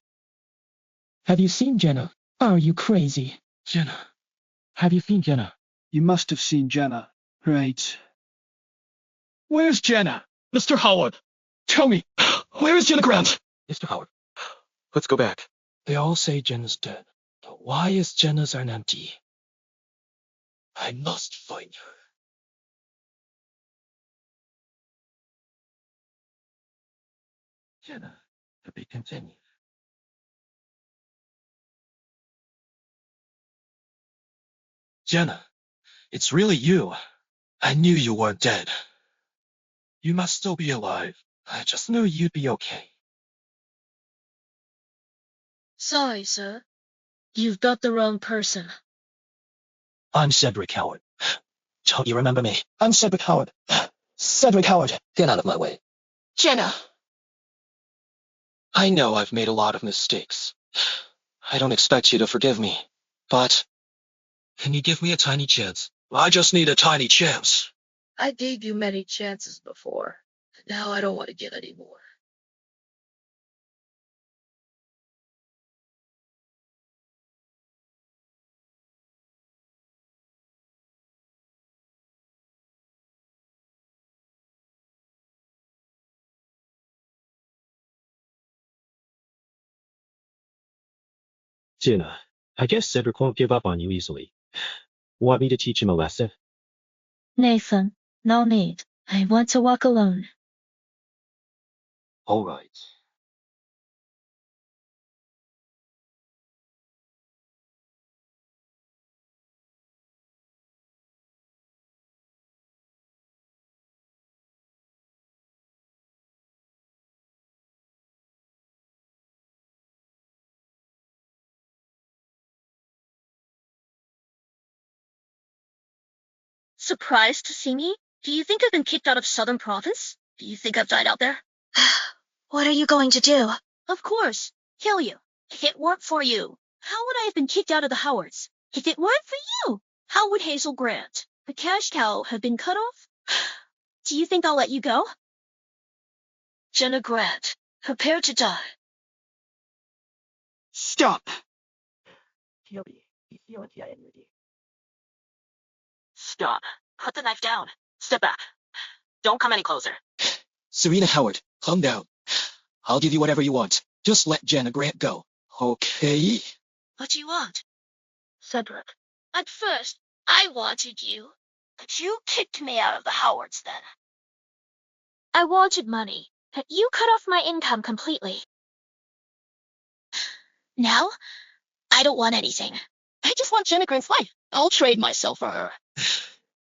Have you seen Jenna? Are you crazy? Jenna. Have you seen Jenna? You must have seen Jenna, right? Where's Jenna? Mr. Howard, tell me, where is Jenna Grant? Mr. Howard, let's go back. They all say Jenna's dead. But why is Jenna's urn empty? I must find her. Jenna, to be continued. Jenna, it's really you. I knew you weren't dead. You must still be alive. I just knew you'd be okay. Sorry, sir. You've got the wrong person. I'm Cedric Howard. Don't you remember me? I'm Cedric Howard. Cedric Howard. Get out of my way. Jenna! I know I've made a lot of mistakes. I don't expect you to forgive me, but can you give me a tiny chance? I just need a tiny chance. I gave you many chances before. Now I don't want to give any more. Jenna, I guess Cedric won't give up on you easily. Want me to teach him a lesson? Nathan, no need. I want to walk alone. All right. Surprised to see me? Do you think I've been kicked out of Southern Province? Do you think I've died out there? What are you going to do? Of course, kill you. If it weren't for you, how would I have been kicked out of the Howards? If it weren't for you, how would Hazel Grant, the cash cow, have been cut off? Do you think I'll let you go? Jenna Grant, prepare to die. Stop! TOB, Stop. Put the knife down. Step back. Don't come any closer. Serena Howard, calm down. I'll give you whatever you want. Just let Jenna Grant go, okay? What do you want? Cedric. At first, I wanted you, but you kicked me out of the Howards then. I wanted money, but you cut off my income completely. Now, I don't want anything. I just want Jenna Grant's life. I'll trade myself for her.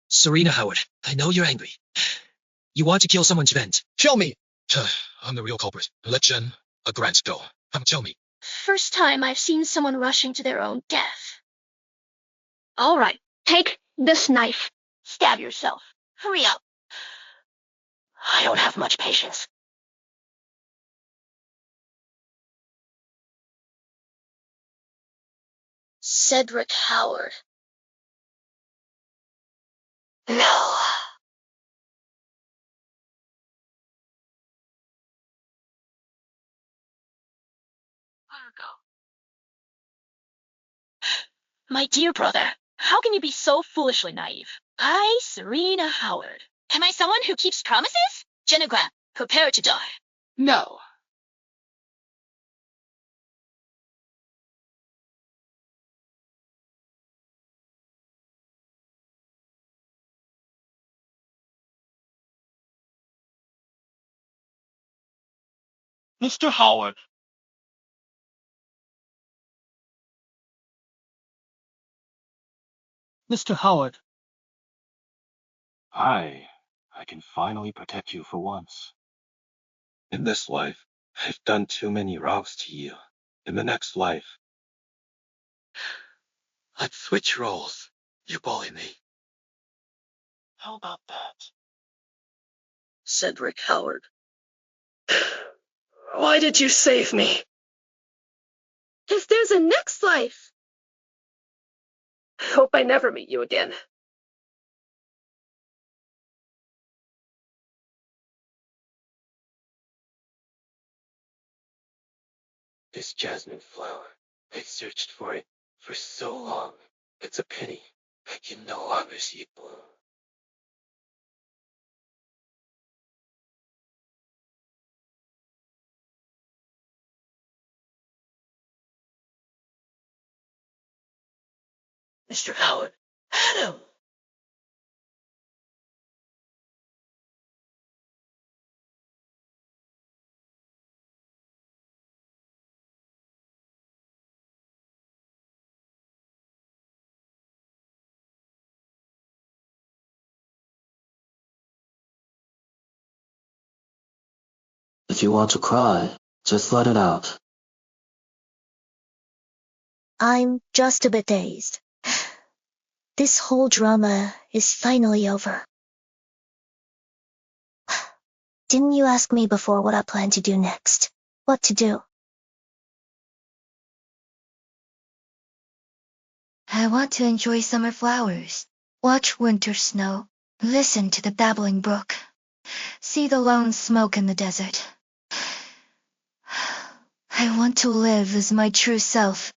Serena Howard, I know you're angry. You want to kill someone to vent. Show me! I'm the real culprit. Let Jen Grant go. Tell me. First time I've seen someone rushing to their own death. All right, take this knife. Stab yourself. Hurry up. I don't have much patience. Cedric Howard. No. My dear brother, how can you be so foolishly naive? I, Serena Howard. Am I someone who keeps promises? Jenna Grant, prepare to die. No. Mr. Howard. Mr. Howard. I can finally protect you for once. In this life, I've done too many wrongs to you. In the next life, let's switch roles. You bully me. How about that? Cedric Howard. Why did you save me? If there's a next life. I hope I never meet you again. This jasmine flower, I searched for it for so long. It's a pity I can no longer see it bloom. Mr. Howard. Adam! If you want to cry, just let it out. I'm just a bit dazed. This whole drama is finally over. Didn't you ask me before what I plan to do next? What to do? I want to enjoy summer flowers, watch winter snow, listen to the babbling brook, see the lone smoke in the desert. I want to live as my true self,